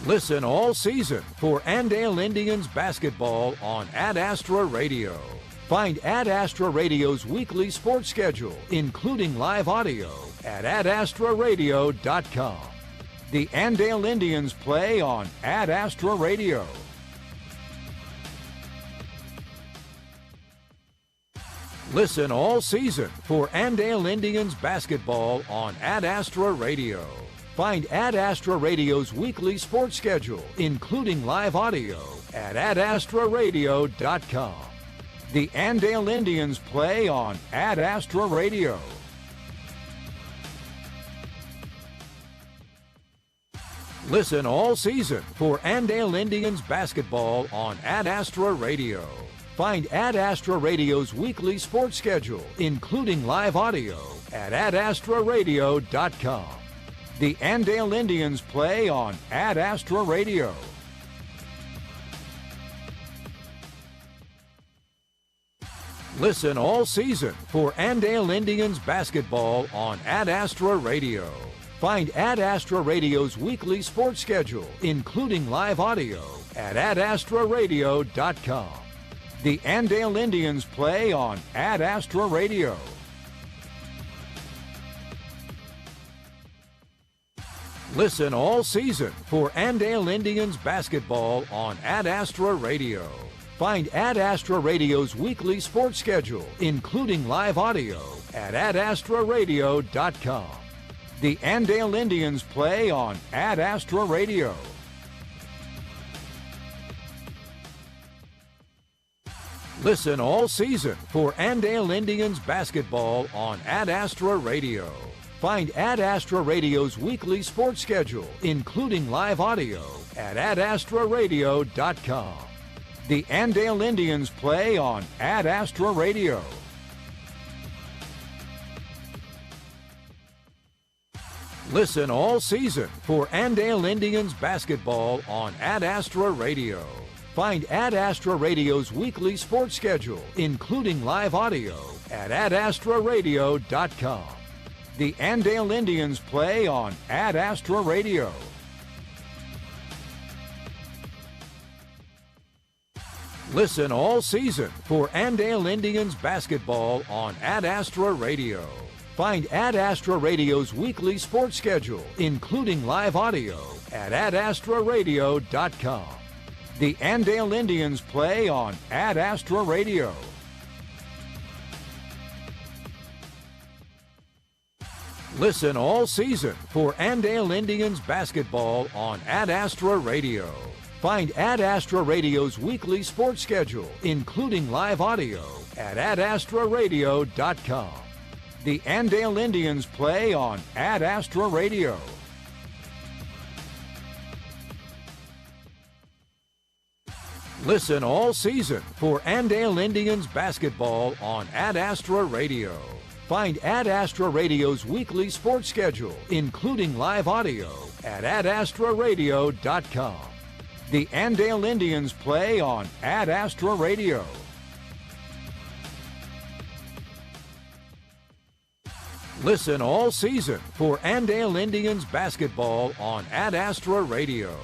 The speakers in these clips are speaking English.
Listen all season for Andale Indians basketball on Ad Astra Radio. Find Ad Astra Radio's weekly sports schedule, including live audio, at adastraradio.com. The Andale Indians play on Ad Astra Radio. Listen all season for Andale Indians basketball on Ad Astra Radio. Find Ad Astra Radio's weekly sports schedule, including live audio, at adastraradio.com. The Andale Indians play on Ad Astra Radio. Listen all season for Andale Indians basketball on Ad Astra Radio. Find Ad Astra Radio's weekly sports schedule, including live audio, at adastraradio.com. The Andale Indians play on Ad Astra Radio. Listen all season for Andale Indians basketball on Ad Astra Radio. Find Ad Astra Radio's weekly sports schedule, including live audio, at adastraradio.com. The Andale Indians play on Ad Astra Radio. Listen all season for Andale Indians basketball on Ad Astra Radio. Find Ad Astra Radio's weekly sports schedule, including live audio, at adastraradio.com. The Andale Indians play on Ad Astra Radio. Listen all season for Andale Indians basketball on Ad Astra Radio. Find Ad Astra Radio's weekly sports schedule, including live audio, at adastraradio.com. The Andale Indians play on Ad Astra Radio. Listen all season for Andale Indians basketball on Ad Astra Radio. Find Ad Astra Radio's weekly sports schedule, including live audio, at adastraradio.com. The Andale Indians play on Ad Astra Radio. Listen all season for Andale Indians basketball on Ad Astra Radio. Find Ad Astra Radio's weekly sports schedule, including live audio, at adastraradio.com. The Andale Indians play on Ad Astra Radio. Listen all season for Andale Indians basketball on Ad Astra Radio. Find Ad Astra Radio's weekly sports schedule, including live audio, at adastraradio.com. The Andale Indians play on Ad Astra Radio. Listen all season for Andale Indians basketball on Ad Astra Radio. Find Ad Astra Radio's weekly sports schedule, including live audio, at adastraradio.com. The Andale Indians play on Ad Astra Radio. Listen all season for Andale Indians basketball on Ad Astra Radio.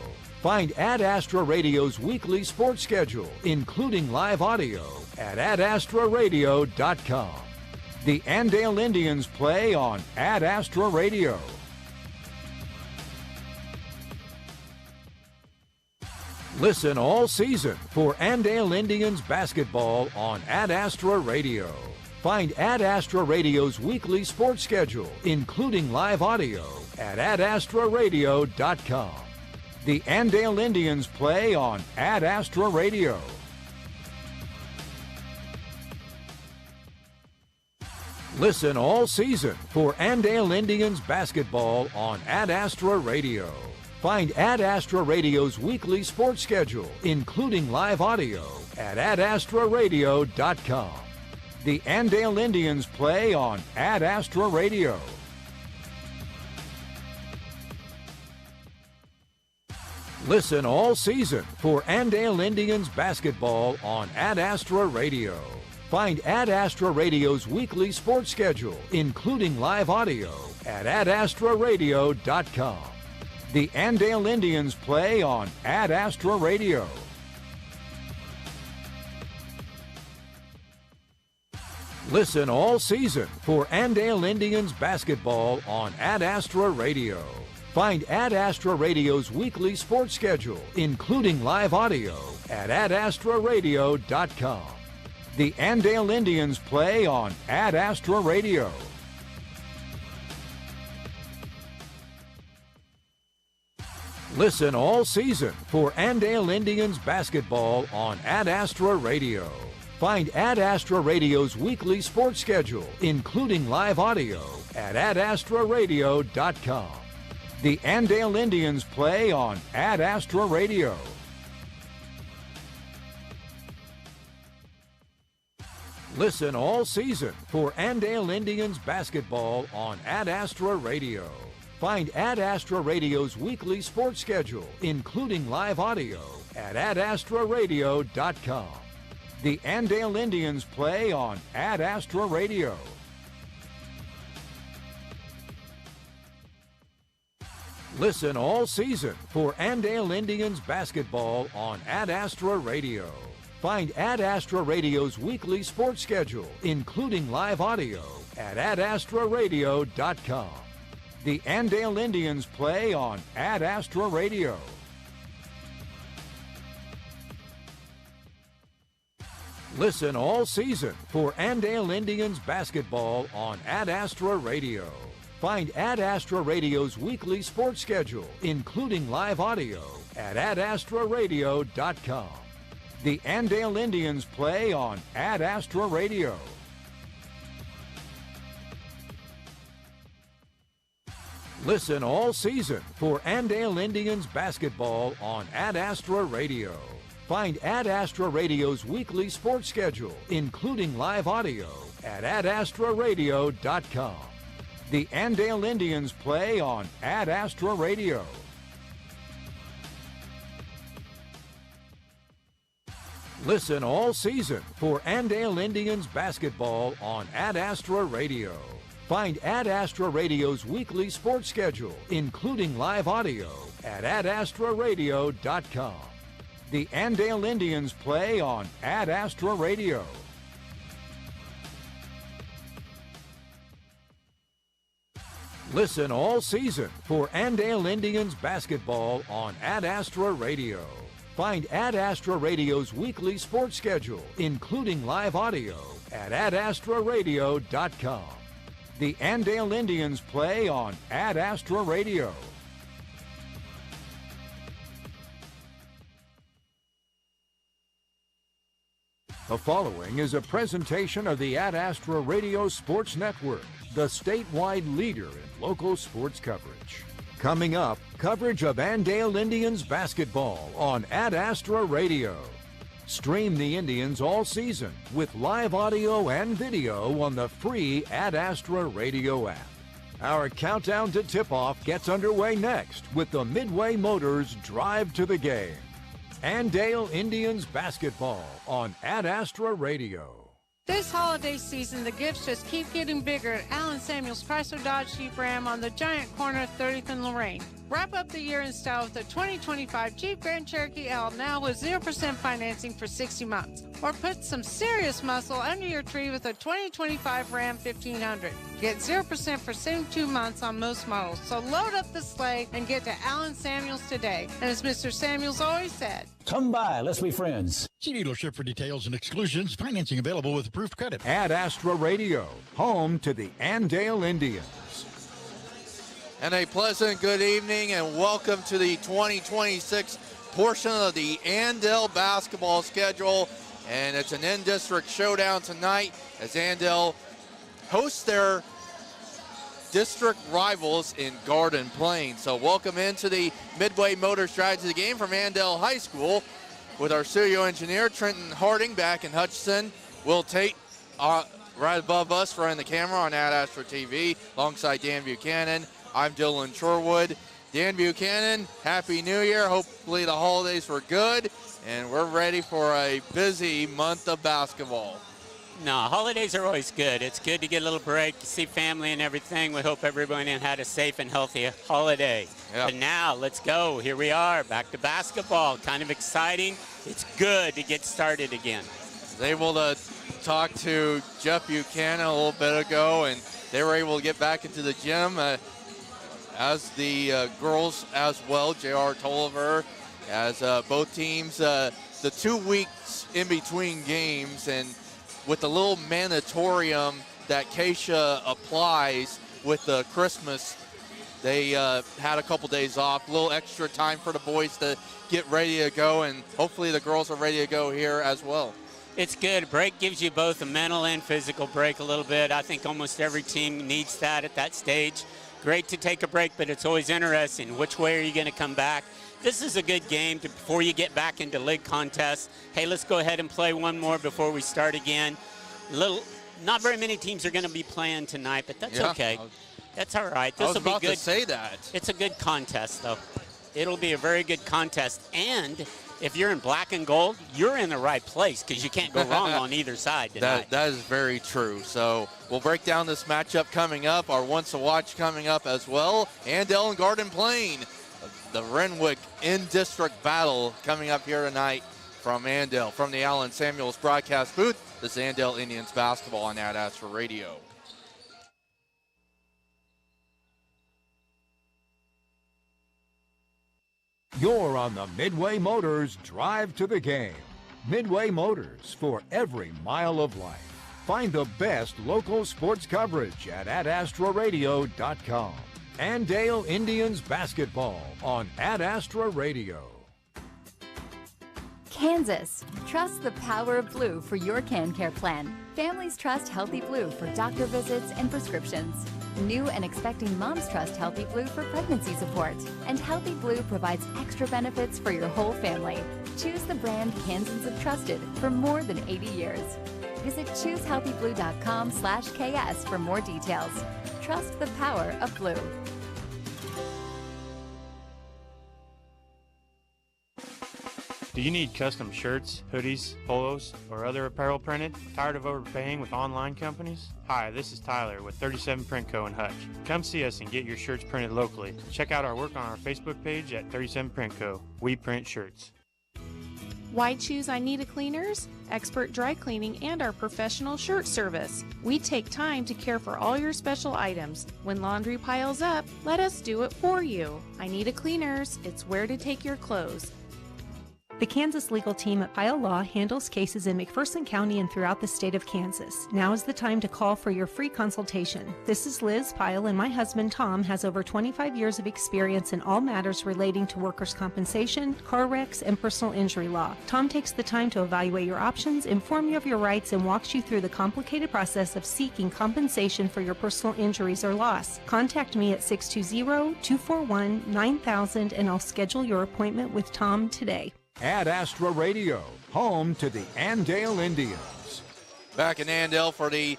Find Ad Astra Radio's weekly sports schedule, including live audio, at adastraradio.com. The Andale Indians play on Ad Astra Radio. Listen all season for Andale Indians basketball on Ad Astra Radio. Find Ad Astra Radio's weekly sports schedule, including live audio, at adastraradio.com. The Andale Indians play on Ad Astra Radio. Listen all season for Andale Indians basketball on Ad Astra Radio. Find Ad Astra Radio's weekly sports schedule, including live audio, at adastraradio.com. The Andale Indians play on Ad Astra Radio. Listen all season for Andale Indians basketball on Ad Astra Radio. Find Ad Astra Radio's weekly sports schedule, including live audio, at adastraradio.com. The Andale Indians play on Ad Astra Radio. Listen all season for Andale Indians basketball on Ad Astra Radio. Find Ad Astra Radio's weekly sports schedule, including live audio, at adastraradio.com. The Andale Indians play on Ad Astra Radio. Listen all season for Andale Indians basketball on Ad Astra Radio. Find Ad Astra Radio's weekly sports schedule, including live audio, at adastraradio.com. The Andale Indians play on Ad Astra Radio. Listen all season for Andale Indians basketball on Ad Astra Radio. Find Ad Astra Radio's weekly sports schedule, including live audio, at adastraradio.com. The Andale Indians play on Ad Astra Radio. Listen all season for Andale Indians basketball on Ad Astra Radio. Find Ad Astra Radio's weekly sports schedule, including live audio, at adastraradio.com. The Andale Indians play on Ad Astra Radio. Listen all season for Andale Indians basketball on Ad Astra Radio. Find Ad Astra Radio's weekly sports schedule, including live audio, at adastraradio.com. The Andale Indians play on Ad Astra Radio. Listen all season for Andale Indians basketball on Ad Astra Radio. Find Ad Astra Radio's weekly sports schedule, including live audio, at adastraradio.com. The Andale Indians play on Ad Astra Radio. Listen all season for Andale Indians basketball on Ad Astra Radio. Find Ad Astra Radio's weekly sports schedule, including live audio, at adastraradio.com. The Andale Indians play on Ad Astra Radio. Listen all season for Andale Indians basketball on Ad Astra Radio. Find Ad Astra Radio's weekly sports schedule, including live audio, at adastraradio.com. The Andale Indians play on Ad Astra Radio. The following is a presentation of the Ad Astra Radio Sports Network, the statewide leader in local sports coverage. Coming up, coverage of Andale Indians basketball on Ad Astra Radio. Stream the Indians all season with live audio and video on the free Ad Astra Radio app. Our countdown to tip-off gets underway next with the Midway Motors Drive to the Game. Andale Indians basketball on Ad Astra Radio. This holiday season, the gifts just keep getting bigger at Allen Samuels Chrysler Dodge Jeep Ram on the Giant Corner, 30th and Lorraine. Wrap up the year in style with the 2025 Jeep Grand Cherokee L, now with 0% financing for 60 months. Or put some serious muscle under your tree with a 2025 Ram 1500. Get 0% for 72 months on most models. So load up the sleigh and get to Allen Samuels today. And as Mr. Samuels always said, come by, let's be friends. See dealership for details and exclusions. Financing available with approved credit. Ad Astra Radio, home to the Andale Indians. And a pleasant good evening and welcome to the 2026 portion of the Andale basketball schedule. And it's an in-district showdown tonight as Andale hosts their district rivals in Garden Plains. So welcome into the Midway Motors Drive to the Game from Andale High School with our studio engineer Trenton Harding back in Hutchinson. Will Tate right above us running the camera on Ad Astra TV alongside Dan Buchanan. I'm Dylan Chorwood. Dan Buchanan, Happy New Year. Hopefully the holidays were good, and we're ready for a busy month of basketball. No, holidays are always good. It's good to get a little break, see family and everything. We hope everyone had a safe and healthy holiday. Yep. But now, let's go. Here we are, back to basketball. Kind of exciting. It's good to get started again. I was able to talk to Jeff Buchanan a little bit ago, and they were able to get back into the gym, as the girls as well. J.R. Tolliver, as both teams, the 2 weeks in between games, and with the little mandatorium that Keisha applies with the Christmas, they had a couple days off, a little extra time for the boys to get ready to go, and hopefully the girls are ready to go here as well. It's good. Break gives you both a mental and physical break a little bit. I think almost every team needs that at that stage. Great to take a break, but it's always interesting. Which way are you going to come back? This is a good game before you get back into league contests. Hey, let's go ahead and play one more before we start again. Not very many teams are going to be playing tonight, but that's okay. That's all right. This will be good. I was about to say that. It's a good contest, though. It'll be a very good contest. And if you're in black and gold, you're in the right place because you can't go wrong on either side tonight. That is very true. So we'll break down this matchup coming up, our once to watch coming up as well. Andale and Garden Plain, the Renwick in-district battle coming up here tonight from Andale. From the Allen Samuels broadcast booth, this is Andale Indians basketball on Ad Astra Radio. You're on the Midway Motors Drive to the Game. Midway Motors, for every mile of life. Find the best local sports coverage at adastraradio.com. Andale Indians basketball on Ad Astra Radio. Kansas. Trust the power of blue for your CanCare plan. Families trust Healthy Blue for doctor visits and prescriptions. New and expecting moms trust Healthy Blue for pregnancy support. And Healthy Blue provides extra benefits for your whole family. Choose the brand Kansans have trusted for more than 80 years. Visit choosehealthyblue.com/KS for more details. Trust the power of blue. Do you need custom shirts, hoodies, polos, or other apparel printed? Tired of overpaying with online companies? Hi, this is Tyler with 37 Print Co. in Hutch. Come see us and get your shirts printed locally. Check out our work on our Facebook page at 37 Print Co. We print shirts. Why choose I Need a Cleaners? Expert dry cleaning and our professional shirt service. We take time to care for all your special items. When laundry piles up, let us do it for you. I Need a Cleaners. It's where to take your clothes. The Kansas legal team at Pyle Law handles cases in McPherson County and throughout the state of Kansas. Now is the time to call for your free consultation. This is Liz Pyle, and my husband Tom has over 25 years of experience in all matters relating to workers' compensation, car wrecks, and personal injury law. Tom takes the time to evaluate your options, inform you of your rights, and walks you through the complicated process of seeking compensation for your personal injuries or loss. Contact me at 620-241-9000, and I'll schedule your appointment with Tom today. Ad Astra Radio, home to the Andale Indians. Back in Andale as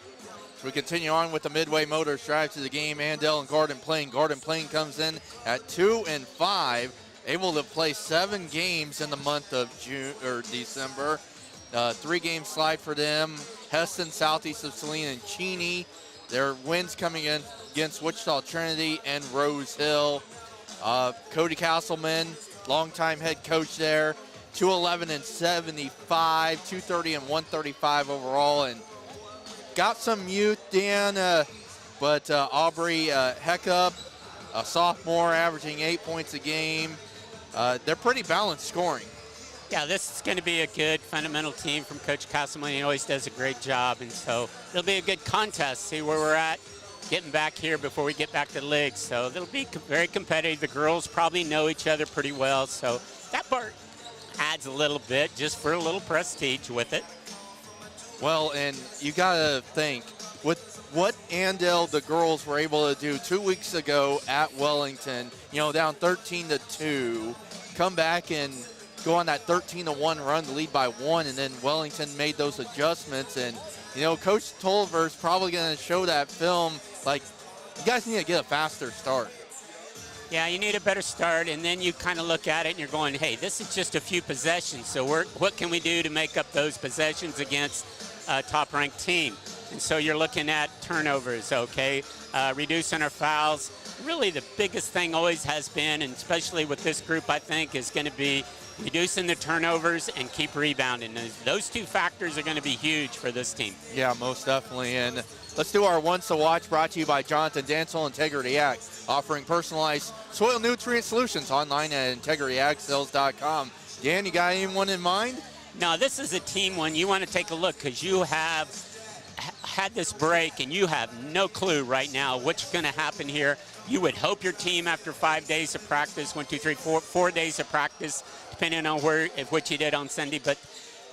we continue on with the Midway Motors Drive to the Game. Andale and Garden Plain. Garden Plain comes in at 2-5, able to play 7 games in the month of December. 3-game slide for them. Heston, southeast of Saline, and Cheney. Their wins coming in against Wichita Trinity and Rose Hill. Cody Castleman, longtime head coach there. 211-75, 230-135 overall, and got some youth, Dan, but Aubrey Heckup, a sophomore, averaging 8 points a game. They're pretty balanced scoring. Yeah, this is going to be a good fundamental team from Coach Castleman. He always does a great job, and so it'll be a good contest. See where we're at, getting back here before we get back to the league. So it'll be very competitive. The girls probably know each other pretty well, so that part adds a little bit just for a little prestige with it. Well, and you got to think, with what Andale, the girls, were able to do 2 weeks ago at Wellington, down 13-2, come back and go on that 13-1 run to lead by 1, and then Wellington made those adjustments. And, Coach Tolliver's probably going to show that film, like, you guys need to get a faster start. Yeah, you need a better start, and then you kind of look at it and you're going, hey, this is just a few possessions, so what can we do to make up those possessions against top-ranked team. And so you're looking at turnovers, okay, reducing our fouls. Really the biggest thing always has been, and especially with this group, I think, is going to be reducing the turnovers and keep rebounding. Those two factors are going to be huge for this team. Yeah, most definitely. And let's do our Once to Watch, brought to you by Jonathan Dansel, Integrity Ag, offering personalized soil nutrient solutions online at integrityagsales.com. Dan, you got anyone in mind? No, this is a team one you want to take a look, because you have had this break and you have no clue right now what's going to happen here. You would hope your team, after 5 days of practice, 4 days of practice, depending on what you did on Sunday, but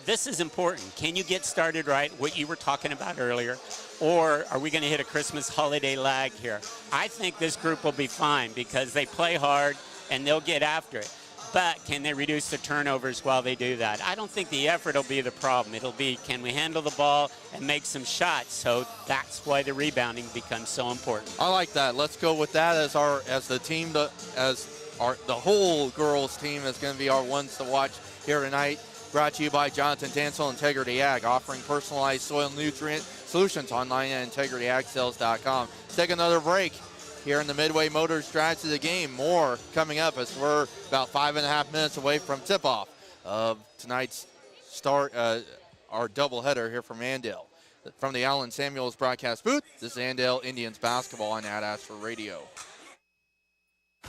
this is important. Can you get started right, what you were talking about earlier, or are we going to hit a Christmas holiday lag here? I think this group will be fine because they play hard and they'll get after it. But can they reduce the turnovers while they do that? I don't think the effort will be the problem. It'll be, can we handle the ball and make some shots? So that's why the rebounding becomes so important. I like that. Let's go with that as the team, the whole girls team is going to be our Ones to Watch here tonight. Brought to you by Jonathan Dansel, Integrity Ag, offering personalized soil nutrient solutions online at integrityagsales.com. Let's take another break here in the Midway Motors Drive to the Game. More coming up as we're about 5.5 minutes away from tip-off of tonight's start, our doubleheader here from Andale. From the Allen Samuels broadcast booth, this is Andale Indians basketball on Ad Astra Radio.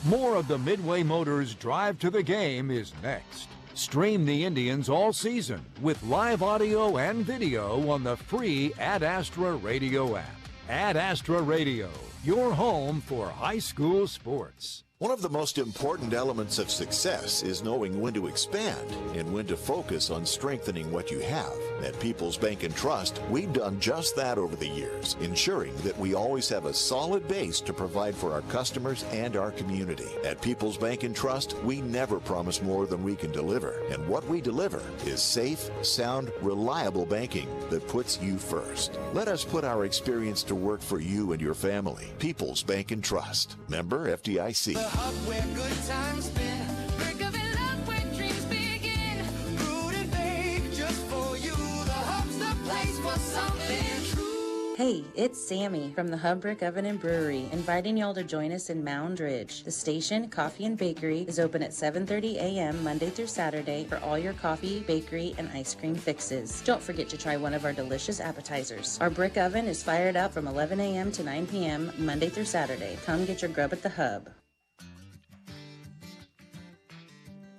More of the Midway Motors Drive to the Game is next. Stream the Indians all season with live audio and video on the free Ad Astra Radio app. Ad Astra Radio, your home for high school sports. One of the most important elements of success is knowing when to expand and when to focus on strengthening what you have. At People's Bank and Trust, we've done just that over the years, ensuring that we always have a solid base to provide for our customers and our community. At People's Bank and Trust, we never promise more than we can deliver, and what we deliver is safe, sound, reliable banking that puts you first. Let us put our experience to work for you and your family. People's Bank and Trust. Member FDIC. The hub where good times spin. Brick of it up where dreams begin. Brewed and baked just for you. The hub's the place for something true. Hey, it's Sammy from the Hub Brick Oven and Brewery, inviting y'all to join us in Mound Ridge. The station, Coffee and Bakery, is open at 7:30 a.m. Monday through Saturday for all your coffee, bakery, and ice cream fixes. Don't forget to try one of our delicious appetizers. Our brick oven is fired up from 11 a.m. to 9 p.m. Monday through Saturday. Come get your grub at the Hub.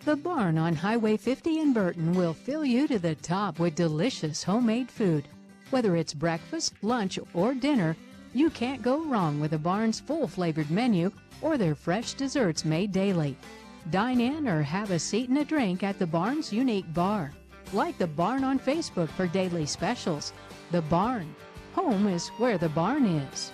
The Barn on Highway 50 in Burton will fill you to the top with delicious homemade food. Whether it's breakfast, lunch, or dinner, you can't go wrong with the Barn's full-flavored menu or their fresh desserts made daily. Dine in or have a seat and a drink at the Barn's unique bar. Like the Barn on Facebook for daily specials. The Barn. Home is where the barn is.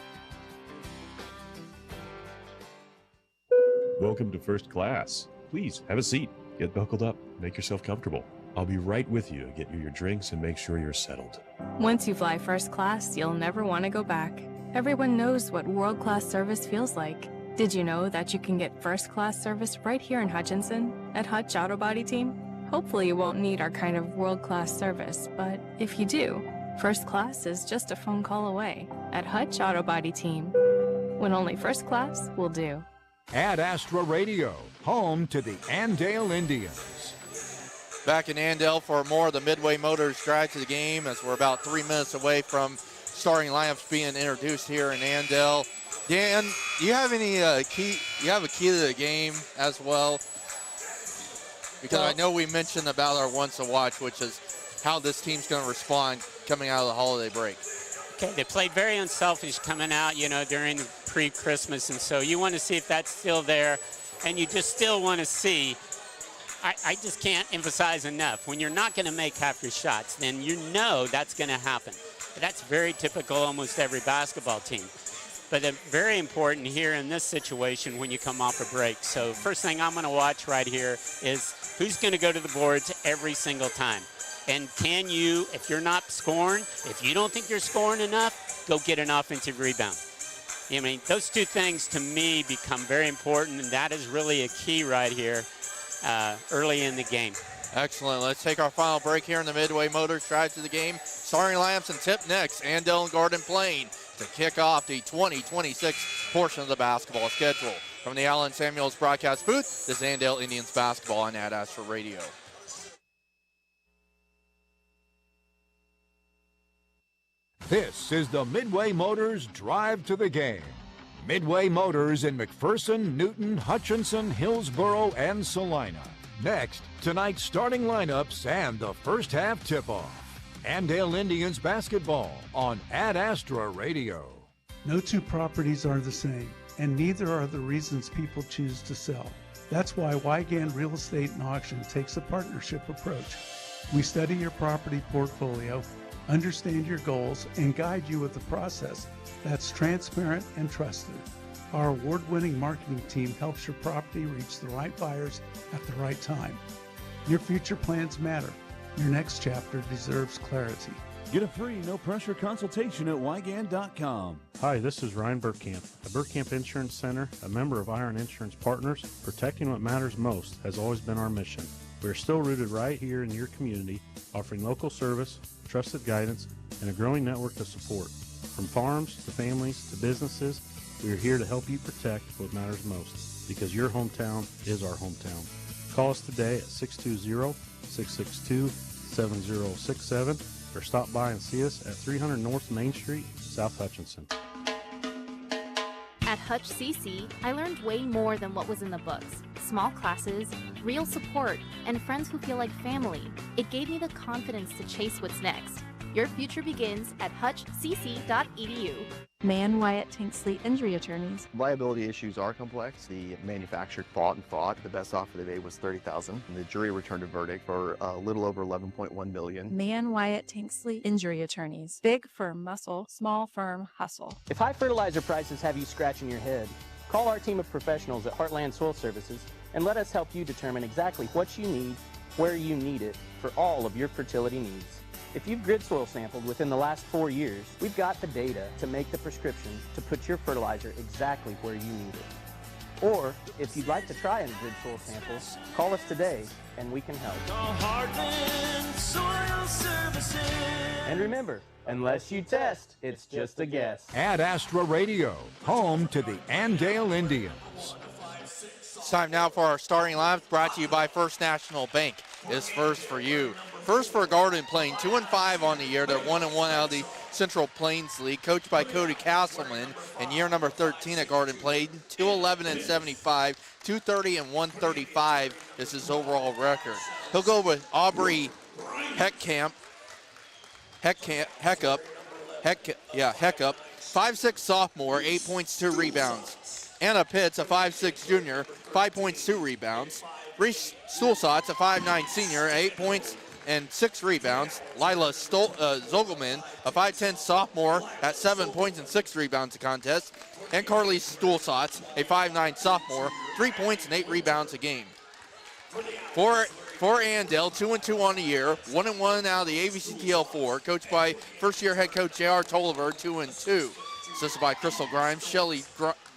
Welcome to First Class. Please have a seat. Get buckled up. Make yourself comfortable. I'll be right with you to get you your drinks and make sure you're settled. Once you fly first class, you'll never want to go back. Everyone knows what world-class service feels like. Did you know that you can get first-class service right here in Hutchinson at Hutch Auto Body Team? Hopefully you won't need our kind of world-class service, but if you do, first class is just a phone call away at Hutch Auto Body Team, when only first class will do. Ad Astra Radio, home to the Andale Indians. Back in Andale for more of the Midway Motors Drive to the Game as we're about 3 minutes away from starting lineups being introduced here in Andale. Dan, do you have any key? You have a key to the game as well? Because I know we mentioned about our Once to Watch, which is how this team's going to respond coming out of the holiday break. Okay, they played very unselfish coming out, during the pre-Christmas, and so you want to see if that's still there, and you just still want to see. I just can't emphasize enough. When you're not going to make half your shots, then you know that's going to happen. That's very typical almost every basketball team. But very important here in this situation when you come off a break. So first thing I'm going to watch right here is who's going to go to the boards every single time. And can you, if you're not scoring, if you don't think you're scoring enough, go get an offensive rebound. I mean, those two things to me become very important, and that is really a key right here early in the game. Excellent. Let's take our final break here in the Midway Motors Drive to the Game. Starting lineups and tip next. Andale and Garden Plain to kick off the 2026 portion of the basketball schedule. From the Allen Samuels broadcast booth, this is Andale Indians basketball on Ad Astra Radio. This is the Midway Motors Drive to the Game. Midway Motors in McPherson, Newton, Hutchinson, Hillsboro, and Salina. Next, tonight's starting lineups and the first half tip-off. Andale Indians basketball on Ad Astra Radio. No two properties are the same, and neither are the reasons people choose to sell. That's why Wygand Real Estate and Auction takes a partnership approach. We study your property portfolio, understand your goals, and guide you with a process that's transparent and trusted. Our award-winning marketing team helps your property reach the right buyers at the right time. Your future plans matter. Your next chapter deserves clarity. Get a free, no-pressure consultation at Wygand.com. Hi, this is Ryan Burkamp. At Burkamp Insurance Center, a member of Iron Insurance Partners, protecting what matters most has always been our mission. We are still rooted right here in your community, offering local service, trusted guidance, and a growing network of support. From farms to families to businesses, we are here to help you protect what matters most, because your hometown is our hometown. Call us today at 620-662-7067 or stop by and see us at 300 North Main Street, South Hutchinson. At Hutch CC, I learned way more than what was in the books. Small classes, real support, and friends who feel like family. It gave me the confidence to chase what's next. Your future begins at hutchcc.edu. Mann, Wyatt, Tinksley, Injury Attorneys. Liability issues are complex. The manufacturer fought and fought. The best offer they made was $30,000. And the jury returned a verdict for a little over $11.1 million. Mann, Wyatt, Tinksley, Injury Attorneys. Big firm muscle, small firm hustle. If high fertilizer prices have you scratching your head, call our team of professionals at Heartland Soil Services and let us help you determine exactly what you need, where you need it, for all of your fertility needs. If you've grid soil sampled within the last 4 years, we've got the data to make the prescription to put your fertilizer exactly where you need it. Or, if you'd like to try a grid soil sample, call us today and we can help. Heartland Soil Services. And remember, unless you test, it's just a guess. Ad Astra Radio, home to the Andale Indians. It's time now for our starting lineups, brought to you by First National Bank. Is first for you. First for Garden Plain, 2-5 on the year. They're 1-1 out of the Central Plains League, coached by Cody Castleman in year number 13 at Garden Plain, 211-75, 230-135 is his overall record. He'll go with Aubrey Heckup, 5'6" sophomore, 8 points, 2 rebounds. Anna Pitts, a 5'6" junior, 5 points, 2 rebounds. Reese Stulsatz, a 5'9" senior, 8 points and 6 rebounds. Lila Zogelman, a 5'10" sophomore, at 7 points and 6 rebounds a contest. And Carly Stulsatz, a 5'9" sophomore, 3 points and 8 rebounds a game. For Andale, 2-2 on the year, 1-1 out of the AVCTL4, coached by first-year head coach J.R. Tolliver, 2-2. Assisted by Crystal Grimes, Shelley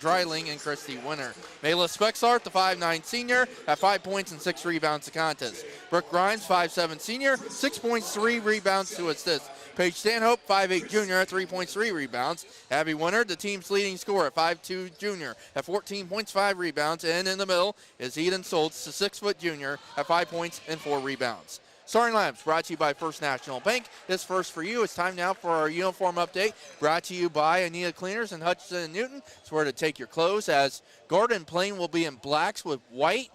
Dreiling, and Christy Winter. Mayla Spexart, the 5'9" senior, at 5 points and 6 rebounds a contest. Brooke Grimes, 5'7" senior, 6 points, 3 rebounds to assist. Paige Stanhope, 5'8" junior, at 3 points, 3 rebounds. Abby Winter, the team's leading scorer, at 5'2" junior, at 14 points, 5 rebounds. And in the middle is Eden Soltz, the 6' junior, at 5 points and 4 rebounds. Starting lineups brought to you by First National Bank. This first for you. It's time now for our uniform update, brought to you by Anita Cleaners in Hutchinson and Newton. It's where to take your clothes, as Garden Plain will be in blacks with white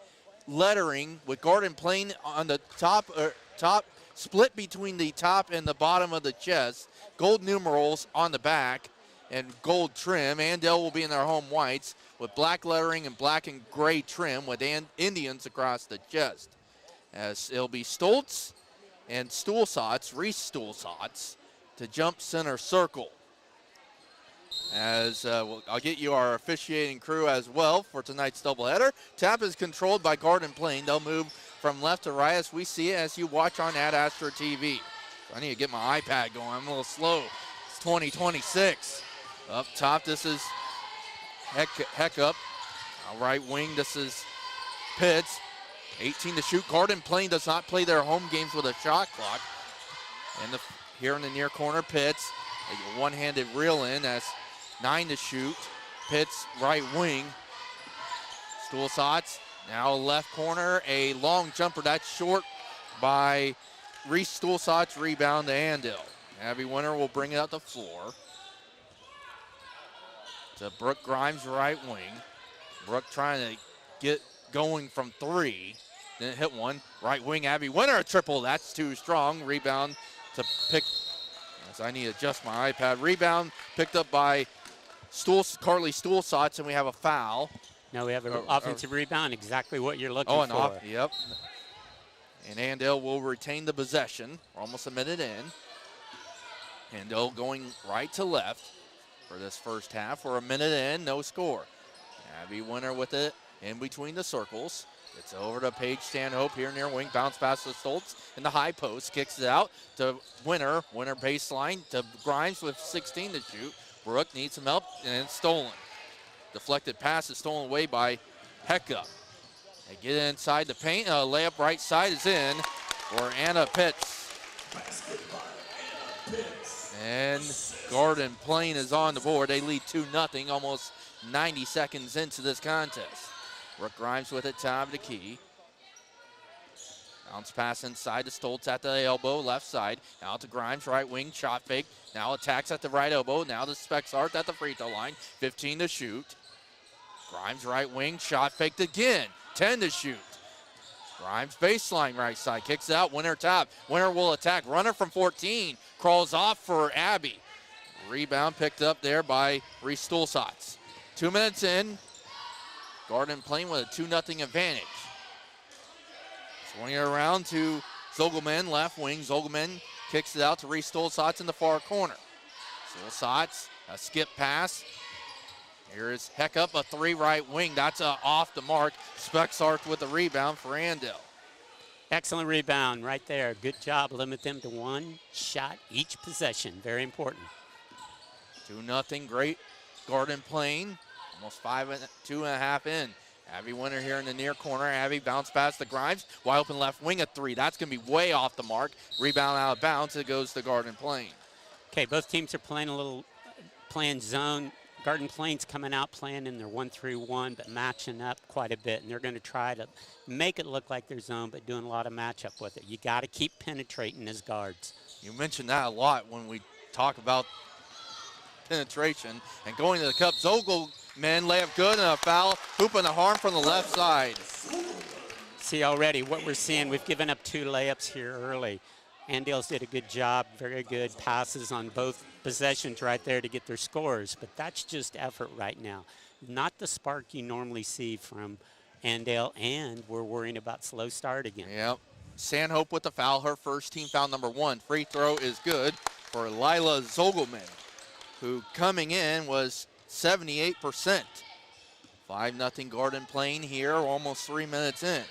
lettering, with Garden Plain on the top split between the top and the bottom of the chest, gold numerals on the back, and gold trim. Andale will be in their home whites with black lettering and black and gray trim with Indians across the chest. As it'll be Stoltz and Stulsatz, Reese Stulsatz, to jump center circle. As I'll get you our officiating crew as well for tonight's doubleheader. Tap is controlled by Garden Plain. They'll move from left to right as we see it, as you watch on Ad Astra TV. I need to get my iPad going. I'm a little slow. It's 2026. Up top, this is Heckup. Right wing, this is Pitts. 18 to shoot. Garden Plain does not play their home games with a shot clock. And here in the near corner, Pitts, a one-handed reel in. That's 9 to shoot. Pitts, right wing. Stulsatz, now left corner. A long jumper. That's short by Reese Stulsatz. Rebound to Andale. Abby Winter will bring it out the floor. To Brooke Grimes, right wing. Brooke trying to get going from 3. Didn't hit one. Right wing, Abby Winter, a triple. That's too strong. Rebound to pick. As I need to adjust my iPad. Rebound picked up by Carly Stulsatz, and we have a foul. No, we have an offensive rebound, exactly what you're looking for. Yep. And Andale will retain the possession. We're almost a minute in. Andale going right to left for this first half. We're a minute in, no score. Abby Winter with it in between the circles. It's over to Paige Stanhope here near wing. Bounce pass to Stoltz in the high post. Kicks it out to Winter. Winter baseline to Grimes with 16 to shoot. Brooke needs some help, and it's stolen. Deflected pass is stolen away by Hecka. They get inside the paint. Layup right side is in for Anna Pitts. And Garden Plain is on the board. They lead 2-0, almost 90 seconds into this contest. Brooke Grimes with it, top of the key. Bounce pass inside to Stoltz at the elbow, left side. Now to Grimes, right wing, shot fake. Now attacks at the right elbow. Now to Spexart at the free throw line. 15 to shoot. Grimes, right wing, shot faked again. 10 to shoot. Grimes baseline right side, kicks it out. Winter top. Winter will attack. Runner from 14. Crawls off for Abby. Rebound picked up there by Reese Stulsatz. 2 minutes in. Garden Plain with a 2-0 advantage. Swinging it around to Zogelman, left wing. Zogelman kicks it out to Reese Stulsatz in the far corner. Stulsatz, a skip pass. Here is Heckup, a 3 right wing. That's off the mark. Spexart with the rebound for Andale. Excellent rebound right there. Good job. Limit them to 1 shot each possession. Very important. 2-0, great Garden Plain. Almost 2.5 in. Abby Winter here in the near corner. Abby bounce pass to Grimes. Wide open left wing, a 3. That's going to be way off the mark. Rebound out of bounds. It goes to Garden Plain. Okay, both teams are playing zone. Garden Plain's coming out playing in their 1-3-1, but matching up quite a bit. And they're going to try to make it look like their zone, but doing a lot of matchup with it. You got to keep penetrating as guards. You mentioned that a lot when we talk about penetration. And going to the cup, Zogelman layup good and a foul. Hooping the harm from the left side. See already what we're seeing. We've given up 2 layups here early. Andale's did a good job, very good passes on both possessions right there to get their scores, but that's just effort right now. Not the spark you normally see from Andale, and we're worrying about slow start again. Yep. Stanhope with the foul, her first team foul number 1. Free throw is good for Lila Zogelman, who coming in was 78%. 5-0 Garden Plain here, almost 3 minutes in.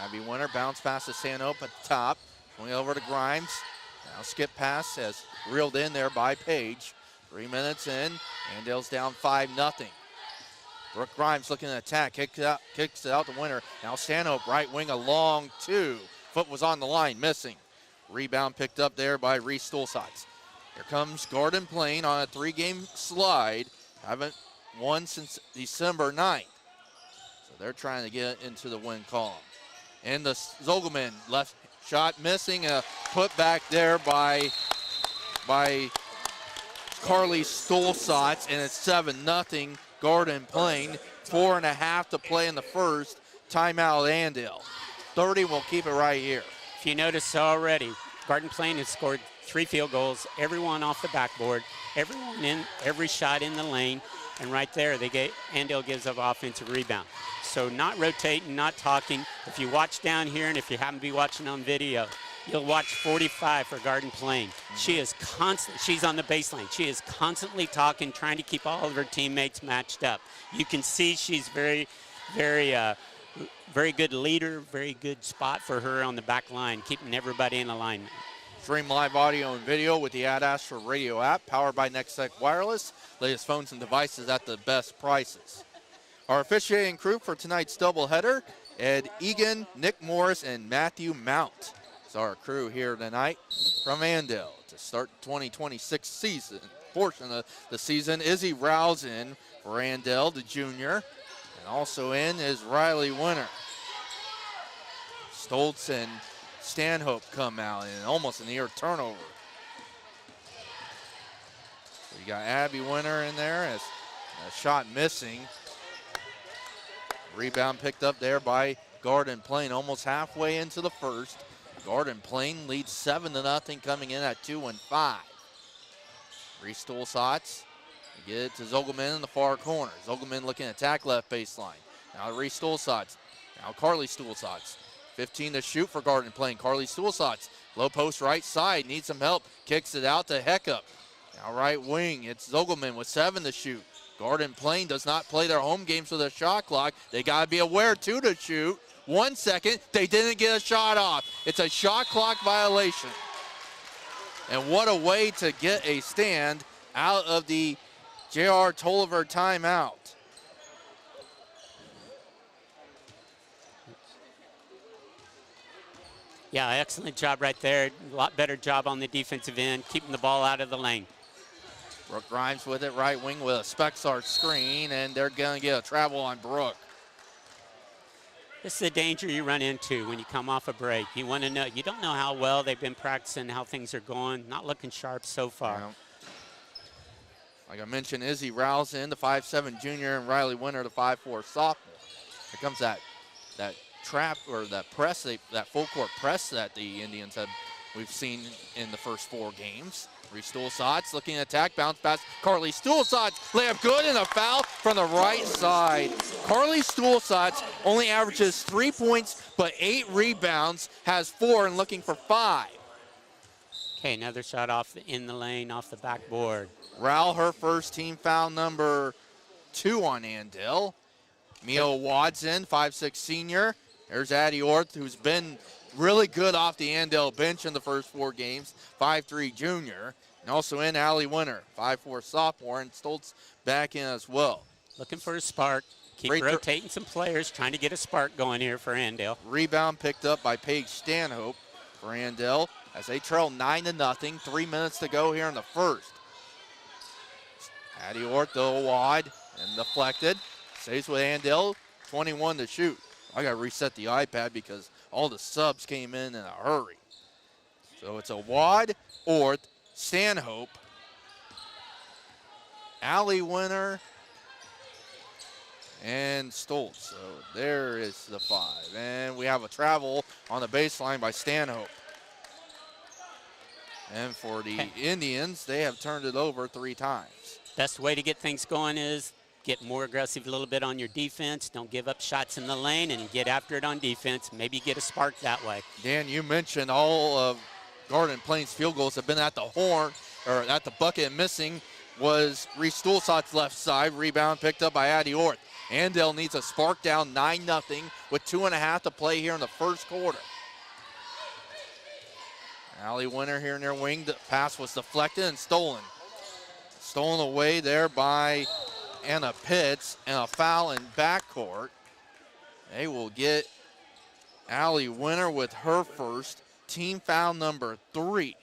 Abby Winter bounce pass to Stanhope at the top. Going over to Grimes. Now skip pass as reeled in there by Page. 3 minutes in. Andale's down 5-0. Brooke Grimes looking to attack. Kicks it out to Winter. Now Stanhope right wing, a long 2. Foot was on the line, missing. Rebound picked up there by Reese Stulsatz. Here comes Garden Plain on a 3-game slide. Haven't won since December 9th. So they're trying to get into the win column. And the Zogelman left shot missing. A put back there by Carly Stulsatz, and it's 7-0 Garden Plain. 4.5 to play in the first. Timeout Andale. 30 will keep it right here. If you notice already, Garden Plain has scored 3 field goals, everyone off the backboard, everyone in every shot in the lane, and right there Andale gives up offensive rebound. So not rotating, not talking. If you watch down here, and if you happen to be watching on video, you'll watch 45 for Garden Plain. She is she's on the baseline. She is constantly talking, trying to keep all of her teammates matched up. You can see she's very good leader, very good spot for her on the back line, keeping everybody in alignment. Stream live audio and video with the Ad Astra Radio app, powered by Nextech Wireless. Latest phones and devices at the best prices. Our officiating crew for tonight's doubleheader Ed Egan, Nick Morris, and Matthew Mount. It's our crew here tonight from Andale to start the 2026 season. Portion of the season. Izzy Rouse in for Andale, the junior. And also in is Riley Winter. Stoltz and Stanhope come out and almost a near turnover. So you got Abby Winter in there as a shot missing. Rebound picked up there by Garden Plain almost halfway into the first. Garden Plain leads 7-0 coming in at 2 and 5. Reese Stulsatz get it to Zogelman in the far corner. Zogelman looking at attack left baseline. Now Reese Stulsatz. Now Carly Stulsatz. 15 to shoot for Garden Plain. Carly Stulsatz. Low post right side. Needs some help. Kicks it out to Heckup. Now right wing. It's Zogelman with 7 to shoot. Garden Plain does not play their home games with a shot clock. They got to be aware 2 to shoot. 1 second. They didn't get a shot off. It's a shot clock violation. And what a way to get a stand out of the J.R. Tolliver timeout. Yeah, excellent job right there. A lot better job on the defensive end, keeping the ball out of the lane. Brooke Grimes with it, right wing with a Spexart screen, and they're going to get a travel on Brooke. This is the danger you run into when you come off a break. You want to know, you don't know how well they've been practicing, how things are going. Not looking sharp so far. Yeah. Like I mentioned, Izzy Rouse in, the 5'7" junior, and Riley Winter, the 5'4" sophomore. Here comes that trap or that press, that full court press that the Indians we've seen in the first 4 games. Reese Stulsatz looking at attack, bounce pass. Carly Stulsatz, layup good, and a foul from the right side. Carly Stulsatz only averages 3 points, but 8 rebounds, has 4 and looking for 5. Okay, another shot off in the lane, off the backboard. Rowell, her first team foul number 2 on Andale. Mia Watson, 5'6" senior. There's Addie Orth, who's been really good off the Andale bench in the first 4 games, 5'3" junior. And also in Allie Winter, 5'4" sophomore, and Stoltz back in as well. Looking for a spark. Keep rotating some players, trying to get a spark going here for Andale. Rebound picked up by Paige Stanhope for Andale as they trail 9-0. 3 minutes to go here in the first. Addie Orth, the wide and deflected. Stays with Andale, 21 to shoot. I got to reset the iPad because all the subs came in a hurry. So it's a wad, Orth, Stanhope, Allie Winter, and Stoltz. So there is the 5. And we have a travel on the baseline by Stanhope. And for the Indians, they have turned it over 3 times. Best way to get things going is get more aggressive a little bit on your defense. Don't give up shots in the lane and get after it on defense. Maybe get a spark that way. Dan, you mentioned all of Garden Plain's field goals have been at the horn, or at the bucket, and missing was Reese Stulsatz's left side. Rebound picked up by Addie Orth. Andale needs a spark, down 9-0 with 2.5 to play here in the first quarter. Allie Winter here in their wing. The pass was deflected and stolen. Stolen away there by Anna Pitts, and a foul in backcourt. They will get Allie Winter with her first, team foul number 3.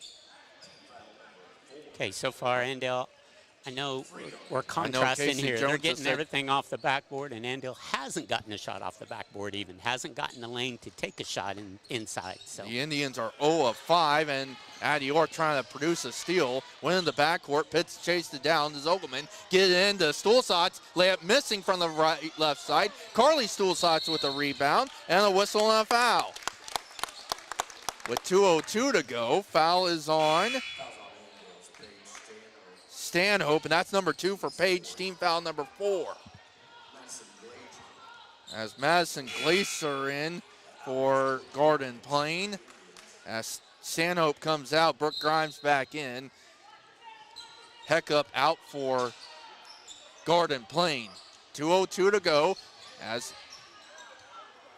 Okay, so far Andale, I know we're contrasting here. They're getting everything off the backboard, and Andale hasn't gotten a shot off the backboard even, hasn't gotten the lane to take a shot inside. So the Indians are 0 of 5, and Addie Orth trying to produce a steal. Went in the backcourt, Pitts chased it down to Zogelman. Get it into Stulsatz, layup missing from the left side. Carly Stulsatz with a rebound, and a whistle and a foul. With 2:02 to go, foul is on Stanhope, and that's number 2 for Paige, team foul number 4. As Madison Glaser in for Garden Plain. As Stanhope comes out, Brooke Grimes back in. Heckup out for Garden Plain. 2:02 to go as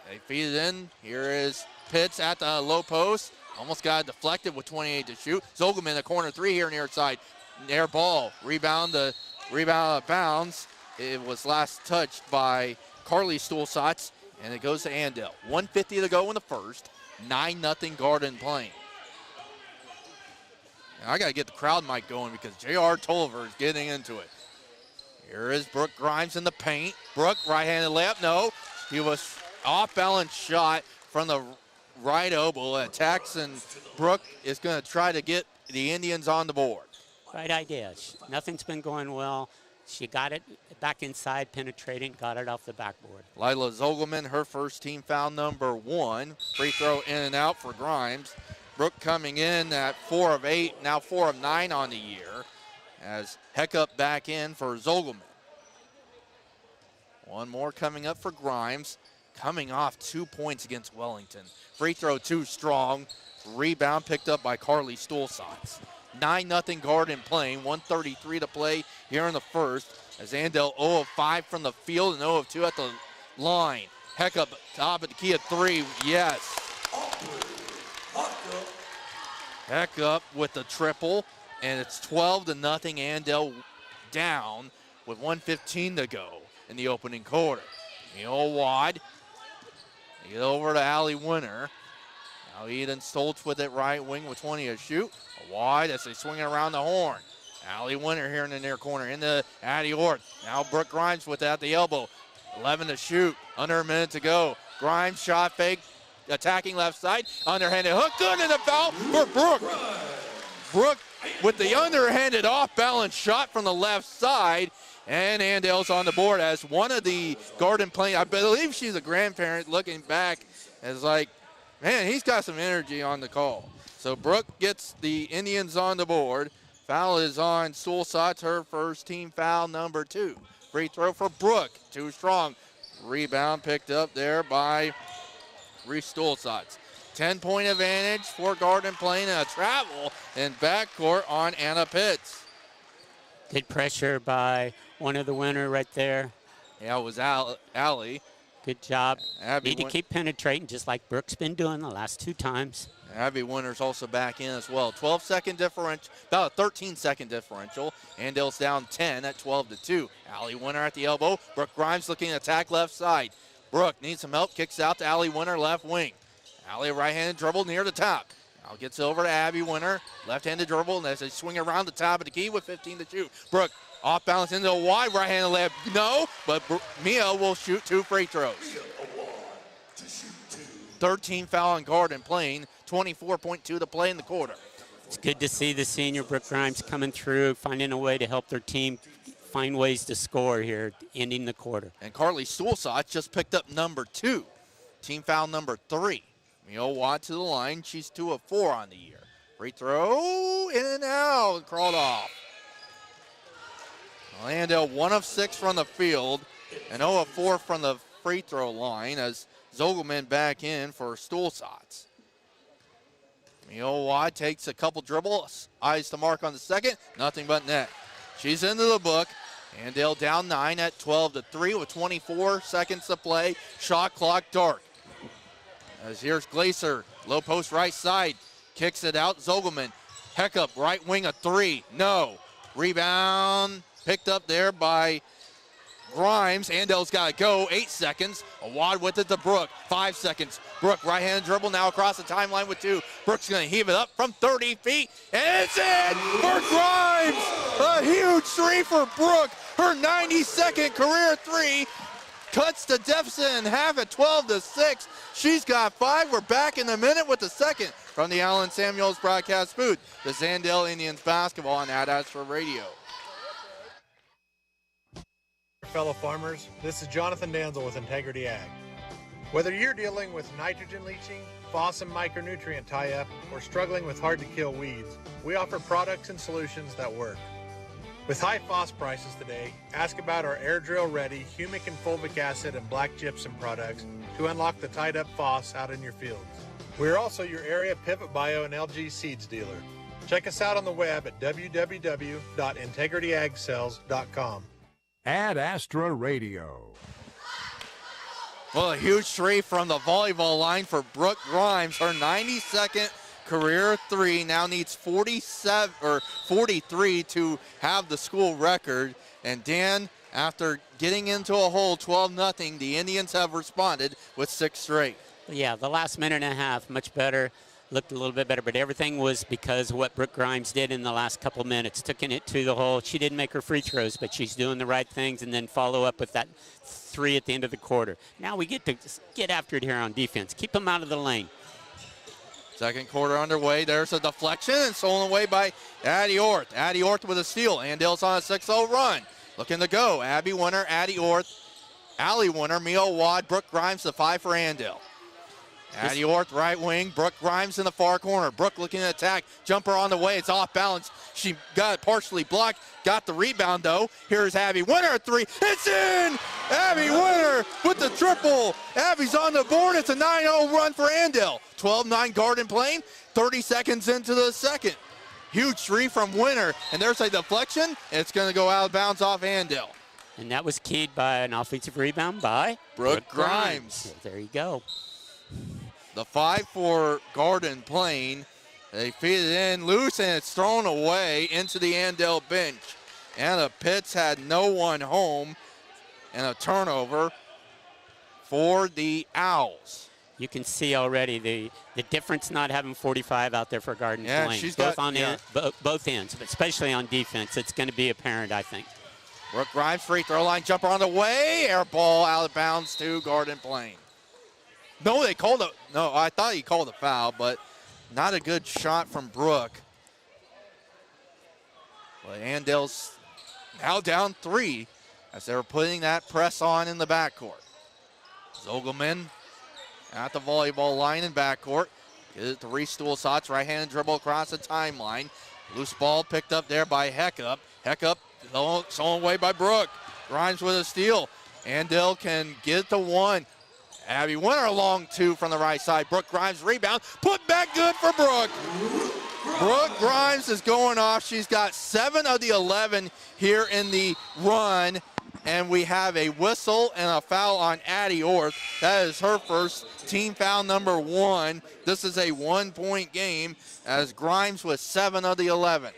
they feed it in. Here is Pitts at the low post. Almost got deflected with 28 to shoot. Zogelman, the corner 3 here near side. Air ball, rebound out of bounds. It was last touched by Carly Stulsatz, and it goes to Andale. 1:50 to go in the first. 9-0 Garden Plain. And I got to get the crowd mic going because J.R. Tolliver is getting into it. Here is Brooke Grimes in the paint. Brooke, right-handed layup. No, he was off-balance shot from the right elbow. Attacks, and Brooke is going to try to get the Indians on the board. Right idea. Nothing's been going well. She got it back inside, penetrating, got it off the backboard. Lila Zogelman, her first team foul number 1. Free throw in and out for Grimes. Brooke coming in at 4 of 8, now 4 of 9 on the year, as Heckup back in for Zogelman. One more coming up for Grimes, coming off 2 points against Wellington. Free throw too strong. Rebound picked up by Carly Stulsatz. 9-0 Garden Plain, 1:33 to play here in the first, as Andale 0 of 5 from the field and 0 of 2 at the line. Heckup top of the key at 3, yes. Heckup with the triple, and it's 12-0 Andale down with 1:15 to go in the opening quarter. Neil Wad, get over to Allie Winter. Now Eden Stoltz with it right wing with 20 to shoot. Wide as they swing it around the horn. Allie Winter here in the near corner into Addie Orth. Now Brooke Grimes with it at the elbow. 11 to shoot, under a minute to go. Grimes shot fake, attacking left side. Underhanded hook, good, and a foul for Brooke. Brooke with the underhanded off-balance shot from the left side. And Andale's on the board as one of the Garden Plain, I believe she's a grandparent looking back as like, man, he's got some energy on the call. So Brooke gets the Indians on the board. Foul is on Stulsatz, her first team foul number 2. Free throw for Brooke, too strong. Rebound picked up there by Reese Stulsatz. 10-point advantage for Garden Plain, and a travel in backcourt on Anna Pitts. Good pressure by one of the winner right there. Yeah, it was Allie. Good job. Abby Need to keep penetrating just like Brooke's been doing the last 2 times. Abby Winter's also back in as well. 12-second differential, about a 13-second differential. Andale's down 10 at 12-2. Allie Winter at the elbow. Brooke Grimes looking to attack left side. Brooke needs some help, kicks out to Allie Winter, left wing. Allie right-handed dribble near the top. Now gets over to Abby Winter. Left-handed dribble, and as they swing around the top of the key with 15 to shoot. Brooke off balance into a wide right-handed layup. No, but Mia will shoot 2 free throws. 13 foul on Garden Plain, 24.2 to play in the quarter. It's good to see the senior Brooke Grimes coming through, finding a way to help their team find ways to score here, ending the quarter. And Carly Stulsatz just picked up number 2, team foul number 3. Mio Watt to the line. She's 2 of 4 on the year. Free throw, in and out, crawled off. Andale 1 of 6 from the field and 0 of 4 from the free throw line as Zogelman back in for Stulsatz. Mio Watt takes a couple dribbles, eyes to mark on the second, nothing but net. She's into the book. Andale down 9 at 12-3 with 24 seconds to play. Shot clock dark. As here's Glaser, low post right side, kicks it out. Zogelman, Heckup, right wing a 3, no. Rebound picked up there by Grimes. Andale's got to go. 8 seconds. A wad with it to Brooke. 5 seconds. Brooke right-handed dribble now across the timeline with 2. Brooke's going to heave it up from 30 feet. And it's in for Grimes. A huge 3 for Brooke. Her 92nd career 3 cuts the deficit in half at 12-6. She's got 5. We're back in a minute with the second from the Allen Samuels broadcast booth. The Andale Indians basketball on Ad Astra Radio. Fellow farmers, this is Jonathan Danzel with Integrity Ag. Whether you're dealing with nitrogen leaching, phos and micronutrient tie-up, or struggling with hard-to-kill weeds, we offer products and solutions that work. With high phos prices today, ask about our air drill ready humic and fulvic acid and black gypsum products to unlock the tied-up phos out in your fields. We are also your area Pivot Bio and LG Seeds dealer. Check us out on the web at www.integrityagcells.com. Ad Astra Radio. Well, a huge 3 from the volleyball line for Brooke Grimes. Her 92nd career 3 now needs 47 or 43 to have the school record. And Dan, After getting into a hole 12-0, the Indians have responded with 6 straight. Yeah, the last minute and a half, much better. Looked a little bit better, but everything was because of what Brooke Grimes did in the last couple minutes, taking it to the hole. She didn't make her free throws, but she's doing the right things, and then follow up with that 3 at the end of the quarter. Now we get to get after it here on defense. Keep them out of the lane. Second quarter underway. There's a deflection and stolen away by Addie Orth. Addie Orth with a steal. Andale's on a 6-0 run. Looking to go. Abby Winter, Addie Orth, Allie Winter, Mia Wad, Brooke Grimes, the 5 for Andale. Addie Orth, right wing. Brooke Grimes in the far corner. Brooke looking to attack. Jumper on the way. It's off balance. She got it partially blocked. Got the rebound, though. Here's Abby Winter, 3. It's in! Abby Winter with the triple. Abby's on the board. It's a 9-0 run for Andale. 12-9 Garden Plain. 30 seconds into the second. Huge 3 from Winter. And there's a deflection. It's going to go out of bounds off Andale. And that was keyed by an offensive rebound by Brooke Grimes. Yeah, there you go. The 5 for Garden Plain. They feed it in loose, and it's thrown away into the Andale bench. Anna Pitts had no one home, and a turnover for the Owls. You can see already the difference not having 45 out there for Garden Plain. She's both got, on both ends, but especially on defense. It's going to be apparent, I think. Brooke Grimes, free throw line jumper on the way. Air ball out of bounds to Garden Plain. No, I thought he called a foul, but not a good shot from Brooke. But Andale's now down 3 as they were putting that press on in the backcourt. Zogelman at the volleyball line in backcourt. Get it to Reese Stulsatz, right-handed dribble across the timeline. Loose ball picked up there by Heckup. Heckup stolen away by Brooke. Grimes with a steal. Andale can get it to 1. Abby Winter along 2 from the right side. Brooke Grimes rebound. Put back good for Brooke. Brooke Grimes is going off. She's got 7 of the 11 here in the run. And we have a whistle and a foul on Addie Orth. That is her first, team foul number 1. This is a 1-point game as Grimes with 7 of the 11.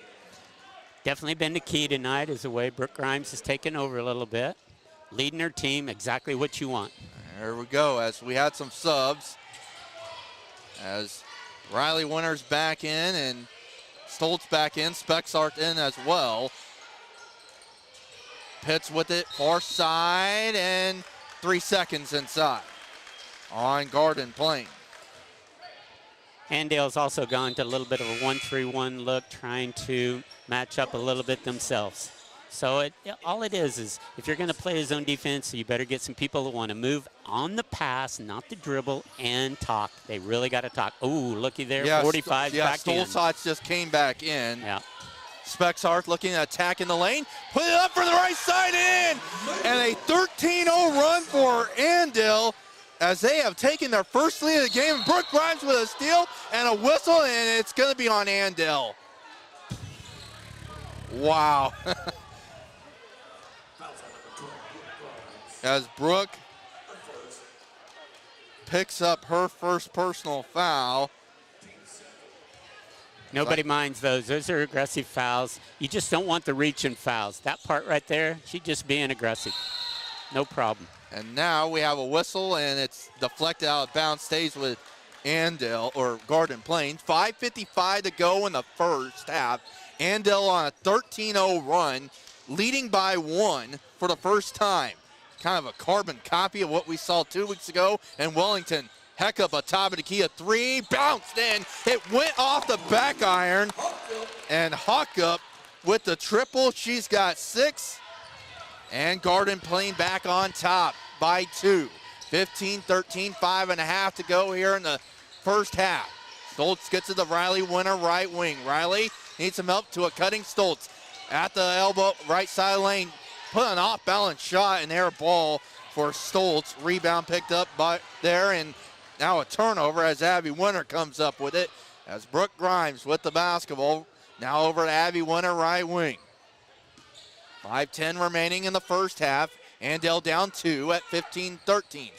Definitely been the key tonight is the way Brooke Grimes has taken over a little bit. Leading her team, exactly what you want. There we go, as we had some subs. As Riley Winters back in and Stoltz back in, Spexart in as well. Pitts with it, far side, and 3 seconds inside on Garden Plain. Andale's also gone to a little bit of a 1-3-1 look, trying to match up a little bit themselves. So all it is if you're going to play a zone defense, you better get some people that want to move on the pass, not the dribble, and talk. They really got to talk. Oh, looky there, 45 back in. Stolzatz just came back in. Yeah. Spexart looking at attack in the lane. Put it up for the right side in. And a 13-0 run for Andale as they have taken their first lead of the game. Brooke Grimes with a steal and a whistle, and it's going to be on Andale. Wow. As Brooke picks up her first personal foul. Nobody minds those. Those are aggressive fouls. You just don't want the reaching fouls. That part right there, she's just being aggressive. No problem. And now we have a whistle, and it's deflected out of bounds, stays with Andale, or Garden Plain. 5:55 to go in the first half. Andale on a 13-0 run, leading by 1 for the first time. Kind of a carbon copy of what we saw 2 weeks ago. And Wellington, heck up a top of the key, a 3, bounced in. It went off the back iron. And Hawkup with the triple. She's got 6. And Garden Plain back on top by 2. 15-13, 5.5 to go here in the first half. Stoltz gets it to Riley Winter, right wing. Riley needs some help to a cutting Stoltz. At the elbow, right side lane. Put an off-balance shot, and air ball for Stoltz. Rebound picked up by there, and now a turnover as Abby Winter comes up with it. As Brooke Grimes with the basketball. Now over to Abby Winter, right wing. 5:10 remaining in the first half. Andale down 2 at 15-13.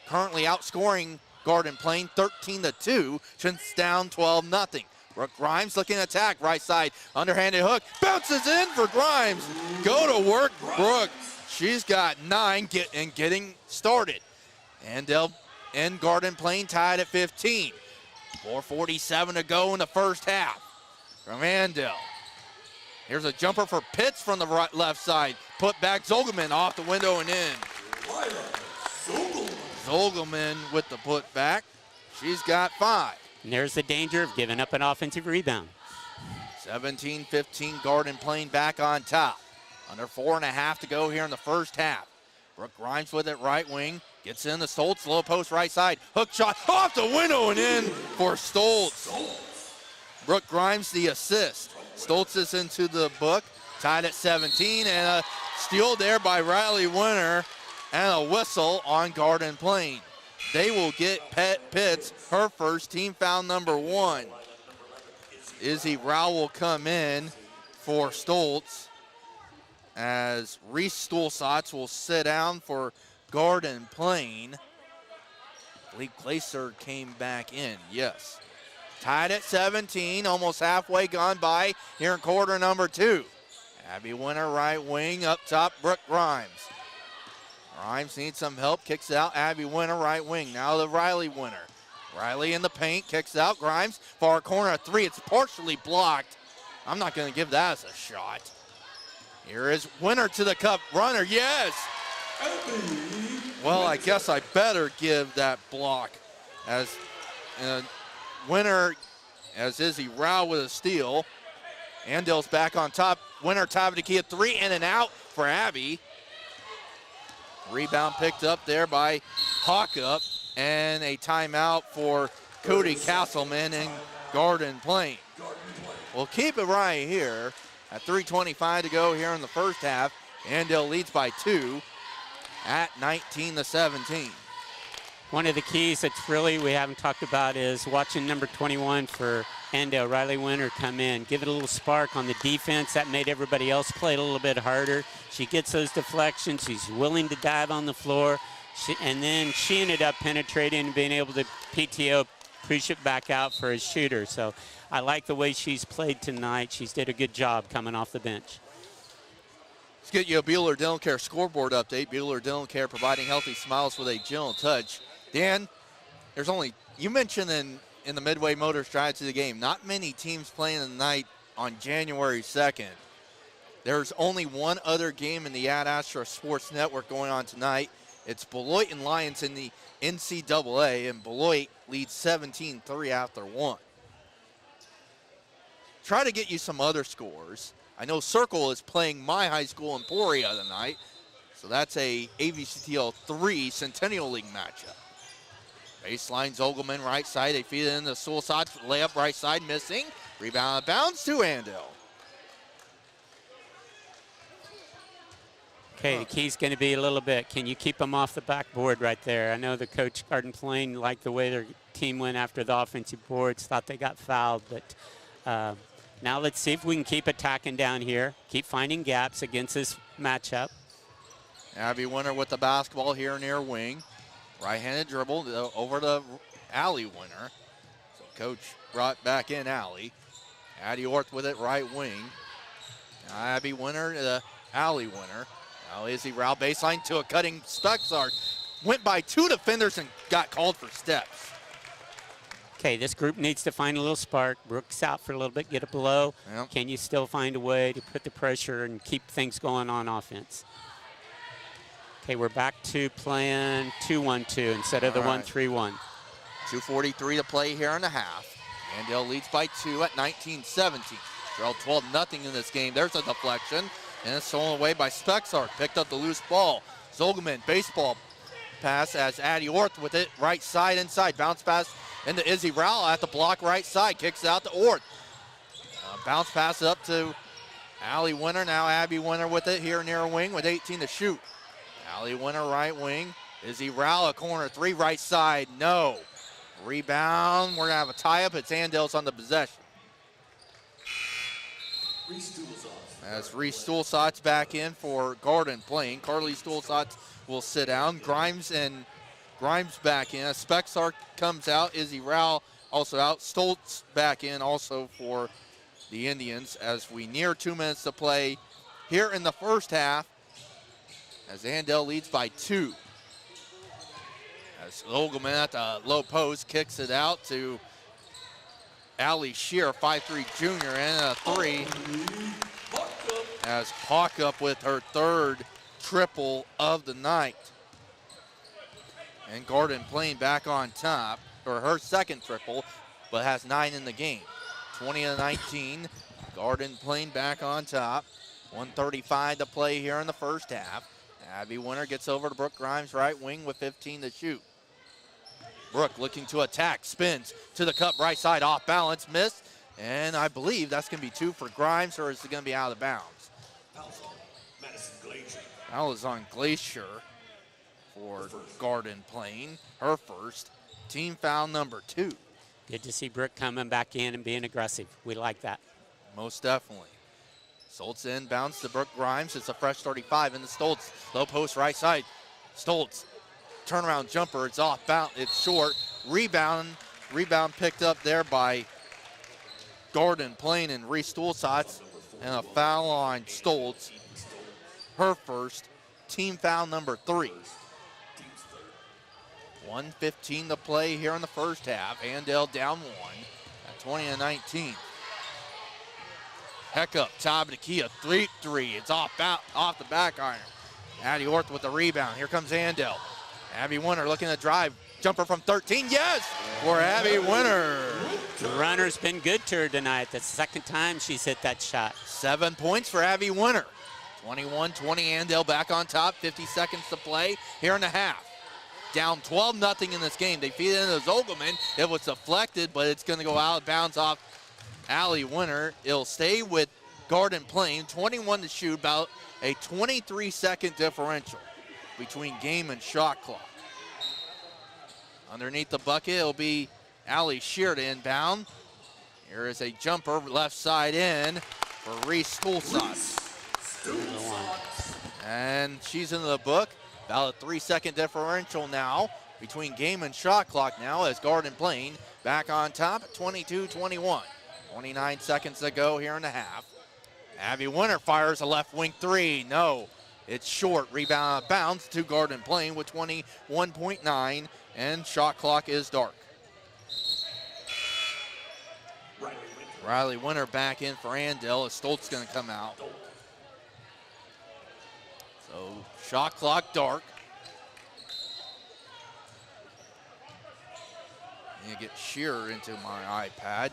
Currently outscoring Garden Plain 13-2 since down 12-0. Brooke Grimes looking to attack, right side, underhanded hook, bounces in for Grimes. Go to work, Brooke. She's got 9 getting started. Andale and Garden Plain tied at 15. 4:47 to go in the first half from Andale. Here's a jumper for Pitts from the left side. Put back Zogelman off the window and in. Zogelman with the put back. She's got 5. And there's the danger of giving up an offensive rebound. 17-15 Garden Plain back on top. Under 4.5 to go here in the first half. Brooke Grimes with it right wing. Gets in the Stoltz, low post right side. Hook shot off the window and in for Stoltz. Brooke Grimes the assist. Stoltz is into the book. Tied at 17 and a steal there by Riley Winter and a whistle on Garden Plain. They will get Pitts her first team foul number 1. Izzy Rao will come in for Stoltz as Reese Stulsatz will sit down for Garden Plain. I believe Glaser came back in, yes. Tied at 17, almost halfway gone by here in quarter number 2. Abby Winter right wing, up top Brooke Grimes. Grimes needs some help, kicks out Abby Winter right wing. Now the Riley Winter. Riley in the paint, kicks out Grimes. Far corner 3, it's partially blocked. I'm not gonna give that as a shot. Here is Winter to the cup, runner, yes! Well, I guess I better give that block as Winter, as Izzy Rao with a steal. Andale's back on top. Winter top of the key at 3 and an out for Abby. Rebound picked up there by Hawkup and a timeout for Cody Castleman in Garden Plain. We'll keep it right here at 3:25 to go here in the first half. Andale leads by 2 at 19-17. One of the keys that's really we haven't talked about is watching number 21 for Andale, Riley Winter, come in. Give it a little spark on the defense. That made everybody else play a little bit harder. She gets those deflections. She's willing to dive on the floor. And then she ended up penetrating and being able to PTO, push it back out for a shooter. So I like the way she's played tonight. She's did a good job coming off the bench. Let's get you a Bueller Dental Care scoreboard update. Bueller Dental Care providing healthy smiles with a gentle touch. Dan, there's only, you mentioned in the Midway Motor strategy of the game, not many teams playing tonight on January 2nd. There's only one other game in the Ad Astra Sports Network going on tonight. It's Beloit and Lions in the NCAA, and Beloit leads 17-3 after 1. Try to get you some other scores. I know Circle is playing my high school Emporia tonight, so that's a AVCTL 3 Centennial League matchup. Baseline Zogelman right side. They feed it in the Sulsat layup right side missing. Rebound out of bounds to Andale. Okay, the key's going to be a little bit, can you keep them off the backboard right there? I know the coach Garden Plain liked the way their team went after the offensive boards, thought they got fouled, but now let's see if we can keep attacking down here, keep finding gaps against this matchup. Abby Winter with the basketball here near wing. Right-handed dribble over to Allie Winter. So coach brought back in Allie. Addie Orth with it right wing. Now Abby Winter to Allie Winter. Now Izzy Rao baseline to a cutting Spexart. Went by 2 defenders and got called for steps. Okay, this group needs to find a little spark. Brooks out for a little bit, get it below. Yep. Can you still find a way to put the pressure and keep things going on offense? Okay, we're back to playing 2-1-2 instead of the 1-3-1. 2:43 to play here in the half. Andale leads by 2 at 19-17. Trailed 12-0 in this game. There's a deflection, and it's stolen away by Spexart. Picked up the loose ball. Zogelman, baseball pass as Addie Orth with it. Right side inside. Bounce pass into Izzy Rowell at the block right side. Kicks out to Orth. Bounce pass up to Allie Winter. Now Abby Winter with it here near wing with 18 to shoot. Allie Winter right wing. Izzy Rowell, a corner 3 right side. No. Rebound. We're going to have a tie-up. It's Andale's on the possession. As Reese Stulsatz back in for Garden Plain. Carly Stulsatz will sit down. Grimes back in. As Spexart comes out, Izzy Rowell also out. Stoltz back in also for the Indians as we near 2 minutes to play here in the first half as Andale leads by 2. As Logelman at the low post kicks it out to Allie Shear, 5'3" junior, and a 3. As Hawkup with her 3rd triple of the night. And Garden Plain back on top, or her 2nd triple, but has 9 in the game. 20-19, Garden Plain back on top. 1:35 to play here in the first half. Abby Winter gets over to Brooke Grimes, right wing with 15 to shoot. Brooke looking to attack, spins to the cup, right side, off balance, missed. And I believe that's going to be 2 for Grimes, or is it going to be out of bounds? Foul is on Glacier for Garden Plain, her first. Team foul number 2. Good to see Brooke coming back in and being aggressive. We like that. Most definitely. Stoltz inbounds to Brooke Grimes. It's a fresh 35 in the Stoltz. Low post right side. Stoltz, turnaround jumper. It's off bounce. It's short. Rebound picked up there by Garden Plain and Reese Stulsatz. And a foul on Stoltz. Her first. Team foul number 3. 1:15 to play here in the first half. Andale down 1 at 20-19. Heck up, top of the key, a 3-3. It's off the back iron. Addie Orth with the rebound. Here comes Andale. Abby Winter looking to drive. Jumper from 13, yes, for Abby Winter. The runner's been good to her tonight. That's the 2nd time she's hit that shot. 7 points for Abby Winter. 21-20, Andale back on top. 50 seconds to play here in the half. Down 12-0 in this game. They feed it into Zogelman. It was deflected, but it's going to go out of bounds off Allie Winter. It'll stay with Garden Plain. 21 to shoot, about a 23-second differential between game and shot clock. Underneath the bucket, it'll be Allie Shear to inbound. Here is a jumper left side in for Reese Stulsatz. And she's into the book. About a 3-second differential now between game and shot clock now as Garden Plain back on top at 22-21. 29 seconds to go here in the half. Abby Winter fires a left wing 3. No, it's short. Rebound out of bounds to Garden Plain with 21.9, and shot clock is dark. Riley Winter back in for Andale as Stoltz going to come out. So shot clock dark. You get Shearer into my iPad.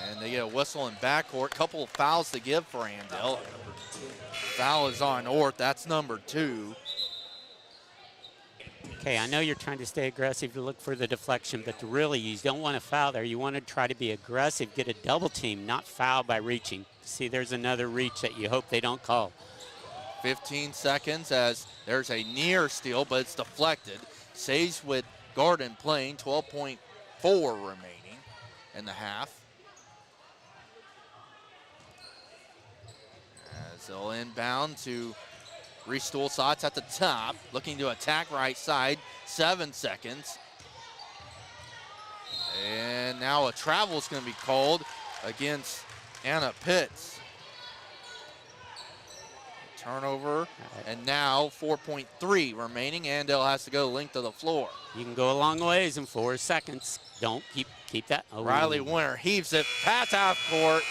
And they get a whistle in backcourt. Couple of fouls to give for Andale. Foul is on Orth. That's number 2. Okay, I know you're trying to stay aggressive to look for the deflection, but really you don't want to foul there. You want to try to be aggressive, get a double team, not foul by reaching. See, there's another reach that you hope they don't call. 15 seconds as there's a near steal, but it's deflected. Saves with Garden Plain, 12.4 remaining in the half. As they'll inbound to Reese Stulsatz at the top, looking to attack right side, 7 seconds. And now a travel is going to be called against Anna Pitts. Turnover, and now 4.3 remaining. Andale has to go length of the floor. You can go a long ways in 4 seconds. Don't keep that. Oh. Riley Winter heaves it past half court.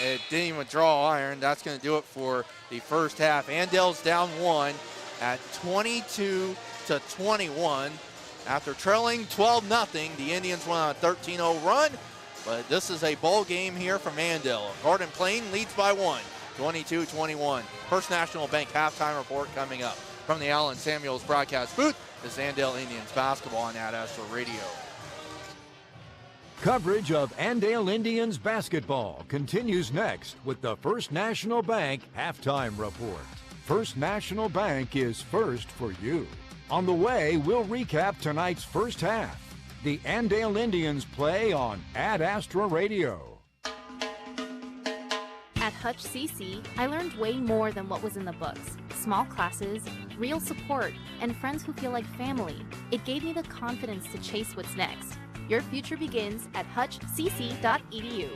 It didn't even draw iron. That's going to do it for the first half. Andale's down 1 at 22-21. After trailing 12-0, the Indians went on a 13-0 run, but this is a ball game here from Andale. Garden Plain leads by 1. 22-21. First National Bank halftime report coming up. From the Allen Samuels broadcast booth, this is Andale Indians basketball on Ad Astra Radio. Coverage of Andale Indians basketball continues next with the First National Bank halftime report. First National Bank is first for you. On the way, we'll recap tonight's first half. The Andale Indians play on Ad Astra Radio. At Hutch CC, I learned way more than what was in the books. Small classes, real support, and friends who feel like family. It gave me the confidence to chase what's next. Your future begins at hutchcc.edu.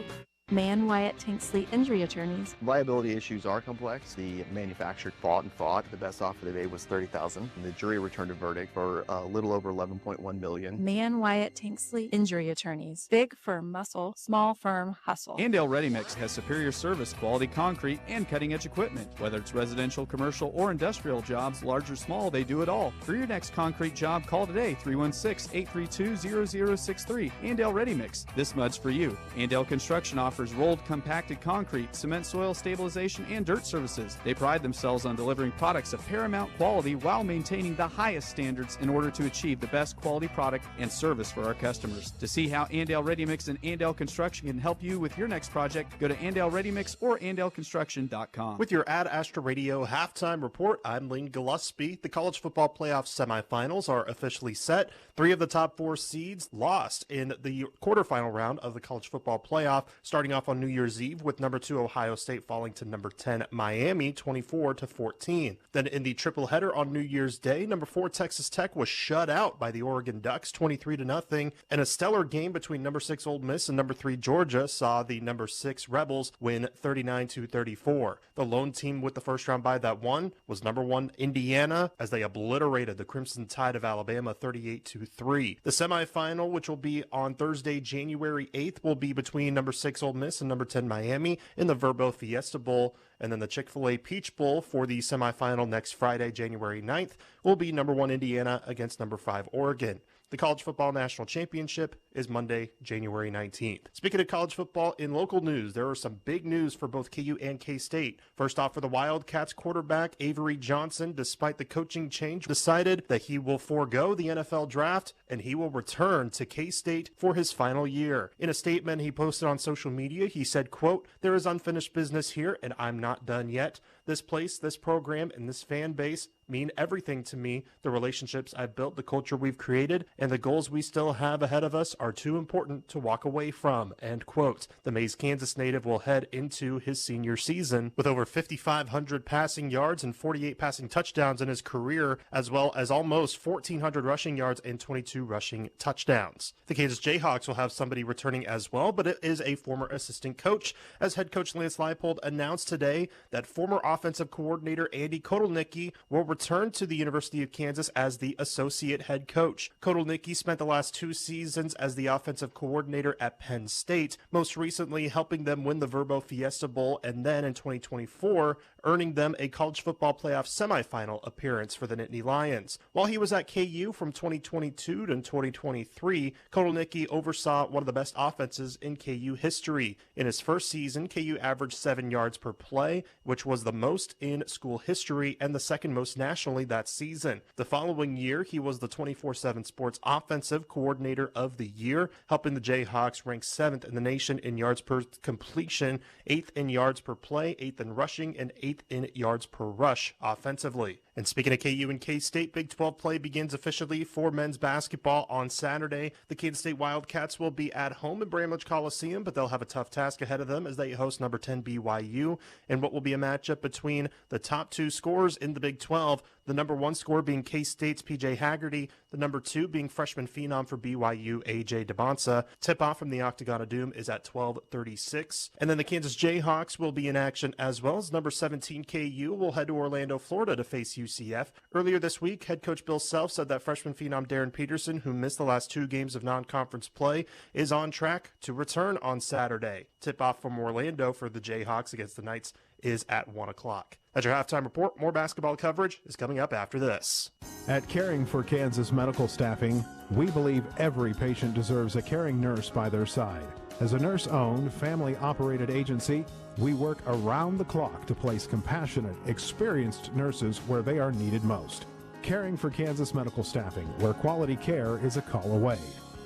Man Wyatt Tanksley Injury Attorneys. Liability issues are complex. The manufacturer fought. The best offer of the day was $30,000. And the jury returned a verdict for a little over $11.1 million. Man Wyatt Tanksley Injury Attorneys. Big firm muscle, small firm hustle. Andale Ready Mix has superior service, quality concrete, and cutting-edge equipment. Whether it's residential, commercial, or industrial jobs, large or small, they do it all. For your next concrete job, call today, 316-832-0063. Andale Ready Mix. This mud's for you. Andale Construction offers rolled compacted concrete, cement soil stabilization, and dirt services. They pride themselves on delivering products of paramount quality while maintaining the highest standards in order to achieve the best quality product and service for our customers. To see how Andale Ready Mix and Andale Construction can help you with your next project, go to Andale Ready Mix or AndaleConstruction.com. With your Ad Astra Radio halftime report, I'm Lane Gillespie. The college football playoff semifinals are officially set. 3 of the top 4 seeds lost in the quarterfinal round of the college football playoff, starting off on New Year's Eve with number 2 Ohio State falling to number 10 Miami 24-14. Then in the triple header on New Year's Day, number 4 Texas Tech was shut out by the Oregon Ducks 23-0, and a stellar game between number 6 Ole Miss and number 3 Georgia saw the number 6 Rebels win 39-34. The lone team with the first round bye that won was number 1 Indiana, as they obliterated the Crimson Tide of Alabama 38-3. The semifinal, which will be on Thursday, January 8th, will be between number 6 Ole Miss and number 10 Miami in the Verbo Fiesta Bowl, and then the Chick-fil-A Peach Bowl for the semifinal next Friday, January 9th, will be number 1 Indiana against number 5 Oregon. The College Football National Championship is Monday, January 19th. Speaking of college football, in local news, there are some big news for both KU and K-State. First off, for the Wildcats, quarterback Avery Johnson, despite the coaching change, decided that he will forego the NFL draft and he will return to K-State for his final year. In a statement he posted on social media, he said, quote, "There is unfinished business here and I'm not done yet. This place, this program, and this fan base mean everything to me. The relationships I've built, the culture we've created, and the goals we still have ahead of us are too important to walk away from," end quote. The Mays, Kansas native will head into his senior season with over 5,500 passing yards and 48 passing touchdowns in his career, as well as almost 1,400 rushing yards and 22 rushing touchdowns. The Kansas Jayhawks will have somebody returning as well, but it is a former assistant coach, as head coach Lance Leipold announced today that former offensive coordinator Andy Kotelnicki will return to the University of Kansas as the associate head coach. Kotelnicki spent the last 2 seasons as the offensive coordinator at Penn State, most recently helping them win the Verbo Fiesta Bowl, and then in 2024 earning them a college football playoff semifinal appearance for the Nittany Lions. While he was at KU from 2022 to 2023, Kotelnicki oversaw one of the best offenses in KU history. In his first season, KU averaged 7 yards per play, which was the most in school history and the second most nationally that season. The following year, he was the 24/7 Sports Offensive Coordinator of the Year, helping the Jayhawks rank 7th in the nation in yards per completion, 8th in yards per play, 8th in rushing, and 8th in yards per rush offensively. And speaking of KU and K-State, Big 12 play begins officially for men's basketball on Saturday. The Kansas State Wildcats will be at home in Bramlage Coliseum, but they'll have a tough task ahead of them as they host number 10 BYU, in what will be a matchup between the top 2 scorers in the Big 12, the number 1 scorer being K-State's PJ Haggerty, the number 2 being freshman phenom for BYU, AJ DeBonsa. Tip-off from the Octagon of Doom is at 12:36. And then the Kansas Jayhawks will be in action as well, as number 17 KU will head to Orlando, Florida to face UCF. Earlier this week, head coach Bill Self said that freshman phenom Darren Peterson, who missed the last 2 games of non-conference play, is on track to return on Saturday. Tip-off from Orlando for the Jayhawks against the Knights is at 1 o'clock. That's your halftime report. More basketball coverage is coming up after this. At Caring for Kansas Medical Staffing, we believe every patient deserves a caring nurse by their side. As a nurse-owned, family-operated agency, we work around the clock to place compassionate, experienced nurses where they are needed most. Caring for Kansas Medical Staffing, where quality care is a call away.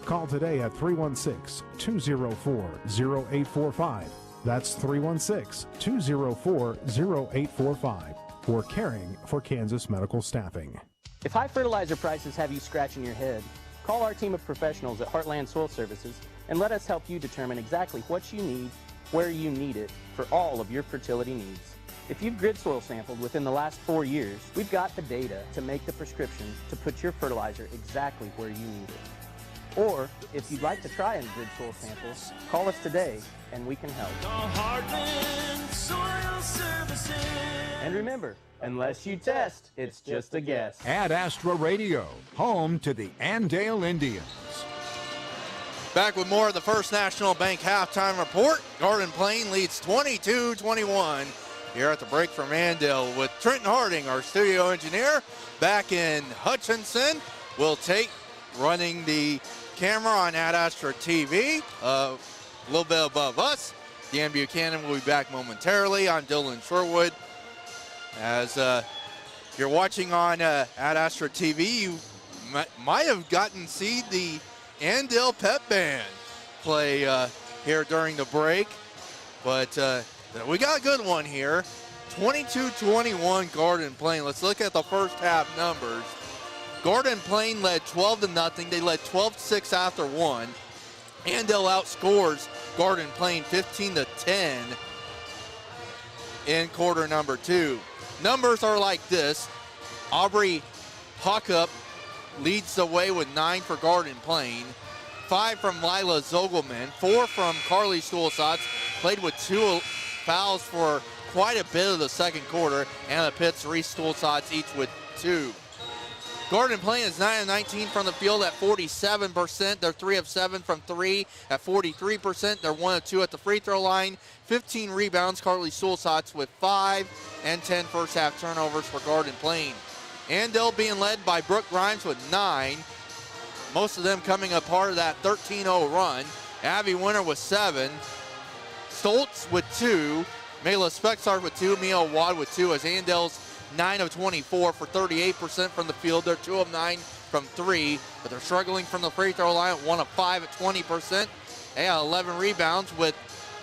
Call today at 316-204-0845. That's 316-204-0845 for Caring for Kansas Medical Staffing. If high fertilizer prices have you scratching your head, call our team of professionals at Heartland Soil Services and let us help you determine exactly what you need, where you need it, for all of your fertility needs. If you've grid soil sampled within the last 4 years, we've got the data to make the prescription to put your fertilizer exactly where you need it. Or if you'd like to try a good soil sample, call us today and we can help. Heartland Soil Services. And remember, unless you test, it's just a guess. Ad Astra Radio, home to the Andale Indians. Back with more of the First National Bank halftime report. Garden Plain leads 22-21 here at the break from Andale with Trenton Harding, our studio engineer, back in Hutchinson. Will Tate running the camera on Ad Astra TV, a little bit above us. Dan Buchanan will be back momentarily. I'm Dylan Sherwood. As you're watching on Ad Astra TV, you might have gotten to see the Andale Pep Band play here during the break, but we got a good one here. 22-21 Garden Plain. Let's look at the first half numbers. Garden Plain led 12-0. They led 12-6 after one. Andale outscores Garden Plain 15-10 in quarter number two. Numbers are like this. Aubrey Hockup leads the way with 9 for Garden Plain. 5 from Lila Zogelman. 4 from Carly Stulsatz. Played with 2 fouls for quite a bit of the second quarter. Anna Pitts, Reese Stulsatz each with 2. Garden Plain is 9 of 19 from the field at 47%. They're 3 of 7 from 3 at 43%. They're 1 of 2 at the free throw line. 15 rebounds. Carly Stulsatz with 5 and 10 first half turnovers for Garden Plain. Andale being led by Brooke Grimes with 9. Most of them coming a part of that 13-0 run. Abby Winter with 7. Stoltz with 2. Mayla Spexar with 2. Mia Wad with 2 as Andale's 9 of 24 for 38% from the field. They're 2 of 9 from 3, but they're struggling from the free throw line. 1 of 5 at 20%. They got 11 rebounds with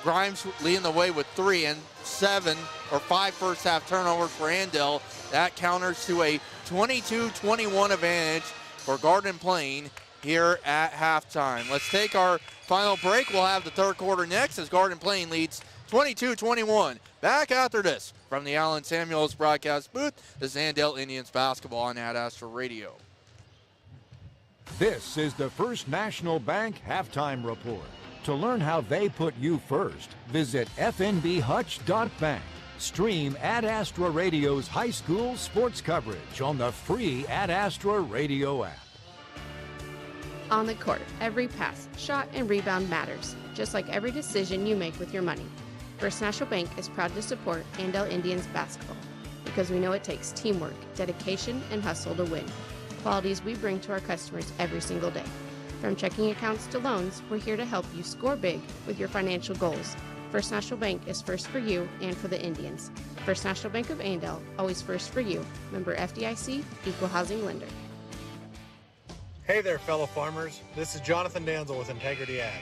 Grimes leading the way with 3 and 5 first half turnovers for Andale. That counters to a 22-21 advantage for Garden Plain here at halftime. Let's take our final break. We'll have the third quarter next as Garden Plain leads 22-21. Back after this from the Allen Samuels broadcast booth. This is Andale Indians basketball on Ad Astra Radio. This is the First National Bank halftime report. To learn how they put you first, visit fnbhutch.bank. Stream Ad Astra Radio's high school sports coverage on the free Ad Astra Radio app. On the court, every pass, shot, and rebound matters, just like every decision you make with your money. First National Bank is proud to support Andale Indians basketball because we know it takes teamwork, dedication, and hustle to win. Qualities we bring to our customers every single day. From checking accounts to loans, we're here to help you score big with your financial goals. First National Bank is first for you and for the Indians. First National Bank of Andale, always first for you. Member FDIC, Equal Housing Lender. Hey there, fellow farmers. This is Jonathan Danzel with Integrity Ag.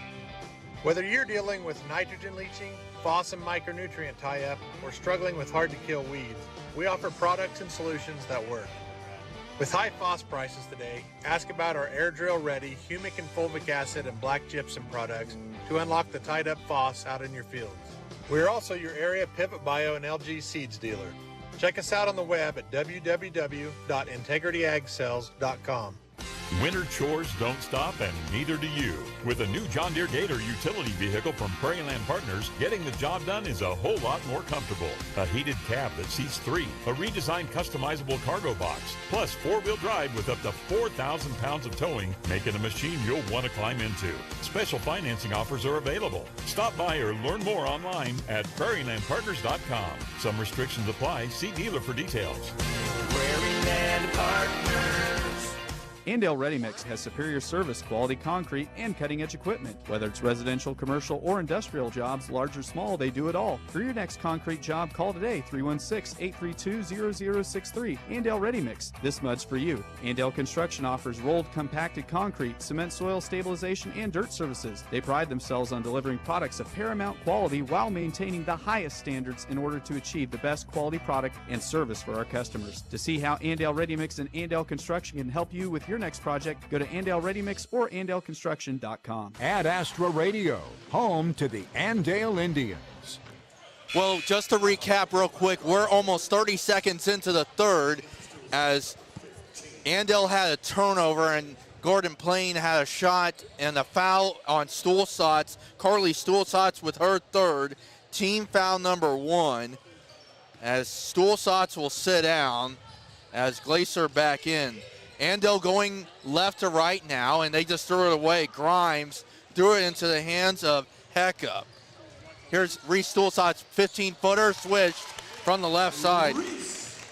Whether you're dealing with nitrogen leaching, phos and micronutrient tie-up, or struggling with hard-to-kill weeds, we offer products and solutions that work. With high phos prices today, ask about our air drill ready humic and fulvic acid and black gypsum products to unlock the tied up phos out in your fields. We're also your area Pivot Bio and LG Seeds dealer. Check us out on the web at www.integrityagsells.com. Winter chores don't stop, and neither do you. With a new John Deere Gator utility vehicle from Prairieland Partners, getting the job done is a whole lot more comfortable. A heated cab that seats 3, a redesigned customizable cargo box, plus 4-wheel drive with up to 4,000 pounds of towing, making a machine you'll want to climb into. Special financing offers are available. Stop by or learn more online at prairielandpartners.com. Some restrictions apply. See dealer for details. Prairieland Partners. Andale Ready Mix has superior service, quality concrete, and cutting-edge equipment. Whether it's residential, commercial, or industrial jobs, large or small, they do it all. For your next concrete job, call today, 316-832-0063. Andale Ready Mix. This mud's for you. Andale Construction offers rolled compacted concrete, cement soil stabilization, and dirt services. They pride themselves on delivering products of paramount quality while maintaining the highest standards in order to achieve the best quality product and service for our customers. To see how Andale Ready Mix and Andale Construction can help you with your next project, go to Andale Ready Mix or AndaleConstruction.com. Ad Astra Radio, home to the Andale Indians. Well, just to recap real quick, we're almost 30 seconds into the third as Andale had a turnover, and Gordon Plain had a shot and a foul on Stulsatz. Carly Stulsatz with her third. Team foul number 1. As Stulsatz will sit down as Glacier back in. Andale going left to right now, and they just threw it away. Grimes threw it into the hands of Heckup. Here's Reese Stulsatz, 15-footer, switched from the left side.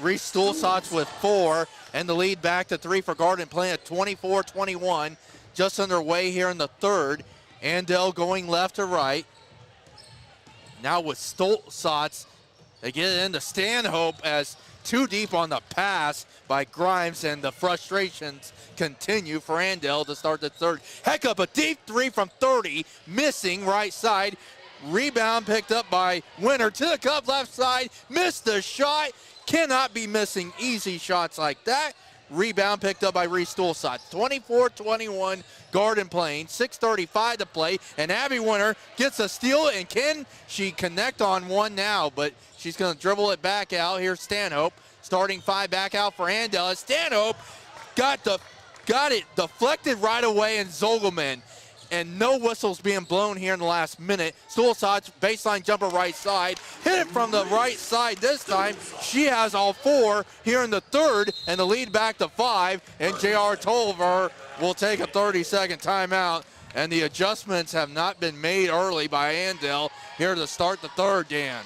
Reese Stulsatz with 4, and the lead back to 3 for Gordon Plain at 24-21. Just underway here in the third. Andale going left to right. Now with Stulsatz, they get it into Stanhope as too deep on the pass by Grimes, and the frustrations continue for Andale to start the third. Heck up, a deep 3 from 30, missing right side. Rebound picked up by Winter to the cup left side, missed the shot. Cannot be missing easy shots like that. Rebound picked up by Reese Stulsatz. 24-21, Garden Plain, 6:35 to play, and Abby Winter gets a steal, and can she connect on one now, but she's going to dribble it back out. Here's Stanhope, starting 5 back out for Andale. Stanhope got it deflected right away, and Zogelman, and no whistles being blown here in the last minute. Stulsatz, baseline jumper right side, hit it from the right side this time. She has all 4 here in the third, and the lead back to 5, and J.R. Tolliver will take a 30-second timeout, and the adjustments have not been made early by Andale here to start the third, Dan.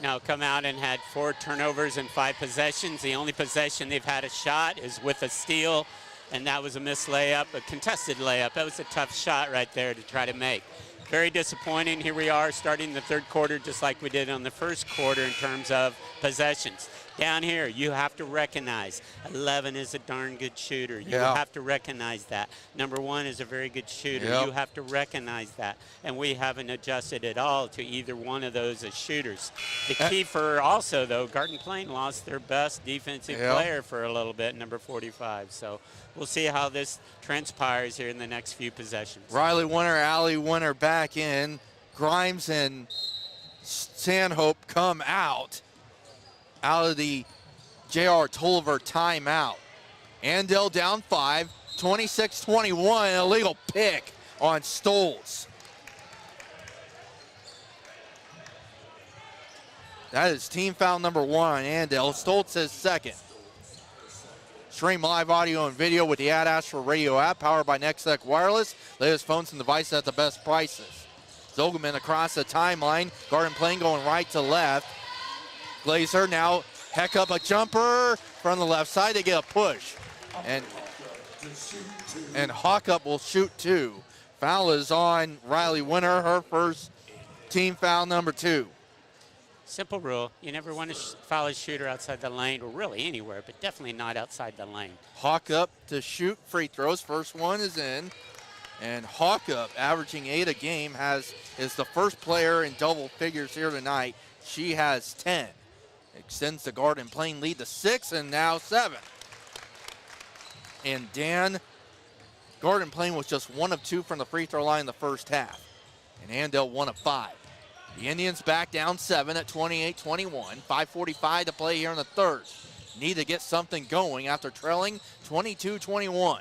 Now come out and had 4 turnovers and 5 possessions. The only possession they've had a shot is with a steal, and that was a missed layup, a contested layup. That was a tough shot right there to try to make. Very disappointing. Here we are starting the third quarter just like we did on the first quarter in terms of possessions. Down here, you have to recognize 11 is a darn good shooter. You have to recognize that. Number 1 is a very good shooter. You have to recognize that. And we haven't adjusted at all to either one of those as shooters. The key for also, though, Garden Plain lost their best defensive player for a little bit, number 45. So we'll see how this transpires here in the next few possessions. Riley Winter, Allie Winter back in. Grimes and Stanhope come out of the J.R. Tolliver timeout. Andale down 5, 26-21, an illegal pick on Stoltz. That is team foul number 1 on Andale. Stoltz is second. Stream live audio and video with the Ad Astra Radio app, powered by Nextech Wireless. Latest phones and devices at the best prices. Zogelman across the timeline. Garden Plain going right to left. Glazer now, heck up a jumper from the left side. They get a push. And Hawkup will shoot 2. Foul is on Riley Winter, her first team foul number 2. Simple rule. You never want to foul a shooter outside the lane, or really anywhere, but definitely not outside the lane. Hawkup to shoot free throws. First one is in. And Hawkup, averaging 8 a game, is the first player in double figures here tonight. She has 10. Extends the Garden Plain lead to 6 and now 7. And Dan, Garden Plain was just 1 of 2 from the free throw line in the first half. And Andale 1 of 5. The Indians back down 7 at 28-21. 5:45 to play here in the third. Need to get something going after trailing 22-21.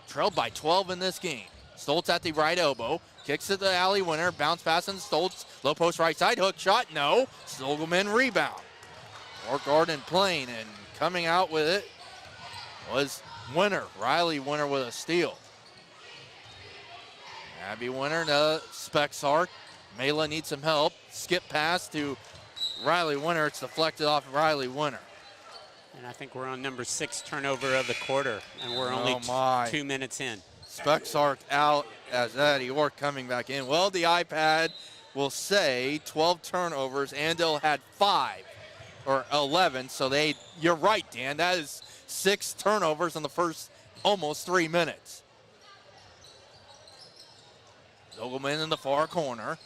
Trailed by 12 in this game. Stoltz at the right elbow. Kicks it to Allie Winter. Bounce pass on Stoltz. Low post right side. Hook shot. No. Zogelman rebound. For Garden Plain. And coming out with it was Winter. Riley Winter with a steal. Abby Winter to Spexark. Mela needs some help. Skip pass to Riley Winter. It's deflected off Riley Winter. And I think we're on number 6 turnover of the quarter, and we're only 2 minutes in. Spexark out as Eddie Ork coming back in. Well, the iPad will say 12 turnovers. Andale had 5 or 11, so you're right, Dan. That is 6 turnovers in the first almost 3 minutes. Zogelman in the far corner.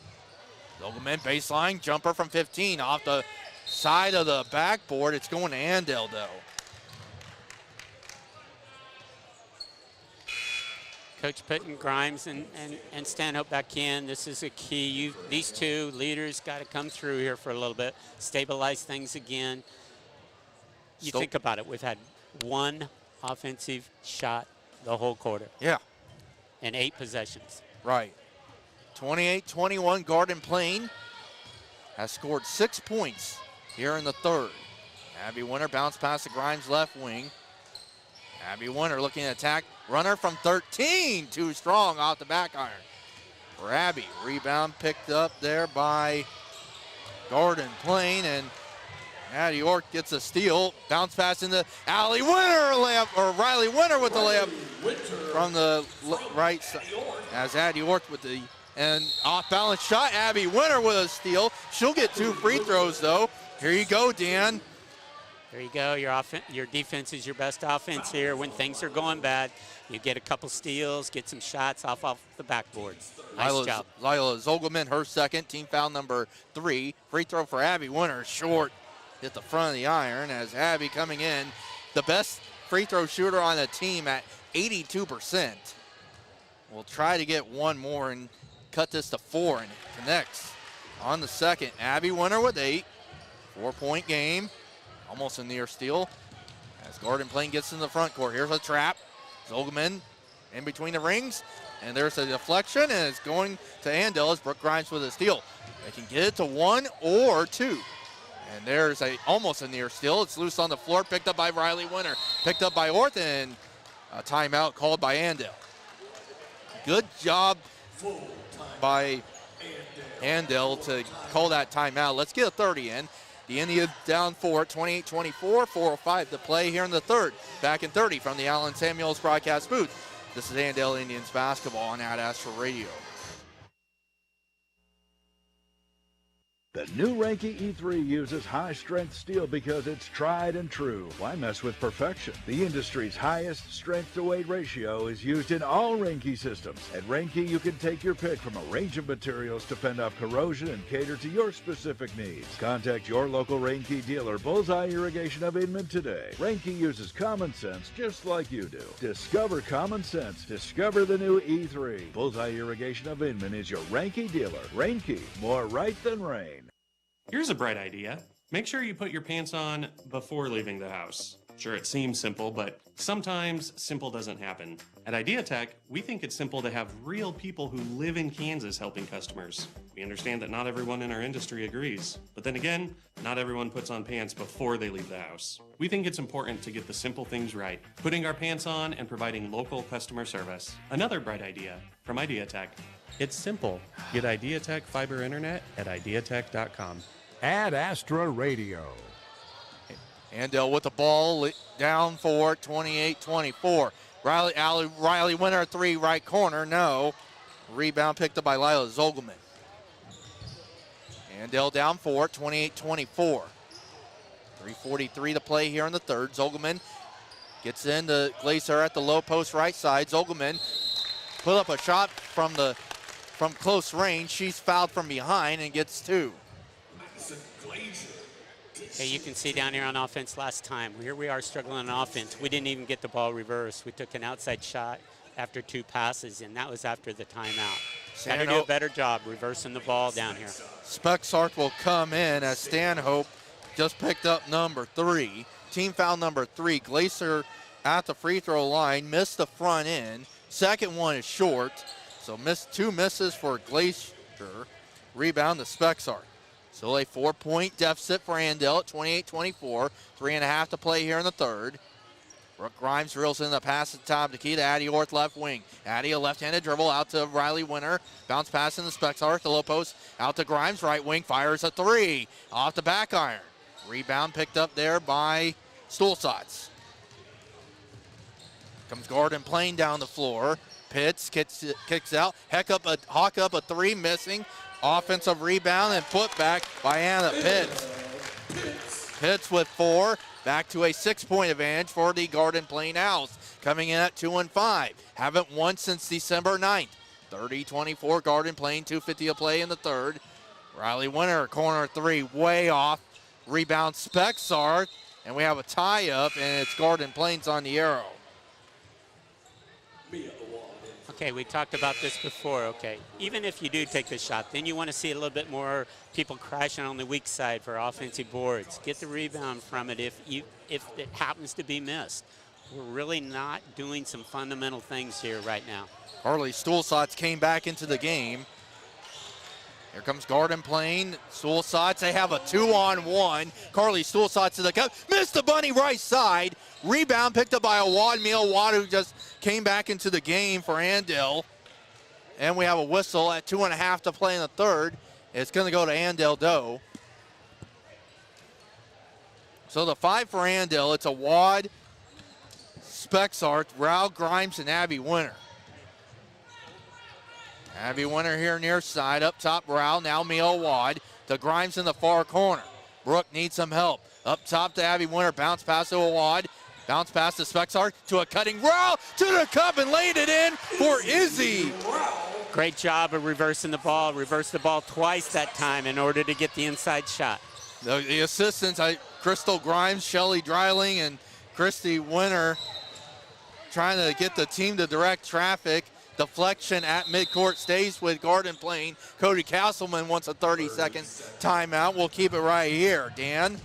Zogelman baseline jumper from 15 off the side of the backboard. It's going to Andale, though. Coach putting Grimes and Stanhope back in. This is a key. These 2 leaders got to come through here for a little bit, stabilize things again. You think about it. We've had 1 offensive shot the whole quarter. Yeah. And 8 possessions. Right. 28-21, Garden Plain has scored 6 points here in the third. Abby Winter bounce past the Grimes left wing. Abby Winter looking to attack. Runner from 13, too strong off the back iron. For Abby, rebound picked up there by Garden Plain, and Addie York gets a steal. Bounce pass into Allie Winter, layup, or Riley Winter with the layup from the right side. As Addie York with the off-balance shot. Abby Winter with a steal. She'll get 2 free throws though. Here you go, Dan. There you go. Your defense is your best offense here. When things are going bad, you get a couple steals, get some shots off the backboard. Nice job. Lila Zogelman, her second, team foul number 3. Free throw for Abby Winter, short. Hit the front of the iron as Abby coming in. The best free throw shooter on the team at 82%. We'll try to get one more and cut this to 4, and it connects on the second. Abby Winter with 8. 4-point game. Almost a near steal as Garden Plain gets in the front court. Here's a trap. Zogelman in between the rings, and there's a deflection, and it's going to Andale as Brooke Grimes with a steal. They can get it to 1 or 2. And there's almost a near steal. It's loose on the floor, picked up by Riley Winter, picked up by Orth, and a timeout called by Andale. Good job by Andale to call that timeout. Let's get a 30 in. The Indians down 4, 28-24, 4:05 to play here in the third. Back in 30 from the Allen Samuels broadcast booth. This is Andale Indians basketball on Ad Astra Radio. The new Ranke E3 uses high-strength steel because it's tried and true. Why mess with perfection? The industry's highest strength-to-weight ratio is used in all Ranke systems. At Ranke, you can take your pick from a range of materials to fend off corrosion and cater to your specific needs. Contact your local Ranke dealer, Bullseye Irrigation of Inman, today. Ranke uses common sense just like you do. Discover common sense. Discover the new E3. Bullseye Irrigation of Inman is your Ranke dealer. Ranke, more right than rain. Here's a bright idea. Make sure you put your pants on before leaving the house. Sure, it seems simple, but sometimes simple doesn't happen. At Idea Tech, we think it's simple to have real people who live in Kansas helping customers. We understand that not everyone in our industry agrees, but then again, not everyone puts on pants before they leave the house. We think it's important to get the simple things right, putting our pants on and providing local customer service. Another bright idea from Idea Tech. It's simple. Get Idea Tech fiber internet at ideatech.com. Ad Astra Radio. Andale with the ball down for 28-24. Riley Winter 3 right corner. No. Rebound picked up by Lila Zogelman. Andale down 4, 28-24. 3:43 to play here in the third. Zogelman gets into Glacier at the low post right side. Zogelman put up a shot from close range. She's fouled from behind and gets 2. Hey, you can see down here on offense last time. Here we are struggling on offense. We didn't even get the ball reversed. We took an outside shot after 2 passes, and that was after the timeout. Got to do a better job reversing the ball down here. Spexart will come in as Stanhope just picked up number 3. Team foul number 3. Glacier at the free throw line, missed the front end. Second one is short, so 2 misses for Glacier. Rebound to Spexart. Still a 4-point deficit for Andale at 28-24. 3.5 to play here in the third. Brooke Grimes drills in the pass at the top to key to Addie Orth left wing. Addie a left-handed dribble out to Riley Winter. Bounce pass in the Spexart, the low post out to Grimes right wing. Fires a 3 off the back iron. Rebound picked up there by Stulsatz. Comes Garden Plain down the floor. Pitts kicks out. Hawk up a 3 missing. Offensive rebound and put back by Anna Pitts. Pitts with 4. Back to a 6-point advantage for the Garden Plain Owls. Coming in at 2-5. Haven't won since December 9th. 30-24 Garden Plain. 2:50 to play in the third. Riley Winter, corner 3, way off. Rebound Spexart. And we have a tie-up, and it's Garden Plain's on the arrow. Okay, we talked about this before. Okay, even if you do take the shot, then you want to see a little bit more people crashing on the weak side for offensive boards. Get the rebound from it if it happens to be missed. we're really not doing some fundamental things here right now. Carly Stulsatz came back into the game. Here comes Garden Plain. Stulsatz, they have a 2-on-1. Carly Stulsatz to the cup. Missed the bunny right side. Rebound picked up by Awad Meal-Awad, who just came back into the game for Andale. And we have a whistle at 2.5 to play in the third. It's going to go to Andale Doe. So the 5 for Andale, it's Awad, Spexart, Rao Grimes, and Abby Winter. Abby Winter here near side, up top Rao, now Meal-Awad to Grimes in the far corner. Brooke needs some help. Up top to Abby Winter, bounce pass to Awad, bounce pass to Spexart, to a cutting Rao, to the cup and laid it in for Izzy. Great job of reversing the ball. Reversed the ball twice that time in order to get the inside shot. The assistants, Crystal Grimes, Shelly Dreiling, and Christy Winter trying to get the team to direct traffic. Deflection at midcourt stays with Garden Plain. Cody Castleman wants a 30-second timeout. We'll keep it right here. Dan?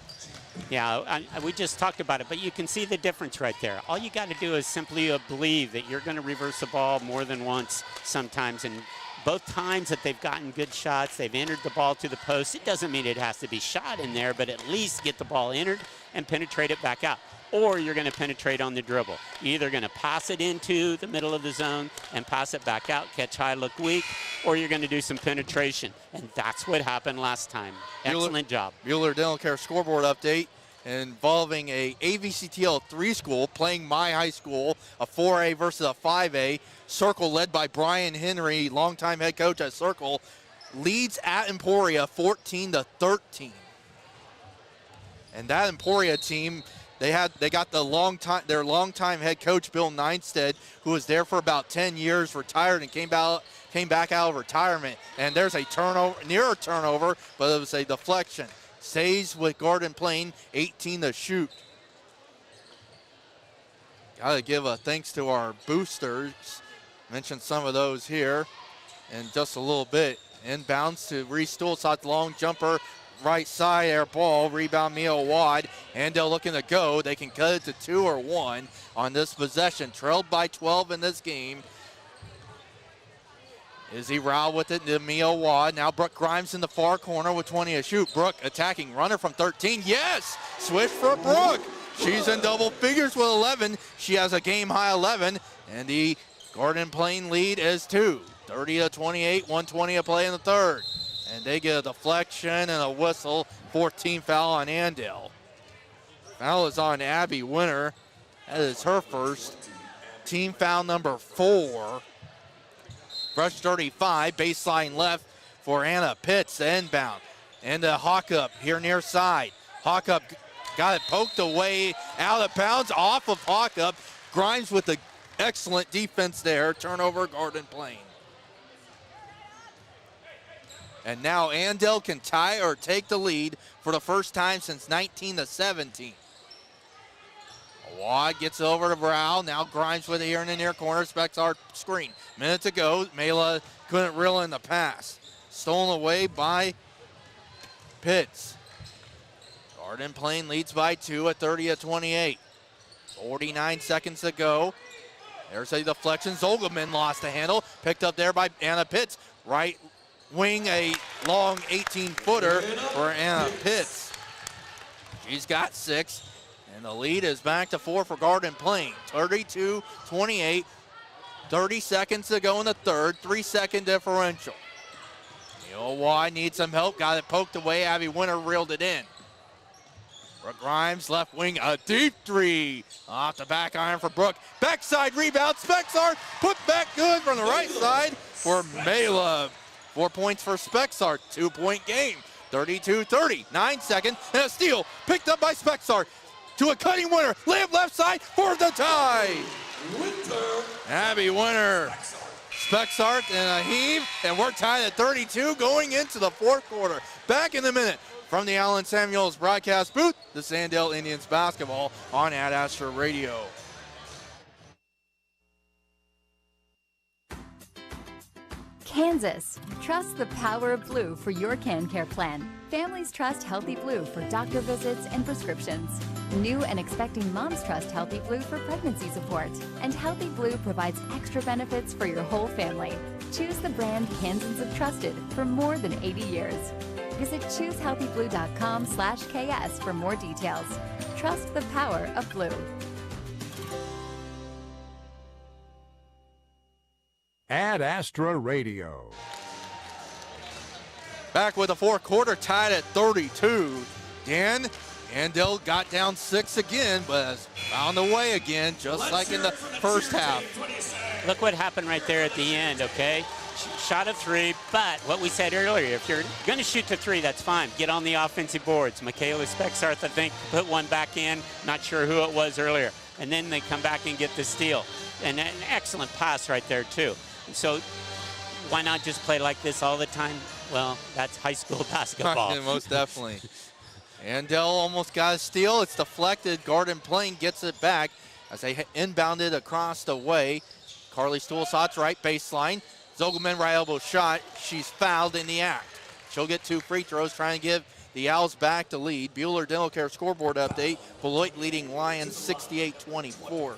Yeah, we just talked about it, but you can see the difference right there. All you got to do is simply believe that you're going to reverse the ball more than once sometimes. And both times that they've gotten good shots, they've entered the ball to the post. It doesn't mean it has to be shot in there, but at least get the ball entered and penetrate it back out. Or you're going to penetrate on the dribble. You're either going to pass it into the middle of the zone and pass it back out, catch high, look weak, or you're going to do some penetration. And that's what happened last time. Excellent job. Mueller Dental Care scoreboard update involving a AVCTL 3 school playing my high school, a 4A versus a 5A. Circle led by Brian Henry, longtime head coach at Circle, leads at Emporia 14-13. And that Emporia team, they got their longtime head coach Bill Neinstead, who was there for about 10 years, retired and came back out of retirement. And there's a turnover, near a turnover, but it was a deflection. Stays with Garden Plain, 18 to shoot. Got to give a thanks to our boosters. Mentioned some of those here in just a little bit. Inbounds to Reese Stulsatz, long jumper, right side air ball, rebound Meal-Awad. Andale looking to go. They can cut it to 2 or 1 on this possession. Trailed by 12 in this game. Izzy Rao with it to Meal-Awad. Now Brooke Grimes in the far corner with 20 to shoot. Brooke attacking, runner from 13. Yes! Switch for Brooke. She's in double figures with 11. She has a game high 11. And the Garden Plain lead is 2. 30-28, 120 to play in the third. And they get a deflection and a whistle. 14 foul on Andale. Foul is on Abby Winter. That is her first. Team foul number 4. Rush 35, baseline left for Anna Pitts, the inbound. And a Hawkup here near side. Hawkup got it poked away, out of bounds, off of Hawkup. Grimes with the excellent defense there. Turnover, Garden Plain. And now Andale can tie or take the lead for the first time since 19-17. Awad gets over to Brow. Now Grimes with it here in the near corner. Spexart screen. Minute to go. Mela couldn't reel in the pass. Stolen away by Pitts. Garden Plain leads by 2 at 30-28. 49 seconds to go. There's a deflection. Zolgaman lost the handle. Picked up there by Anna Pitts. Right wing, a long 18-footer for Anna Pitts. She's got 6. And the lead is back to 4 for Garden Plain. 32-28. 30 seconds to go in the third. 3-second differential. Meal-Awad needs some help. Got it poked away. Abby Winter reeled it in. Brooke Grimes, left wing, a deep 3. Off the back iron for Brooke. Backside rebound. Spexart put back good from the right side for Mela. 4 points for Spexart. 2-point game. 32-30. 9 seconds. And a steal picked up by Spexart. To a cutting Winter, layup left side for the tie. Abby Winter, Spexart, and a heave, and we're tied at 32 going into the fourth quarter. Back in a minute from the Allen Samuels broadcast booth, the Andale Indians basketball on Ad Astra Radio. Kansas. Trust the power of blue for your CanCare plan. Families trust Healthy Blue for doctor visits and prescriptions. New and expecting moms trust Healthy Blue for pregnancy support. And Healthy Blue provides extra benefits for your whole family. Choose the brand Kansans have trusted for more than 80 years. Visit choosehealthyblue.com/KS for more details. Trust the power of blue. Ad Astra Radio. Back with the fourth quarter, tied at 32. Dan, Andale got down 6 again, but has found a way again, just like in the first half. Look what happened right there at the end, okay? Shot a 3, but what we said earlier, if you're going to shoot the 3, that's fine. Get on the offensive boards. Michaela Spexarth, I think, put one back in. Not sure who it was earlier. And then they come back and get the steal. And an excellent pass right there, too. So why not just play like this all the time? Well, that's high school basketball. Most definitely. Andale almost got a steal. It's deflected. Garden Plain gets it back as they inbounded across the way. Carly Stulsatz right baseline. Zogelman right elbow shot. She's fouled in the act. She'll get 2 free throws, trying to give the Owls back to lead. Bueller Dental Care scoreboard update. Beloit leading Lions 68-24.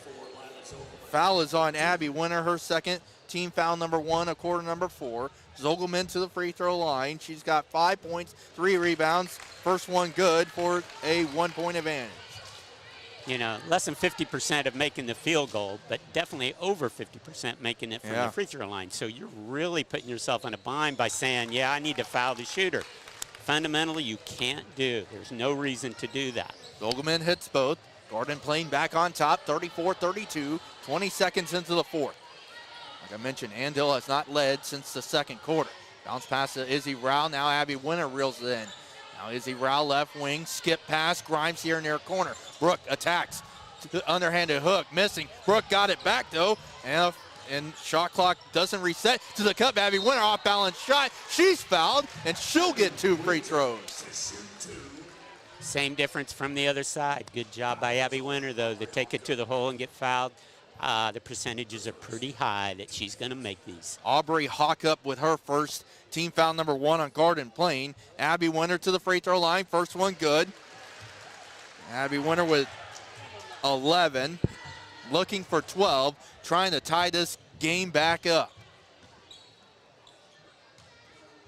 Foul is on Abby Winter, her second. Team foul number 1, a quarter number 4. Zogelman to the free throw line. She's got 5 points, 3 rebounds. First one good for a 1-point advantage. You know, less than 50% of making the field goal, but definitely over 50% making it from the free throw line. So you're really putting yourself in a bind by saying, yeah, I need to foul the shooter. Fundamentally, you can't do. There's no reason to do that. Zogelman hits both. Garden Plain back on top, 34-32, 20 seconds into the fourth. Like I mentioned, Andale has not led since the second quarter. Bounce pass to Izzy Rao. Now Abby Winter reels it in. Now Izzy Rao left wing. Skip pass. Grimes here near corner. Brooke attacks. Underhanded hook. Missing. Brooke got it back though. And shot clock doesn't reset to the cup. Abby Winter off balance shot. She's fouled and she'll get 2 free throws. Same difference from the other side. Good job by Abby Winter though to take it to the hole and get fouled. The percentages are pretty high that she's going to make these. Aubrey Hockup with her first. Team foul number 1 on Garden Plain. Abby Winter to the free throw line. First one good. Abby Winter with 11. Looking for 12. Trying to tie this game back up.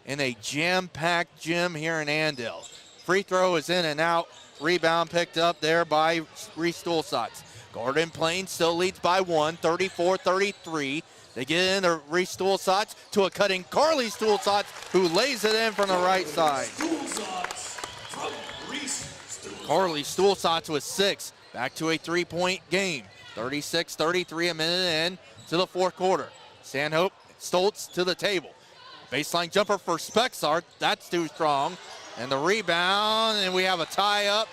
In a jam-packed gym here in Andale. Free throw is in and out. Rebound picked up there by Reese Stulsatz. Garden Plain still leads by 1, 34-33. They get in to Reese Stulsatz to a cutting Carly Stulsatz, who lays it in from the right side. Carly Stulsatz with 6. Back to a 3-point game. 36-33, a minute in to the fourth quarter. Stanhope, Stoltz to the table. Baseline jumper for Spexarth. That's too strong. And the rebound, and we have a tie-up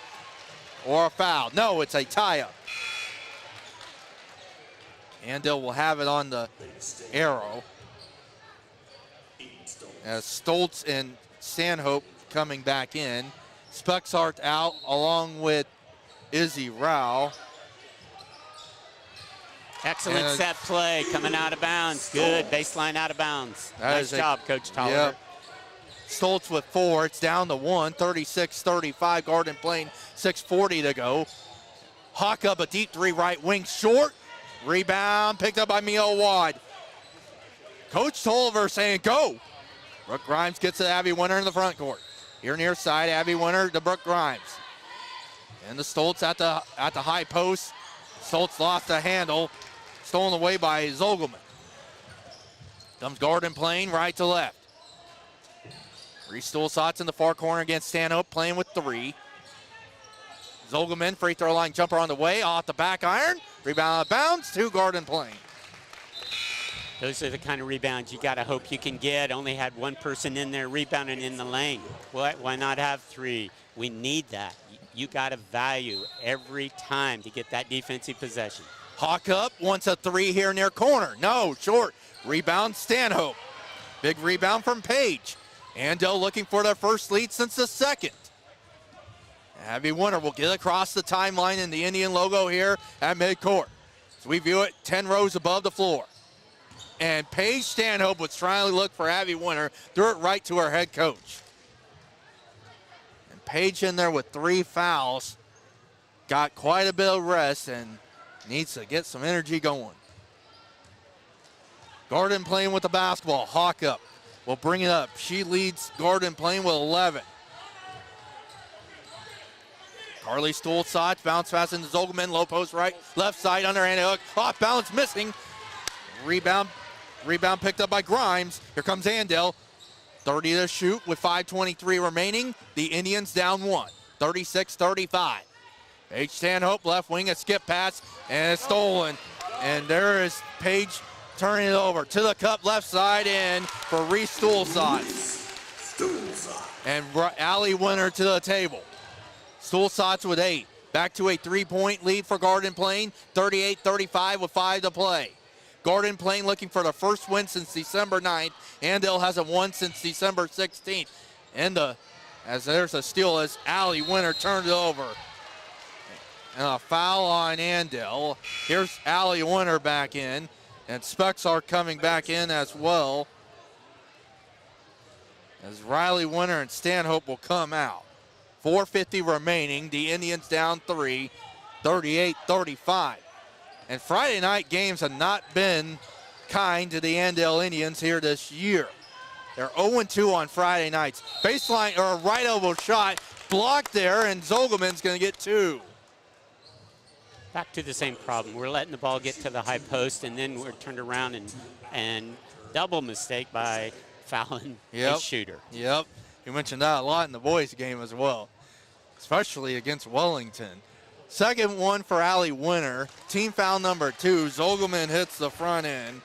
or a foul. No, it's a tie-up. Andale will have it on the arrow. As Stoltz and Stanhope coming back in. Spexarth out along with Izzy Rao. Excellent set play coming out of bounds. Good baseline out of bounds. Nice job, Coach Tolliver. Yep. Stoltz with 4. It's down to 1. 36-35. Garden Plain, 6:40 to go. Hawk up a deep 3 right wing short. Rebound picked up by Mio Wad. Coach Tolliver saying go. Brooke Grimes gets to Abby Winter in the front court. Here near side, Abby Winter to Brooke Grimes. And the Stoltz at the high post. Stoltz lost the handle. Stolen away by Zogelman. Comes Garden Plain right to left. Reese Stulsatz in the far corner against Stanhope, playing with 3. Zogelman, free throw line jumper on the way, off the back iron. Rebound out of bounds to Garden Plain. Those are the kind of rebounds you got to hope you can get. Only had one person in there rebounding in the lane. Why not have 3? We need that. You got to value every time to get that defensive possession. Hawk up, wants a 3 here near corner. No, short. Rebound Stanhope. Big rebound from Page. Andale looking for their first lead since the second. Abby Winter will get across the timeline in the Indian logo here at midcourt. So we view it 10 rows above the floor. And Paige Stanhope was trying to look for Abby Winter, threw it right to her head coach. And Paige in there with 3 fouls. Got quite a bit of rest and needs to get some energy going. Garden playing with the basketball. Hawk up. Will bring it up. She leads Garden playing with 11. Carly Stolzatz, bounce pass into Zogelman, low post right, left side, underhand hook, off balance, missing. Rebound picked up by Grimes. Here comes Andale. 30 to shoot with 5:23 remaining. The Indians down 1, 36-35. Paige Stanhope, left wing, a skip pass, and it's stolen. And there is Paige turning it over to the cup, left side in for Reese Stolzatz. And Allie Winter to the table. Stolzatz with 8. Back to a 3-point lead for Garden Plain, 38-35 with 5 to play. Garden Plain looking for the first win since December 9th. Andale hasn't won since December 16th. And as there's a steal as Allie Winter turned it over. And a foul on Andale. Here's Allie Winter back in. And Specs are coming back in as well. As Riley Winter and Stanhope will come out. 4:50 remaining. The Indians down 3, 38-35. And Friday night games have not been kind to the Andale Indians here this year. They're 0-2 on Friday nights. Baseline or a right elbow shot blocked there, and Zogelman's going to get 2. Back to the same problem. We're letting the ball get to the high post, and then we're turned around and double mistake by fouling a shooter. Yep. You mentioned that a lot in the boys game as well, especially against Wellington. Second one for Allie Winter. Team foul number 2. Zogelman hits the front end.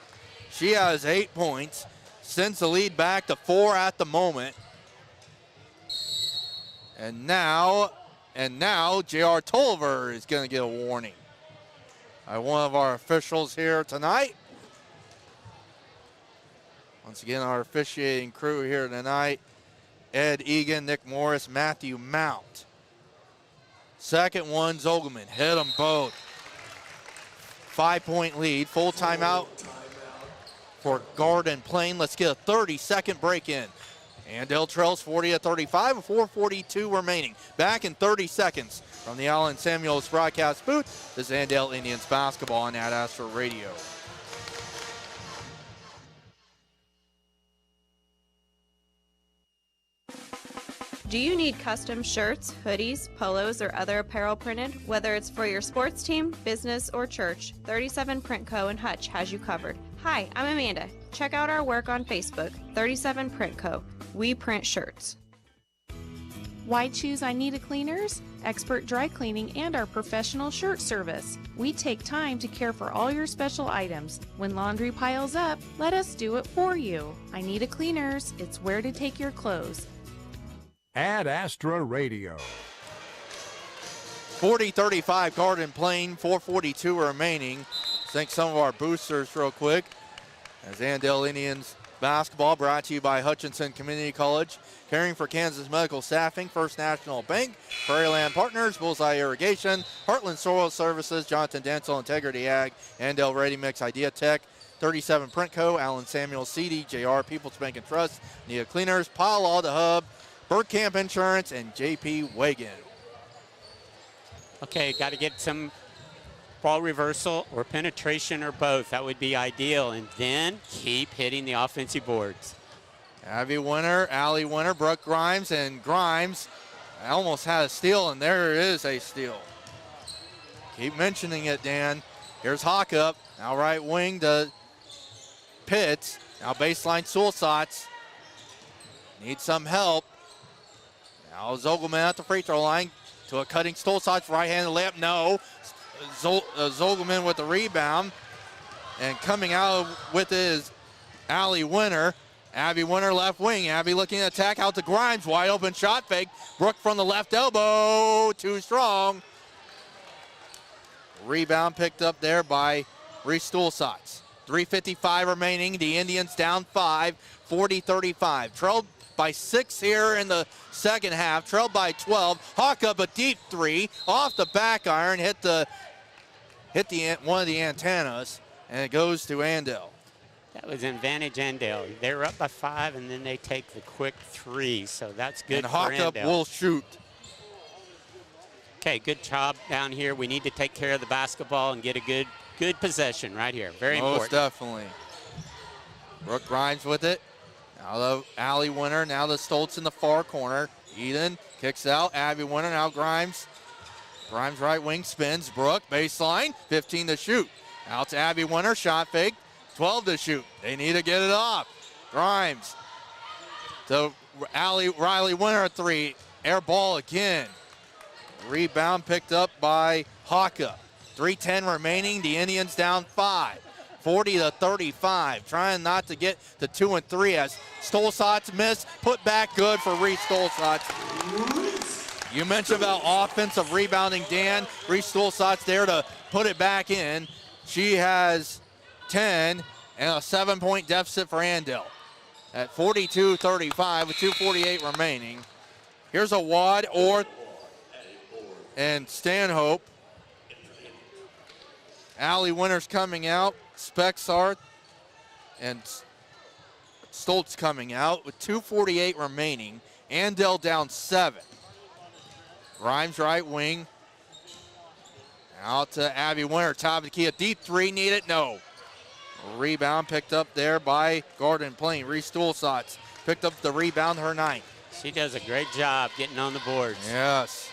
She has 8 points. Sends the lead back to 4 at the moment. And now J.R. Tolliver is going to get a warning by one of our officials here tonight. Once again, our officiating crew here tonight: Ed Egan, Nick Morris, Matthew Mount. Second one, Zogelman hit them both. 5-point lead, full timeout for Garden Plain. Let's get a 30-second break in. Andale trails 40-35 with 4:42 remaining. Back in 30 seconds from the Allen Samuels broadcast booth. This is Andale Indians basketball on Ad Astra Radio. Do you need custom shirts, hoodies, polos, or other apparel printed? Whether it's for your sports team, business, or church, 37 Print Co. in Hutch has you covered. Hi, I'm Amanda. Check out our work on Facebook, 37 Print Co. We print shirts. Why choose I Need a Cleaners? Expert dry cleaning and our professional shirt service. We take time to care for all your special items. When laundry piles up, let us do it for you. I Need a Cleaners. It's where to take your clothes. Ad Astra Radio. 40-35 Garden Plain, 4:42 remaining. Thank some of our boosters real quick. As Andale Indians basketball brought to you by Hutchinson Community College, caring for Kansas Medical Staffing, First National Bank, Prairie Land Partners, Bullseye Irrigation, Heartland Soil Services, Jonathan Dental, Integrity Ag, Andale Ready Mix, Idea Tech, 37 Print Co., Allen Samuel, CD, JR, People's Bank and Trust, Nia Cleaners, Pile Law, The Hub, Bergkamp Insurance, and JP Wagon. Okay, got to get some ball reversal or penetration or both. That would be ideal. And then keep hitting the offensive boards. Abby Winter, Allie Winter, Brooke Grimes, and Grimes almost had a steal, and there is a steal. Keep mentioning it, Dan. Here's Hawkup. Now right wing to Pitts. Now baseline Stolzatz. Needs some help. Now Zogelman at the free throw line to a cutting Stolzatz, right-handed layup. No. Zogelman with the rebound. And coming out with it is Allie Winter. Abby Winter left wing. Abby looking to attack out to Grimes. Wide open shot fake. Brooke from the left elbow. Too strong. Rebound picked up there by Reese Stolzatz. 3:55 remaining. The Indians down 5, 40-35. Trailed by 6 here in the second half. Trailed by 12. Hawk up a deep 3 off the back iron. Hit the one of the antennas, and it goes to Andale. That was an advantage Andale. They're up by 5, and then they take the quick 3, so that's good and for Hawkup Andale. will shoot. Okay, good job down here. We need to take care of the basketball and get a good possession right here. Very important. Most definitely. Brooke Grimes with it. Now the Allie Winter. Now the Stoltz in the far corner. Eden kicks out. Abby Winter. Now Grimes. Grimes right wing spins. Brooke baseline. 15 to shoot. Out to Abby Winter. Shot fake. 12 to shoot. They need to get it off. Grimes to Riley Winter 3. Air ball again. Rebound picked up by Hawka. 3:10 remaining. The Indians down 5. 40-35. Trying not to get to 2 and 3 as Stolzatz missed. Put back good for Reese Stolzatz. You mentioned about offensive rebounding, Dan. Reese Stolzatz there to put it back in. She has 10 and a 7-point deficit for Andale at 42-35 with 2:48 remaining. Here's a Wad, Orth, and Stanhope. Allie Winters coming out. Spexart and Stoltz coming out with 2:48 remaining. Andale down 7. Grimes right wing. Out to Abby Winter. Top of the key. A deep 3. Need it? No. Rebound picked up there by Garden Plain. Reese Stolzatz picked up the rebound, her 9th. She does a great job getting on the boards. Yes.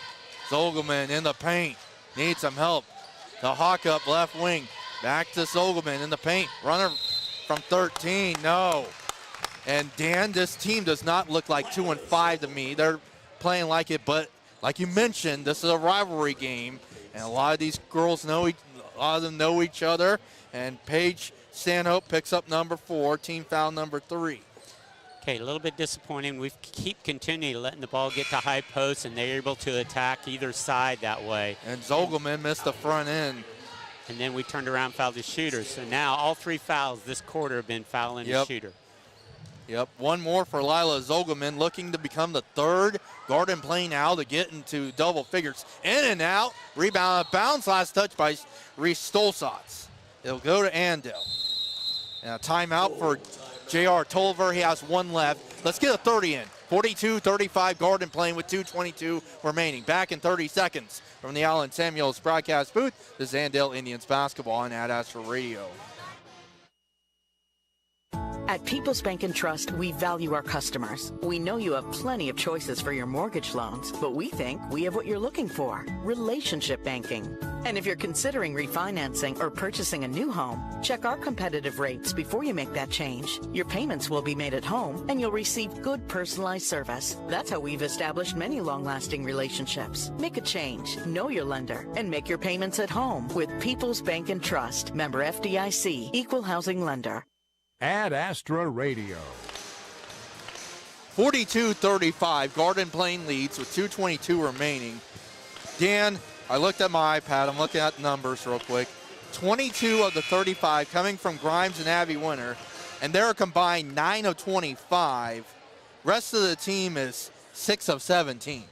Zogelman in the paint. Needs some help. The Hawkup left wing. Back to Zogelman in the paint. Runner from 13. No. And Dan, this team does not look like 2 and 5 to me. They're playing like it, but like you mentioned, this is a rivalry game. And a lot of these girls know each other. And Paige Stanhope picks up number 4, team foul number 3. Okay, a little bit disappointing. We keep continuing letting the ball get to high posts, and they're able to attack either side that way. And Zogelman missed the front end. And then we turned around and fouled the shooter. So now all 3 fouls this quarter have been fouling the shooter. Yep, one more for Lila Zogelman, looking to become the 3rd Garden Plain Owl to get into double figures. In and out, rebound, bounce, last touch by Reese Stolzatz. It'll go to Andale. And a timeout for J.R. Tolliver. He has 1 left. Let's get a 30 in. 42-35 Garden Plain with 2:22 remaining. Back in 30 seconds from the Allen Samuels broadcast booth. This is Andale Indians basketball on Ad Astra Radio. At People's Bank and Trust, we value our customers. We know you have plenty of choices for your mortgage loans, but we think we have what you're looking for: relationship banking. And if you're considering refinancing or purchasing a new home, check our competitive rates before you make that change. Your payments will be made at home, and you'll receive good personalized service. That's how we've established many long-lasting relationships. Make a change, know your lender, and make your payments at home with People's Bank and Trust. Member FDIC, Equal Housing Lender. Ad Astra Radio. 42-35, Garden Plain leads with 2:22 remaining. Dan, I looked at my iPad. I'm looking at the numbers real quick. 22 of the 35 coming from Grimes and Abby Winter, and they're a combined 9 of 25. Rest of the team is 6 of 17.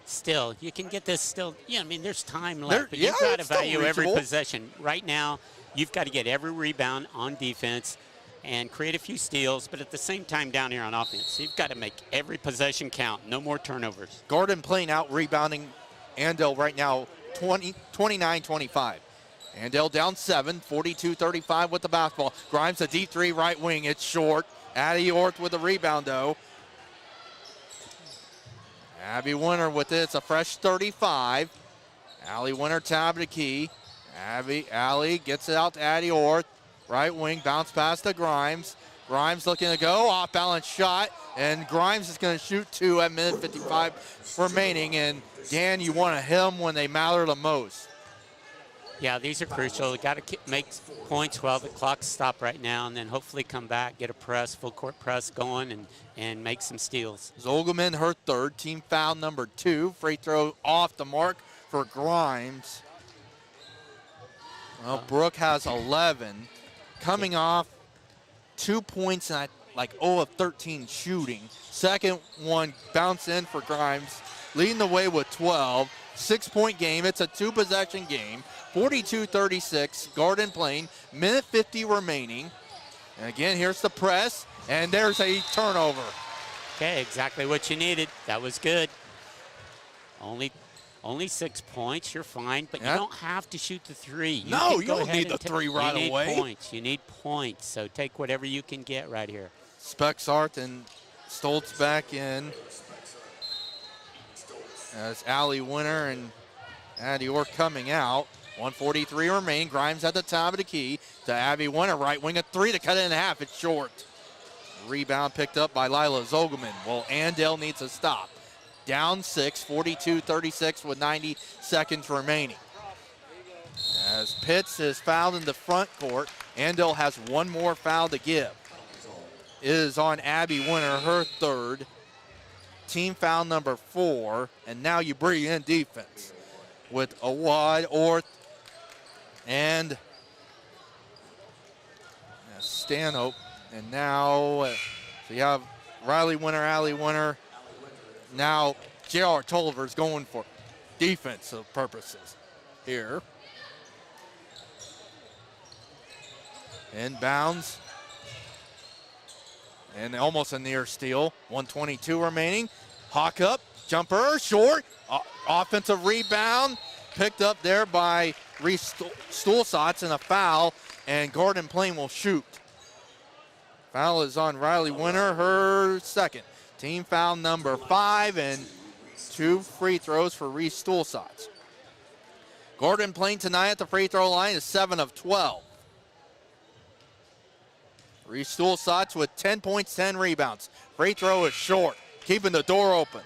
Still, you can get this still. Yeah, I mean, there's time left, but you've got to value every possession. Right now, you've got to get every rebound on defense and create a few steals, but at the same time down here on offense, you've got to make every possession count. No more turnovers. Garden Plain out rebounding Andale right now 29-25. Andale down 7, 42-35 with the basketball. Grimes a deep 3 right wing. It's short. Addie Orth with the rebound, though. Abby Winter with it. It's a fresh 35. Allie Winter tab to key. Allie gets it out to Addie Orth. Right wing, bounce pass to Grimes. Grimes looking to go, off balance shot, and Grimes is going to shoot 2 at minute 55 remaining. And Dan, you want to hit them when they matter the most. Yeah, these are crucial. You got to make points while the clock's stopped right now, and then hopefully come back, get a press, full court press going, and make some steals. Zogelman, her 3rd, team foul number 2. Free throw off the mark for Grimes. Well, Brooke has 11. Coming off 2 points and like 0 of 13 shooting. Second one bounce in for Grimes, leading the way with 12. 6-point game. It's a 2-possession game. 42-36, Garden Plain. Minute 50 remaining. And again, here's the press, and there's a turnover. Okay, exactly what you needed. That was good. Only 6 points. You're fine, but you don't have to shoot the three. You don't need the three right away. You need points. You need points. So take whatever you can get right here. Spexart and Stoltz back in. As Allie Winter and Addie Orr coming out. 1:43 remaining. Grimes at the top of the key to Abby Winter. Right wing, a three to cut it in half. It's short. Rebound picked up by Lila Zogelman. Well, Andale needs a stop. Down 6, 42-36 with 90 seconds remaining. As Pitts is fouled in the front court, Andale has one more foul to give. It is on Abby Winter, her third. Team foul number 4, and now you bring in defense with Awad, Orth, and Stanhope. And now so you have Riley Winter, Allie Winter. Now J.R. Tolliver's going for defensive purposes here. Inbounds. And almost a near steal. 1:22 remaining. Hawk up, jumper, short. Offensive rebound. Picked up there by Reese Stulsatz and a foul. And Gordon Plain will shoot. Foul is on Riley Winter, her second. Team foul number 5 and 2 free throws for Reese Stulsatz. Gordon Plain tonight at the free throw line is 7 of 12. Reese Stulsatz with 10 points, 10 rebounds. Free throw is short, keeping the door open.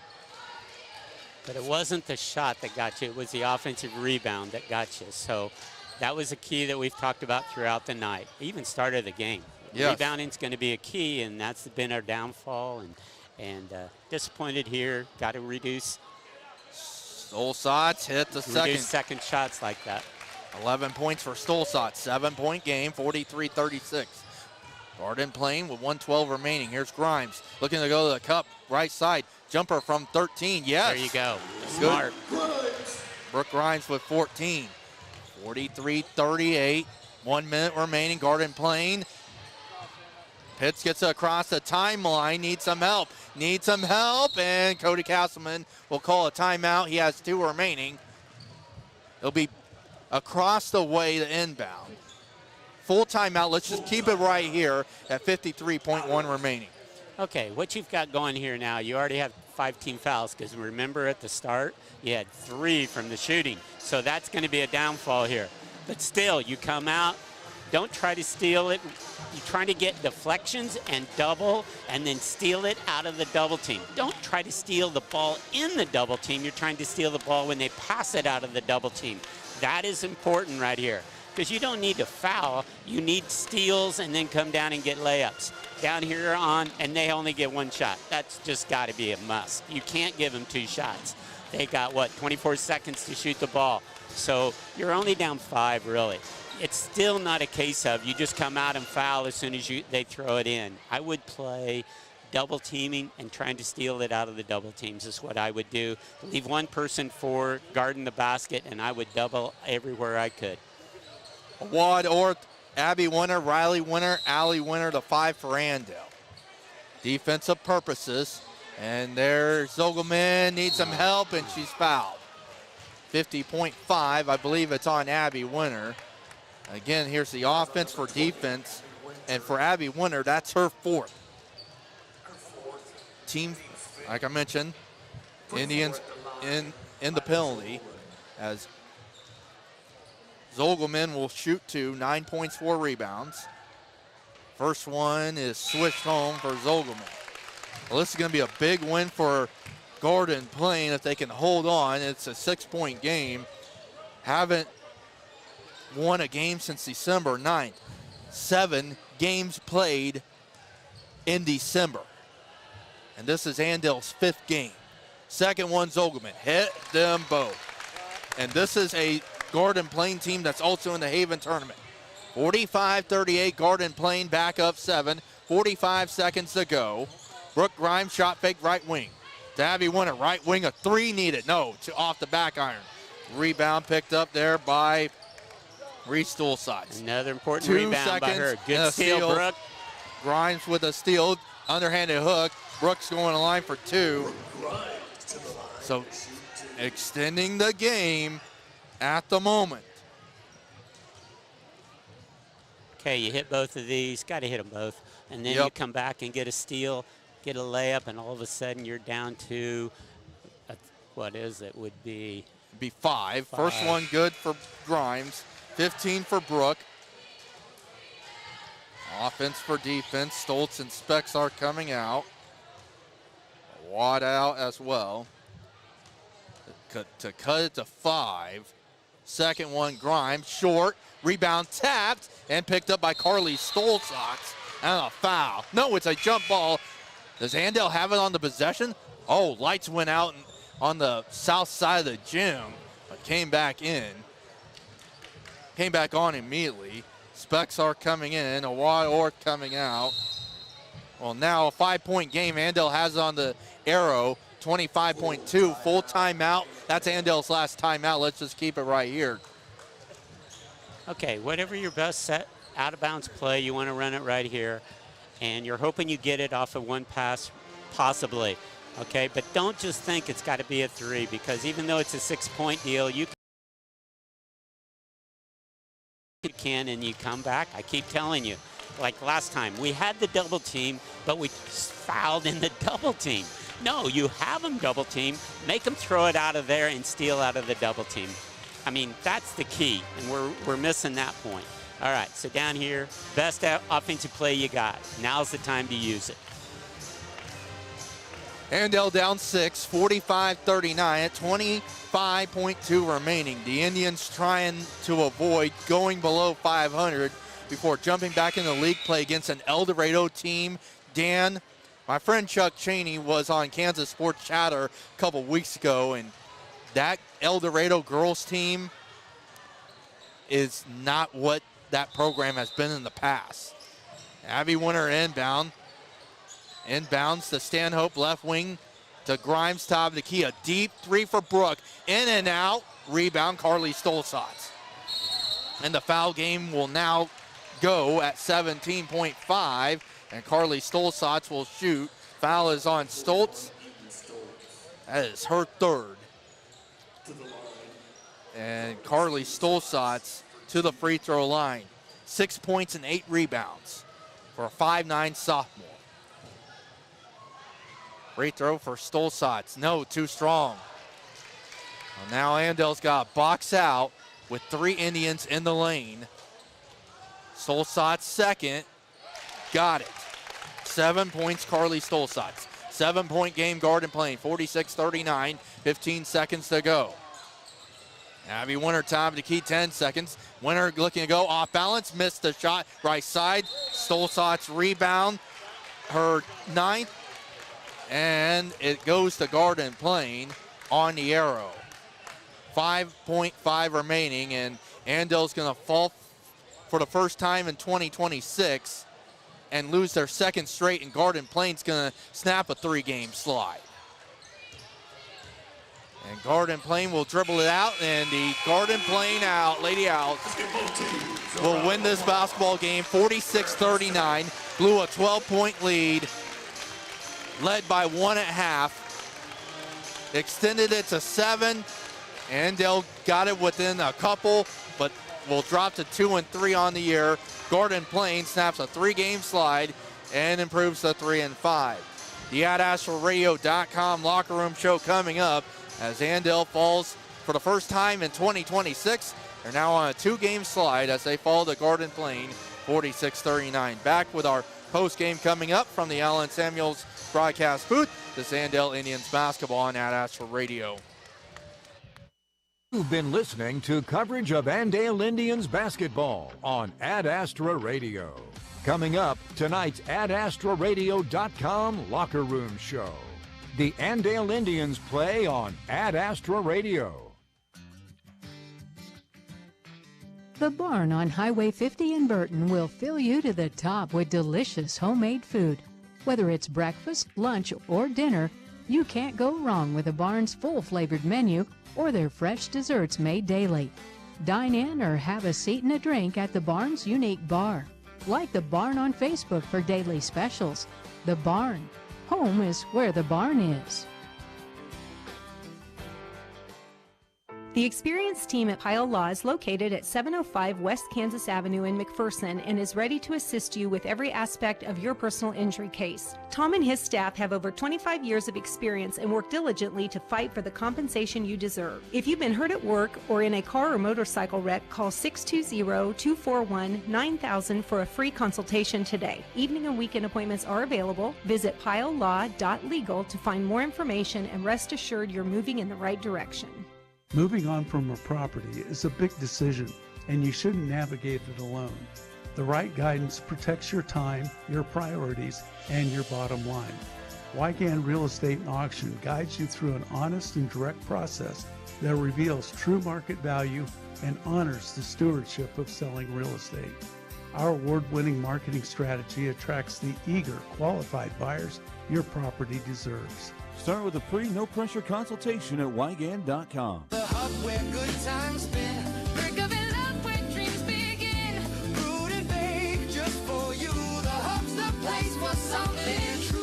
But it wasn't the shot that got you. It was the offensive rebound that got you. So that was a key that we've talked about throughout the night, even started the game. Yes. Rebounding's going to be a key, and that's been our downfall. And disappointed here. Got to reduce. Stulsatz hit the second shots like that. 11 points for Stulsatz. 7-point game, 43-36. Gordon Plain with 1:12 remaining. Here's Grimes looking to go to the cup, right side. Jumper from 13, yes. There you go. Smart. Brooke Grimes with 14. 43-38. 1 minute remaining. Gordon Plain. Pitts gets across the timeline. Needs some help. And Cody Castleman will call a timeout. He has 2 remaining. It'll be across the way to inbound. Full timeout. Let's just keep it right here at 53.1 remaining. Okay, what you've got going here now, you already have 5 team fouls because remember at the start, you had 3 from the shooting. So that's going to be a downfall here. But still, you come out, don't try to steal it. You're trying to get deflections and double and then steal it out of the double team. Don't try to steal the ball in the double team. You're trying to steal the ball when they pass it out of the double team. That is important right here. Because you don't need to foul, you need steals and then come down and get layups. Down here and they only get 1 shot. That's just got to be a must. You can't give them 2 shots. They got, 24 seconds to shoot the ball. So you're only down 5, really. It's still not a case of you just come out and foul as soon as they throw it in. I would play double teaming and trying to steal it out of the double teams is what I would do. Leave 1 person for guarding the basket, and I would double everywhere I could. Awad Orth, Abby Winter, Riley Winter, Allie Winter, the 5 for Andale. Defensive purposes. And there's Zogelman, needs some help, and she's fouled. 50.5, I believe it's on Abby Winter. Again, here's the offense for defense. And for Abby Winter, that's her 4th. Team, like I mentioned, Indians in the penalty as Zogelman will shoot 2, 9 points, 4 rebounds. First one is switched home for Zogelman. Well, this is going to be a big win for Gordon Plain if they can hold on. It's a 6-point game. Haven't won a game since December 9th. 7 games played in December. And this is Andale's 5th game. Second one, Zogelman. Hit them both. And this is a Gordon Plain team that's also in the Haven tournament. 45-38, Gordon Plain back up 7. 45 seconds to go. Brooke Grimes, shot fake right wing. Abby Winter, right wing, a 3 needed. No, off the back iron. Rebound picked up there by Reese Stulsatz. Another important rebound by her. Good steal, Brooke. Grimes with a steal, underhanded hook. Brooks going to line for two. So extending the game at the moment. Okay, you hit both of these. Got to hit them both. And then you come back and get a steal, get a layup, and all of a sudden you're down to, what is it? Would be 5. First one good for Grimes. 15 for Brook. Offense for defense. Stoltz and Specs are coming out. Watt out as well. To cut it to 5. Second one, Grimes, short. Rebound tapped and picked up by Carly Stoltz. And a foul. No, it's a jump ball. Does Andale have it on the possession? Oh, lights went out on the south side of the gym, but came back in. Came back on immediately. Specs are coming in. Awad Orth coming out. Well, now a 5-point game. Andale has it on the arrow. 25.2. Full timeout. That's Andale's last timeout. Let's just keep it right here. Okay, whatever your best set out-of-bounds play, you want to run it right here. And you're hoping you get it off of one pass, possibly. Okay, but don't just think it's got to be a 3, because even though it's a 6-point deal, you can and you come back. I keep telling you, like last time, we had the double team, but we fouled in the double team. No, you have them double team, make them throw it out of there and steal out of the double team. I mean, that's the key, and we're missing that point. All right, so down here, best offensive play you got. Now's the time to use it. Andale down 6, 45-39 at 25.2 remaining. The Indians trying to avoid going below 500 before jumping back into league play against an El Dorado team. Dan, my friend Chuck Cheney was on Kansas Sports Chatter a couple weeks ago, and that El Dorado girls team is not what that program has been in the past. Abby Winter inbound. Inbounds to Stanhope, left wing to Grimes, top of the key. A deep 3 for Brook. In and out. Rebound, Carly Stolzatz. And the foul game will now go at 17.5. And Carly Stolzatz will shoot. Foul is on Stoltz. That is her third. And Carly Stolzatz to the free throw line. 6 points and 8 rebounds for a 5'9" sophomore. Free throw for Stolzatz. No, too strong. Well, now Andale's got a box out with 3 Indians in the lane. Stolzatz second. Got it. 7 points, Carly Stolzatz. 7-point game, Garden Plain. 46-39, 15 seconds to go. Abby Winter, top of the key, 10 seconds. Winter looking to go off balance, missed the shot, right side. Stolzatz rebound, her 9th. And it goes to Garden Plain on the arrow. 5.5 remaining, and Andale's going to fall for the first time in 2026 and lose their second straight, and Garden Plain's going to snap a 3-game slide. And Garden Plain will dribble it out, and the Garden Plain Lady Owls will win this basketball game 46-39, blew a 12-point lead, led by 1 at half, extended it to 7. Andale got it within a couple, but will drop to 2 and 3 on the year. Garden Plain snaps a 3-game slide and improves to 3 and 5. The AdAstraRadio.com locker room show coming up as Andale falls for the first time in 2026. They're now on a 2-game slide as they fall to Garden Plain 46-39. Back with our post game coming up from the Allen Samuels broadcast booth. This Andale Indians basketball on Ad Astra Radio. You've been listening to coverage of Andale Indians basketball on Ad Astra Radio. Coming up, tonight's AdAstraRadio.com locker room show. The Andale Indians play on Ad Astra Radio. The Barn on Highway 50 in Burton will fill you to the top with delicious homemade food. Whether it's breakfast, lunch, or dinner, you can't go wrong with the Barn's full-flavored menu or their fresh desserts made daily. Dine in or have a seat and a drink at the Barn's unique bar. Like the Barn on Facebook for daily specials. The Barn. Home is where the barn is. The experienced team at Pyle Law is located at 705 West Kansas Avenue in McPherson and is ready to assist you with every aspect of your personal injury case. Tom and his staff have over 25 years of experience and work diligently to fight for the compensation you deserve. If you've been hurt at work or in a car or motorcycle wreck, call 620-241-9000 for a free consultation today. Evening and weekend appointments are available. Visit pylelaw.legal to find more information and rest assured you're moving in the right direction. Moving on from a property is a big decision, and you shouldn't navigate it alone. The right guidance protects your time, your priorities, and your bottom line. Wygan Real Estate and Auction guides you through an honest and direct process that reveals true market value and honors the stewardship of selling real estate. Our award-winning marketing strategy attracts the eager, qualified buyers your property deserves. Start with a free, no-pressure consultation at wygan.com. The hub where good times been. Brick of it up where dreams begin. Brewed and baked just for you. The hub's the place for something true.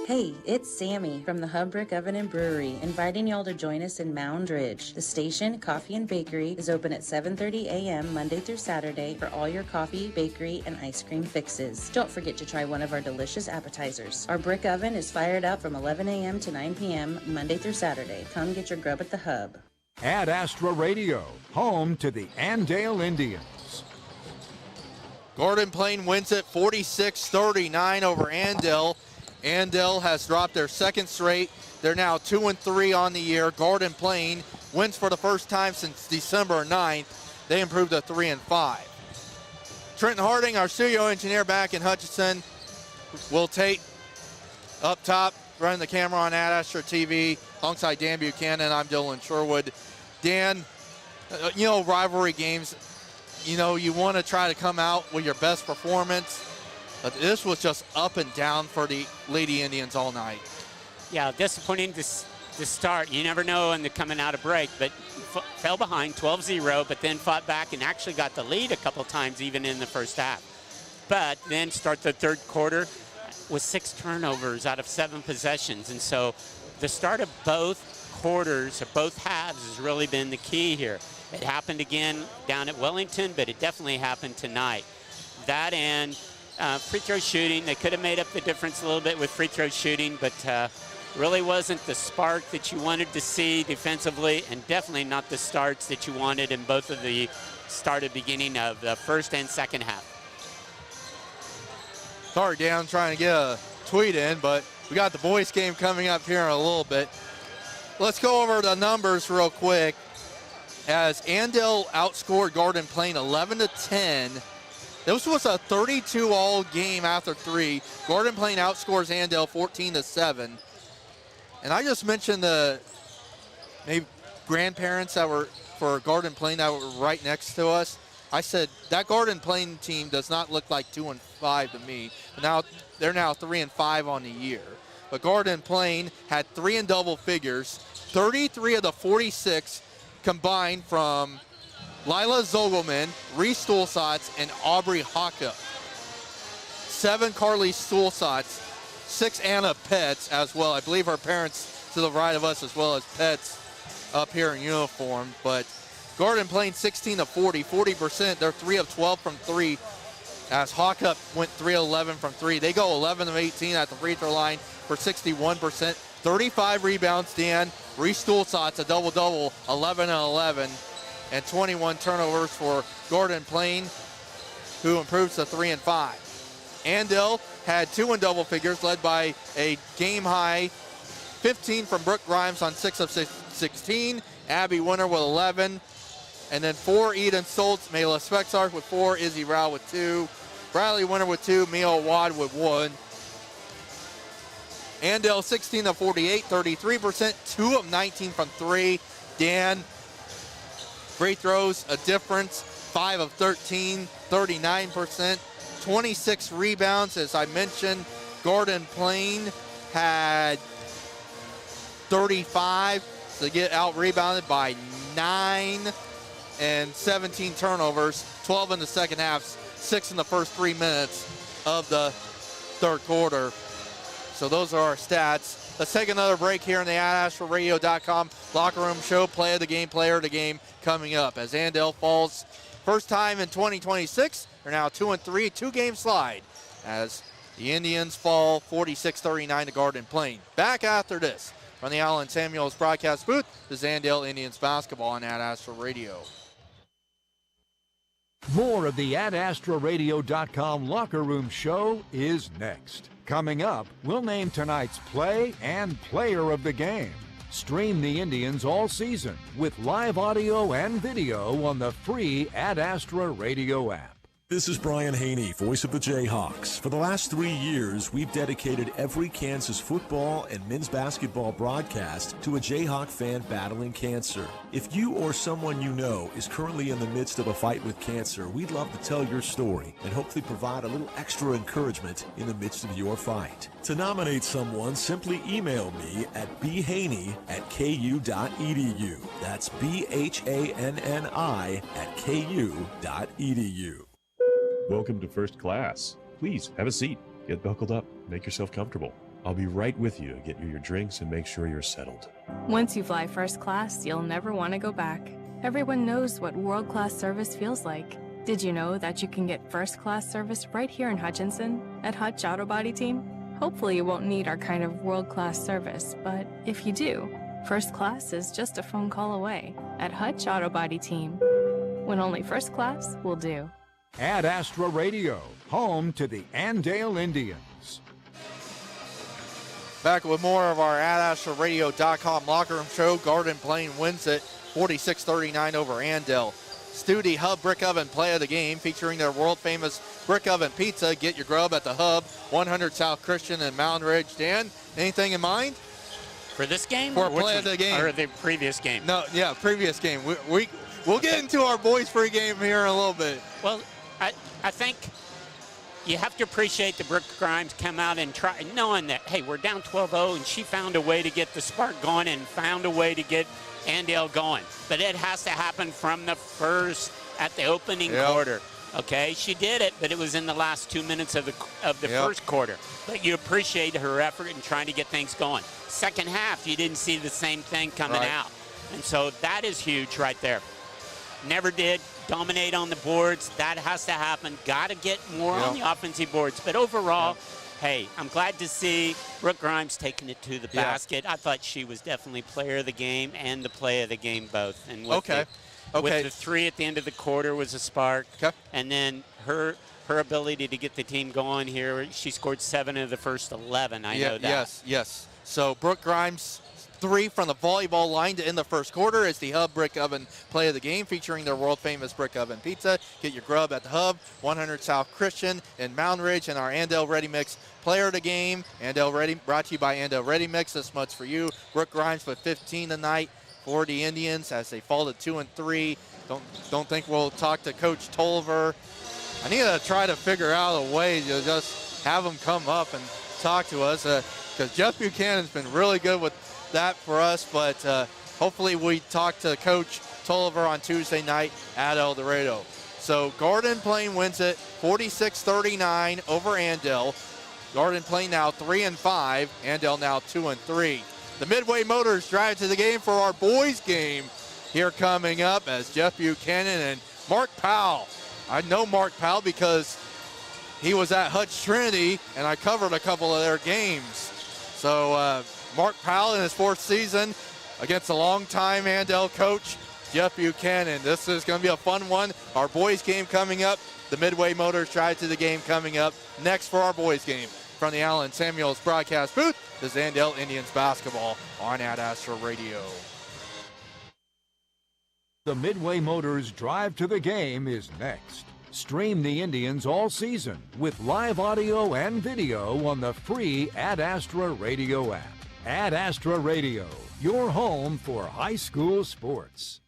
Hey, it's Sammy from the Hub Brick Oven and Brewery, inviting y'all to join us in Mound Ridge. The station, Coffee and Bakery, is open at 7:30 a.m. Monday through Saturday for all your coffee, bakery, and ice cream fixes. Don't forget to try one of our delicious appetizers. Our brick oven is fired up from 11 a.m. to 9 p.m. Monday through Saturday. Come get your grub at the Hub. Ad Astra Radio, home to the Andale Indians. Gordon Plain wins it 46-39 over Andale. Andale has dropped their second straight. They're now 2-3 on the year. Gordon Plain wins for the first time since December 9th. They improved to 3-5. Trenton Harding, our studio engineer back in Hutchinson, will take up top, running the camera on Ad Astra TV, alongside Dan Buchanan. I'm Dylan Sherwood. Dan, rivalry games, you want to try to come out with your best performance. But this was just up and down for the Lady Indians all night. Yeah, disappointing to start. You never know when they're coming out of break, but fell behind 12-0, but then fought back and actually got the lead a couple times even in the first half. But then start the third quarter with 6 turnovers out of 7 possessions. And so the start of both quarters, or both halves, has really been the key here. It happened again down at Wellington, but it definitely happened tonight. That and free throw shooting, they could have made up the difference a little bit with free throw shooting, but really wasn't the spark that you wanted to see defensively, and definitely not the starts that you wanted in both of the beginning of the first and second half. Sorry, Dan, I'm trying to get a tweet in, but we got the boys game coming up here in a little bit. Let's go over the numbers real quick. As Andale outscored Gordon Plain 11-10. This was a 32-all game after 3. Gordon Plain outscores Andale 14-7. And I just mentioned the maybe grandparents that were for Gordon Plain that were right next to us. I said that Gordon Plain team does not look like 2-5 to me. Now they're now 3-5 on the year. But Gordon Plain had 3 in double figures. 33 of the 46 combined from Lila Zogelman, Reese Stulsatz, and Aubrey Hockup. 7 Carly Stulsatz, 6 Anna Petz as well. I believe her parents to the right of us as well as Petz up here in uniform. But Gordon Plain 16-40, 40%. They're 3 of 12 from 3 as Hockup went 3 of 11 from 3. They go 11 of 18 at the free throw line for 61%. 35 rebounds, Dan. Reese Stulsatz, a double-double, 11 and 11. And 21 turnovers for Gordon Plain, who improves to 3-5. Andale had 2 in double figures, led by a game-high 15 from Brooke Grimes on 6 of 16. Abby Winter with 11. And then 4 Eden Stoltz, Mela Spexark with 4, Izzy Rao with 2, Bradley Winter with 2, Mia Wad with 1. Andale 16-48, 33%, 2 of 19 from 3. Dan, free throws, a difference, 5 of 13, 39%, 26 rebounds. As I mentioned, Gordon Plain had 35 to get out-rebounded by 9 and 17 turnovers, 12 in the second half. 6 in the first 3 minutes of the third quarter. So those are our stats. Let's take another break here in the AdAstraRadio.com locker room show. Play of the game, player of the game coming up as Andale falls first time in 2026. They're now 2-3, 2-game slide as the Indians fall 46-39 to Garden Plain. Back after this from the Allen Samuels broadcast booth, this is Andale Indians basketball on Ad Astra Radio. More of the AdAstraRadio.com locker room show is next. Coming up, we'll name tonight's play and player of the game. Stream the Indians all season with live audio and video on the free Ad Astra Radio app. This is Brian Haney, voice of the Jayhawks. For the last 3 years, we've dedicated every Kansas football and men's basketball broadcast to a Jayhawk fan battling cancer. If you or someone you know is currently in the midst of a fight with cancer, we'd love to tell your story and hopefully provide a little extra encouragement in the midst of your fight. To nominate someone, simply email me at bhaney@ku.edu. That's BHANNI@ku.edu. Welcome to First Class. Please have a seat. Get buckled up. Make yourself comfortable. I'll be right with you to get you your drinks and make sure you're settled. Once you fly first class, you'll never want to go back. Everyone knows what world-class service feels like. Did you know that you can get first-class service right here in Hutchinson at Hutch Auto Body Team? Hopefully you won't need our kind of world-class service, but if you do, first class is just a phone call away at Hutch Auto Body Team, when only first class will do. Ad Astra Radio, home to the Andale Indians. Back with more of our AdAstraRadio.com locker room show. Garden Plain wins it 46-39 over Andale. Studi Hub Brick Oven play of the game featuring their world-famous brick oven pizza. Get your grub at the Hub, 100 South Christian and Mountain Ridge. Dan, anything in mind? For this game? For play of the game. Or the previous game? No, yeah, previous game. We'll get into our boys' free game here in a little bit. Well, I think you have to appreciate the Brooke Grimes come out and try, knowing that, hey, we're down 12-0, and she found a way to get the spark going and found a way to get Andale going. But it has to happen from the first, at the opening quarter. Okay, she did it, but it was in the last 2 minutes of the first quarter. But you appreciate her effort in trying to get things going. Second half, you didn't see the same thing coming out. And so that is huge right there. Never did dominate on the boards. That has to happen. Got to get more on the offensive boards. But overall, hey, I'm glad to see Brooke Grimes taking it to the basket. I thought she was definitely player of the game and the play of the game both. And with with the three at the end of the quarter was a spark. And then her ability to get the team going here, she scored 7 of the first 11. I know that. Yes. So Brooke Grimes, 3 from the volleyball line to end the first quarter is the Hub Brick Oven play of the game featuring their world-famous brick oven pizza. Get your grub at the Hub, 100 South Christian in Mountain Ridge, and our Andale Ready Mix player of the game. Andale Ready, brought to you by Andale Ready Mix. This much for you. Brooke Grimes with 15 tonight for the Indians as they fall to 2-3. Don't think we'll talk to Coach Tolliver. I need to try to figure out a way to just have him come up and talk to us because Jeff Buchanan's been really good with that for us, but hopefully we talk to Coach Tolliver on Tuesday night at El Dorado. So Garden Plain wins it 46-39 over Andale. Garden Plain now 3-5, Andale now 2-3. The Midway Motors drive to the game for our boys game here coming up as Jeff Buchanan and Mark Powell. I know Mark Powell because he was at Hutch Trinity and I covered a couple of their games. So Mark Powell in his 4th season against a longtime Andale coach, Jeff Buchanan. This is going to be a fun one. Our boys game coming up. The Midway Motors drive to the game coming up next for our boys game. From the Allen Samuels broadcast booth, this is Andale Indians basketball on Ad Astra Radio. The Midway Motors drive to the game is next. Stream the Indians all season with live audio and video on the free Ad Astra Radio app. Ad Astra Radio, your home for high school sports.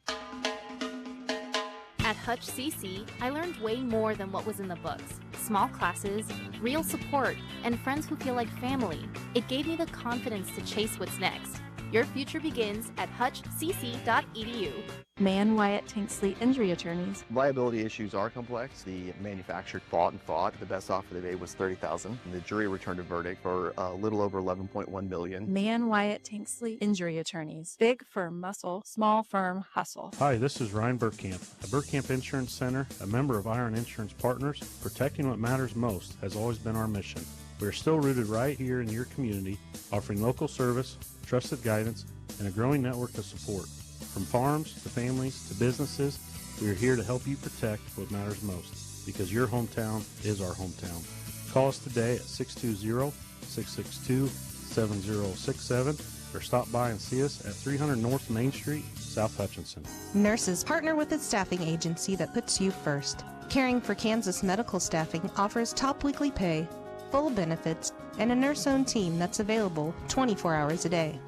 At Hutch CC, I learned way more than what was in the books. Small classes, real support, and friends who feel like family. It gave me the confidence to chase what's next. Your future begins at hutchcc.edu. Man Wyatt Tanksley Injury Attorneys. Liability issues are complex. The manufacturer fought and fought. The best offer they made was $30,000. And the jury returned a verdict for a little over $11.1 million. Man Wyatt Tanksley Injury Attorneys. Big firm muscle, small firm hustle. Hi, this is Ryan Burkamp. At Burkamp Insurance Center, a member of Iron Insurance Partners, protecting what matters most has always been our mission. We are still rooted right here in your community, offering local service, trusted guidance, and a growing network of support. From farms to families to businesses, we are here to help you protect what matters most, because your hometown is our hometown. Call us today at 620-662-7067 or stop by and see us at 300 North Main Street, South Hutchinson. Nurses partner with a staffing agency that puts you first. Caring for Kansas Medical Staffing offers top weekly pay, full benefits, and a nurse-owned team that's available 24 hours a day.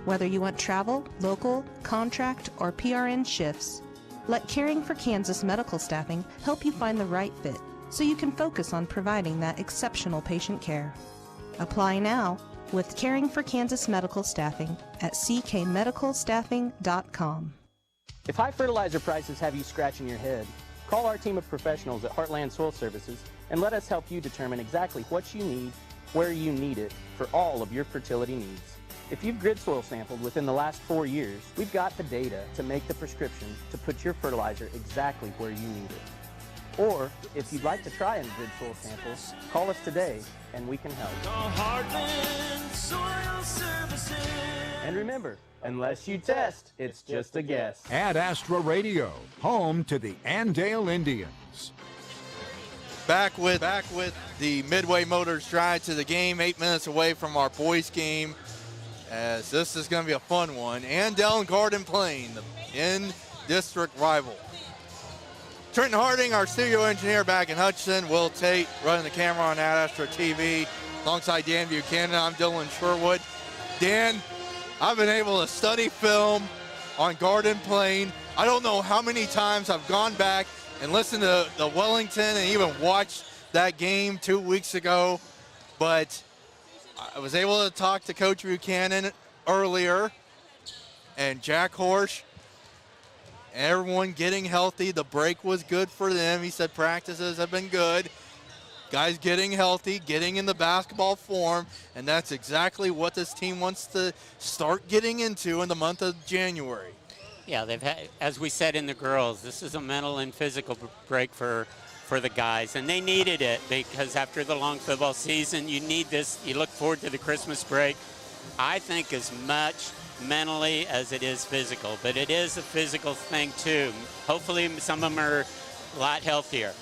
Whether you want travel, local, contract, or PRN shifts, let Caring for Kansas Medical Staffing help you find the right fit so you can focus on providing that exceptional patient care. Apply now with Caring for Kansas Medical Staffing at ckmedicalstaffing.com. If high fertilizer prices have you scratching your head, call our team of professionals at Heartland Soil Services and let us help you determine exactly what you need, where you need it, for all of your fertility needs. If you've grid soil sampled within the last 4 years, we've got the data to make the prescription to put your fertilizer exactly where you need it. Or, if you'd like to try a grid soil sample, call us today and we can help. Heartland Soil Services. And remember, unless you test, it's just a guess. Ad Astra Radio, home to the Andale Indians. Back with the Midway Motors Drive to the game, 8 minutes away from our boys game, as this is going to be a fun one. Andale and Garden Plain, the in-district rival. Trenton Harding, our studio engineer back in Hutchinson. Will Tate running the camera on Ad Astra TV. Alongside Dan Buchanan, I'm Dylan Sherwood. Dan, I've been able to study film on Garden Plain. I don't know how many times I've gone back and listened to the Wellington and even watched that game 2 weeks ago. But I was able to talk to Coach Buchanan earlier, and Jack Horsch, everyone getting healthy. The break was good for them. He said practices have been good. Guys getting healthy, getting in the basketball form, and that's exactly what this team wants to start getting into in the month of January. Yeah, they've had, as we said in the girls, this is a mental and physical break for the guys, and they needed it because after the long football season, you need this. You look forward to the Christmas break, I think, as much mentally as it is physical, but it is a physical thing too. Hopefully some of them are a lot healthier.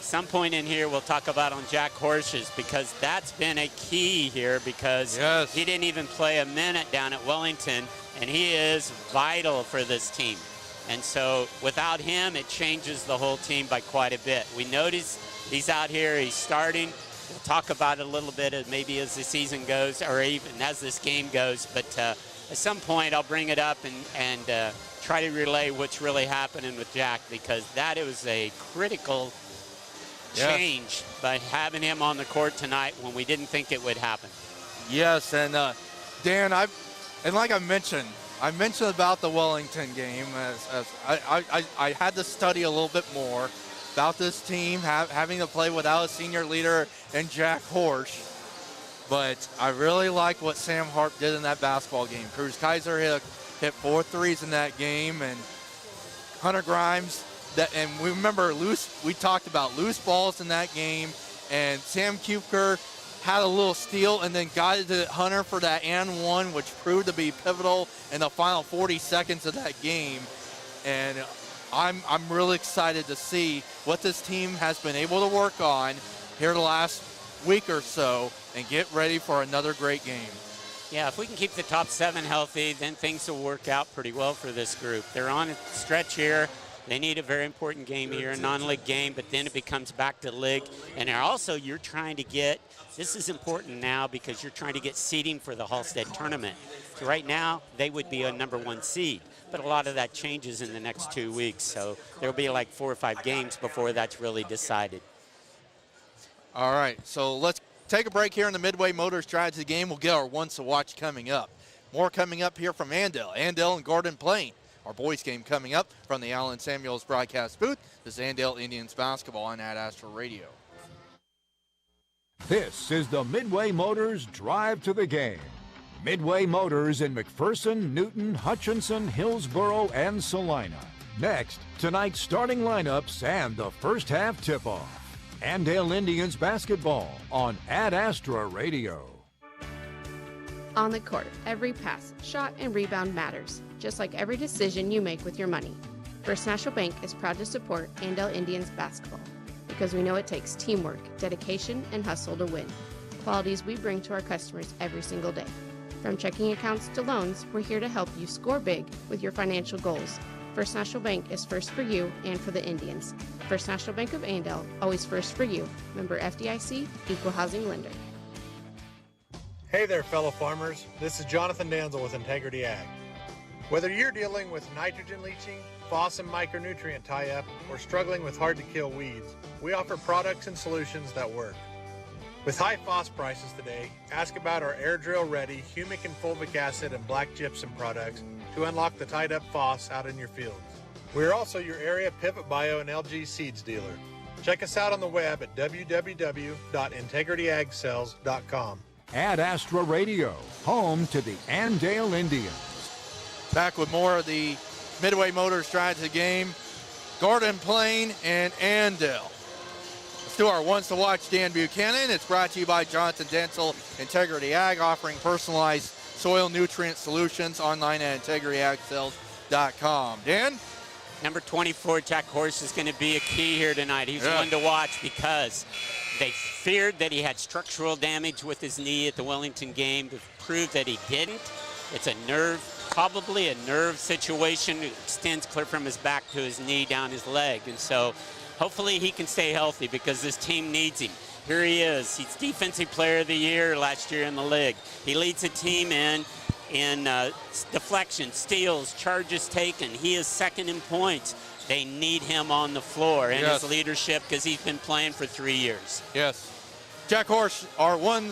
Some point in here we'll talk about on Jack Horsch's, because that's been a key here, because he didn't even play a minute down at Wellington, and he is vital for this team. And so without him, it changes the whole team by quite a bit. We notice he's out here, he's starting. We'll talk about it a little bit maybe as the season goes, or even as this game goes. But at some point, I'll bring it up and try to relay what's really happening with Jack, because that was a critical change by having him on the court tonight when we didn't think it would happen. Yes, and Dan, like I mentioned about the Wellington game, as I had to study a little bit more about this team, having to play without a senior leader and Jack Horsch. But I really like what Sam Harp did in that basketball game. Cruz Kaiser hit 4 threes in that game, and Hunter Grimes, and we remember we talked about loose balls in that game, and Sam Kupker had a little steal and then got it to Hunter for that and one, which proved to be pivotal in the final 40 seconds of that game. And I'm really excited to see what this team has been able to work on here the last week or so and get ready for another great game. Yeah, if we can keep the top 7 healthy, then things will work out pretty well for this group. They're on a stretch here. They need a very important game here, a non-league game, but then it becomes back to league. And you're trying to get, this is important now because you're trying to get seeding for the Hallstead tournament. So right now, they would be a #1 seed, but a lot of that changes in the next 2 weeks. So there'll be like 4 or 5 games before that's really decided. All right, so let's take a break here in the Midway Motors Drive to the game. We'll get our Once to Watch coming up. More coming up here from Andale. Andale and Garden Plain. Our boys game coming up from the Allen Samuels broadcast booth. This is Andale Indians basketball on Ad Astra Radio. This is the Midway Motors Drive to the Game. Midway Motors in McPherson, Newton, Hutchinson, Hillsboro, and Salina. Next, tonight's starting lineups and the first half tip-off. Andale Indians basketball on Ad Astra Radio. On the court, every pass, shot, and rebound matters, just like every decision you make with your money. First National Bank is proud to support Andale Indians basketball because we know it takes teamwork, dedication, and hustle to win. Qualities we bring to our customers every single day. From checking accounts to loans, we're here to help you score big with your financial goals. First National Bank is first for you and for the Indians. First National Bank of Andale, always first for you. Member FDIC, Equal Housing Lender. Hey there, fellow farmers. This is Jonathan Danzel with Integrity Ag. Whether you're dealing with nitrogen leaching, phos and micronutrient tie-up, or struggling with hard-to-kill weeds, we offer products and solutions that work. With high phos prices today, ask about our air drill ready humic and fulvic acid and black gypsum products to unlock the tied up phos out in your fields. We're also your area Pivot Bio and LG Seeds dealer. Check us out on the web at www.integrityagcells.com. Ad Astra Radio, home to the Andale Indians. Back with more of the Midway Motors Drive to the Game. Garden Plain and Andale. Let's do our ones to watch. Dan Buchanan. It's brought to you by Johnson Dental Integrity Ag, offering personalized soil nutrient solutions online at integrityagcells.com. Dan? Number 24, Jack Horse, is going to be a key here tonight. He's one to watch because they feared that he had structural damage with his knee at the Wellington game. To prove that he didn't, it's a nerve, probably a nerve situation. It extends clear from his back to his knee down his leg. And so hopefully he can stay healthy because this team needs him. Here he is. He's Defensive Player of the Year last year in the league. He leads the team in deflections, steals, charges taken. He is second in points. They need him on the floor and his leadership because he's been playing for 3 years. Yes. Jack Horse, our one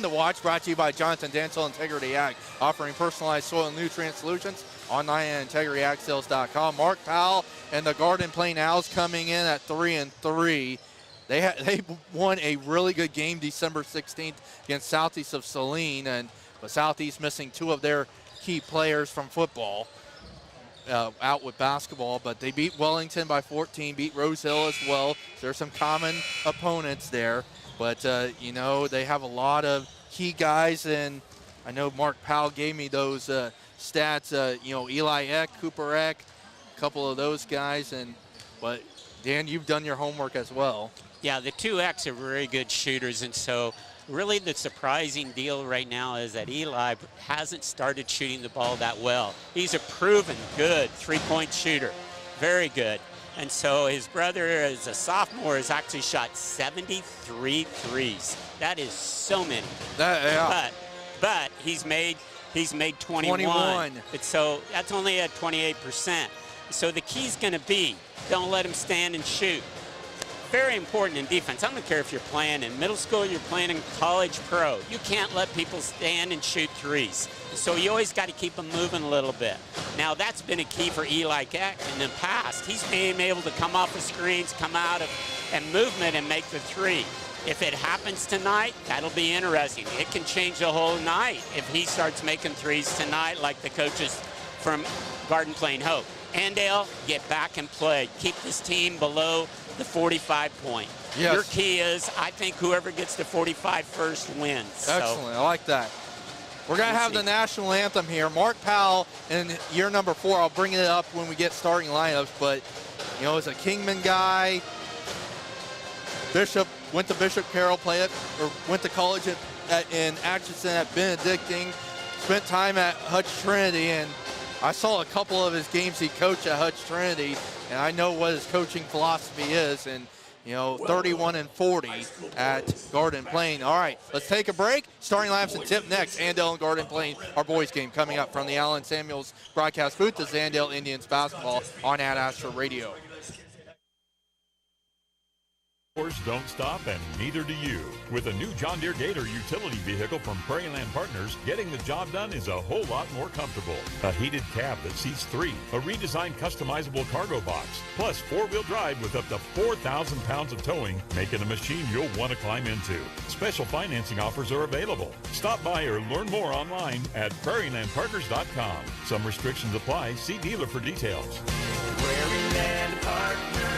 to watch, brought to you by Johnson Dental Integrity Ag, offering personalized soil and nutrient solutions online at integrityagcells.com. Mark Powell and the Garden Plain Owls coming in at 3-3. They won a really good game December 16th against Southeast of Saline, but Southeast missing 2 of their key players from football out with basketball. But they beat Wellington by 14, beat Rose Hill as well. So there's some common opponents there. But, they have a lot of key guys, and I know Mark Powell gave me those stats, Eli Eck, Cooper Eck, a couple of those guys. But, Dan, you've done your homework as well. Yeah, the 2X are very good shooters, and so really the surprising deal right now is that Eli hasn't started shooting the ball that well. He's a proven good three-point shooter, very good. And so his brother, as a sophomore, has actually shot 73 threes. That is so many. But he's made 21. So that's only at 28%. So the key's going to be, don't let him stand and shoot. Very important in defense. I don't care if you're playing in middle school, you're playing in college pro. You can't let people stand and shoot threes. So you always got to keep them moving a little bit. Now that's been a key for Eli Keck in the past. He's been able to come off the screens, come out of and movement and make the three. If it happens tonight, that'll be interesting. It can change the whole night if he starts making threes tonight like the coaches from Garden Plain hope. Andale, get back and play. Keep this team below the 45 point. Yes. Your key is, I think whoever gets to 45 first wins. Excellent, I like that. We're going to have the national anthem here. Mark Powell in year number 4. I'll bring it up when we get starting lineups, but, as a Kingman guy, went to Bishop Carroll, went to college in Atchison at Benedictine, spent time at Hutch Trinity, and I saw a couple of his games he coached at Hutch Trinity, and I know what his coaching philosophy is, and 31-40 at Garden Plain. All right, let's take a break. Starting lineups and tip next. Andale and Garden Plain, our boys game coming up from the Allen Samuels broadcast booth. This is Andale Indians basketball on Ad Astra Radio. Horse don't stop, and neither do you. With a new John Deere Gator utility vehicle from Prairieland Partners, getting the job done is a whole lot more comfortable. A heated cab that seats 3, a redesigned customizable cargo box, plus 4-wheel drive with up to 4,000 pounds of towing, making a machine you'll want to climb into. Special financing offers are available. Stop by or learn more online at prairielandpartners.com. Some restrictions apply. See dealer for details. Prairieland Partners.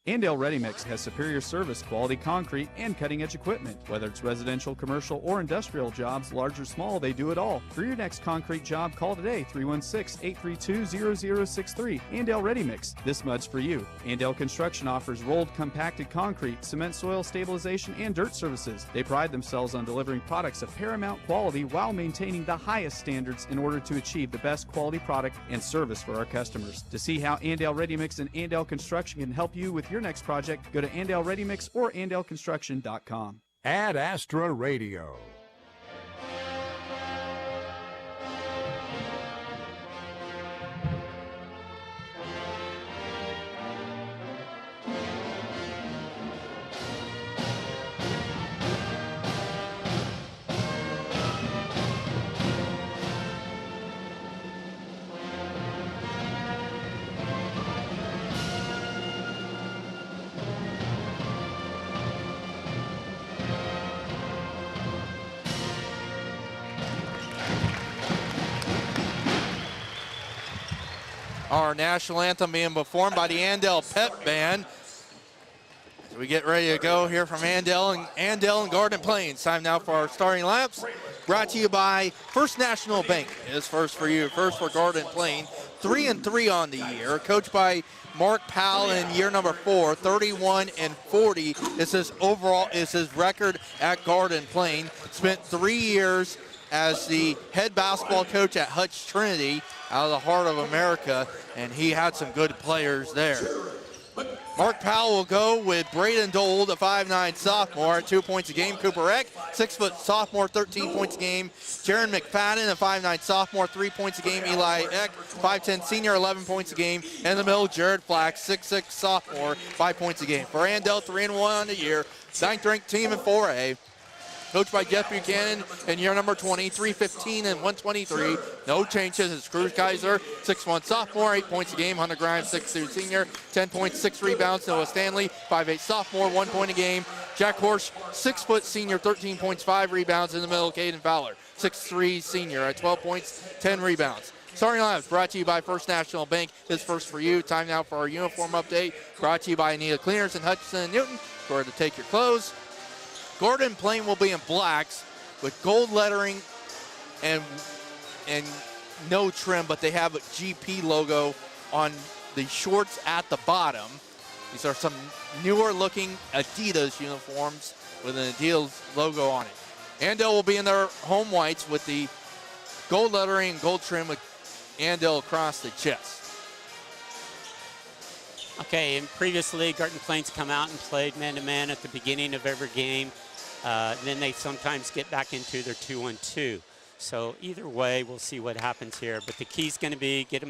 Andale Ready Mix has superior service, quality concrete, and cutting-edge equipment. Whether it's residential, commercial, or industrial jobs, large or small, they do it all. For your next concrete job, call today, 316-832-0063. Andale Ready Mix. This mud's for you. Andale Construction offers rolled compacted concrete, cement soil stabilization, and dirt services. They pride themselves on delivering products of paramount quality while maintaining the highest standards in order to achieve the best quality product and service for our customers. To see how Andale Ready Mix and Andale Construction can help you with your next project, go to Andale Ready Mix or AndaleConstruction.com. Ad Astra Radio. Our national anthem being performed by the Andale Pep Band. So we get ready to go here from Andale and Garden Plains. Time now for our starting laps. Brought to you by First National Bank. Is first for you, first for Garden Plains. 3-3 on the year. Coached by Mark Powell in year number 4, 31-40 is his record at Garden Plains. Spent 3 years as the head basketball coach at Hutch Trinity out of the heart of America, and he had some good players there. Mark Powell will go with Braden Dole, the 5'9 sophomore, at 2 points a game. Cooper Eck, 6-foot sophomore, 13 points a game. Jaron McFadden, a 5'9 sophomore, 3 points a game. Eli Eck, 5'10 senior, 11 points a game. In the middle, Jared Flack, 6'6 sophomore, 5 points a game. For Andale, 3-1 on the year, 9th ranked team in 4A. Coached by Jeff Buchanan in year number 20, 315 and 123. No changes. It's Cruz Kaiser, 6'1 sophomore, 8 points a game. Hunter Grimes, 6'2 senior, 10 points, 6 rebounds. Noah Stanley, 5'8 sophomore, 1 point a game. Jack Horsch, 6 foot senior, 13 points, 5 rebounds. In the middle, Caden Fowler, 6'3 senior at 12 points, 10 rebounds. Starting lineups brought to you by First National Bank. Is first for you. Time now for our uniform update. Brought to you by Anita Cleaners and Hutchinson and Newton. Where to take your clothes. Gordon Plain will be in blacks with gold lettering and no trim, but they have a GP logo on the shorts at the bottom. These are some newer looking Adidas uniforms with an Adidas logo on it. Andale will be in their home whites with the gold lettering and gold trim with Andale across the chest. Okay, and previously Garden Plains come out and played man-to-man at the beginning of every game. Then they sometimes get back into their 2-on-2. So either way, we'll see what happens here. But the key's going to be get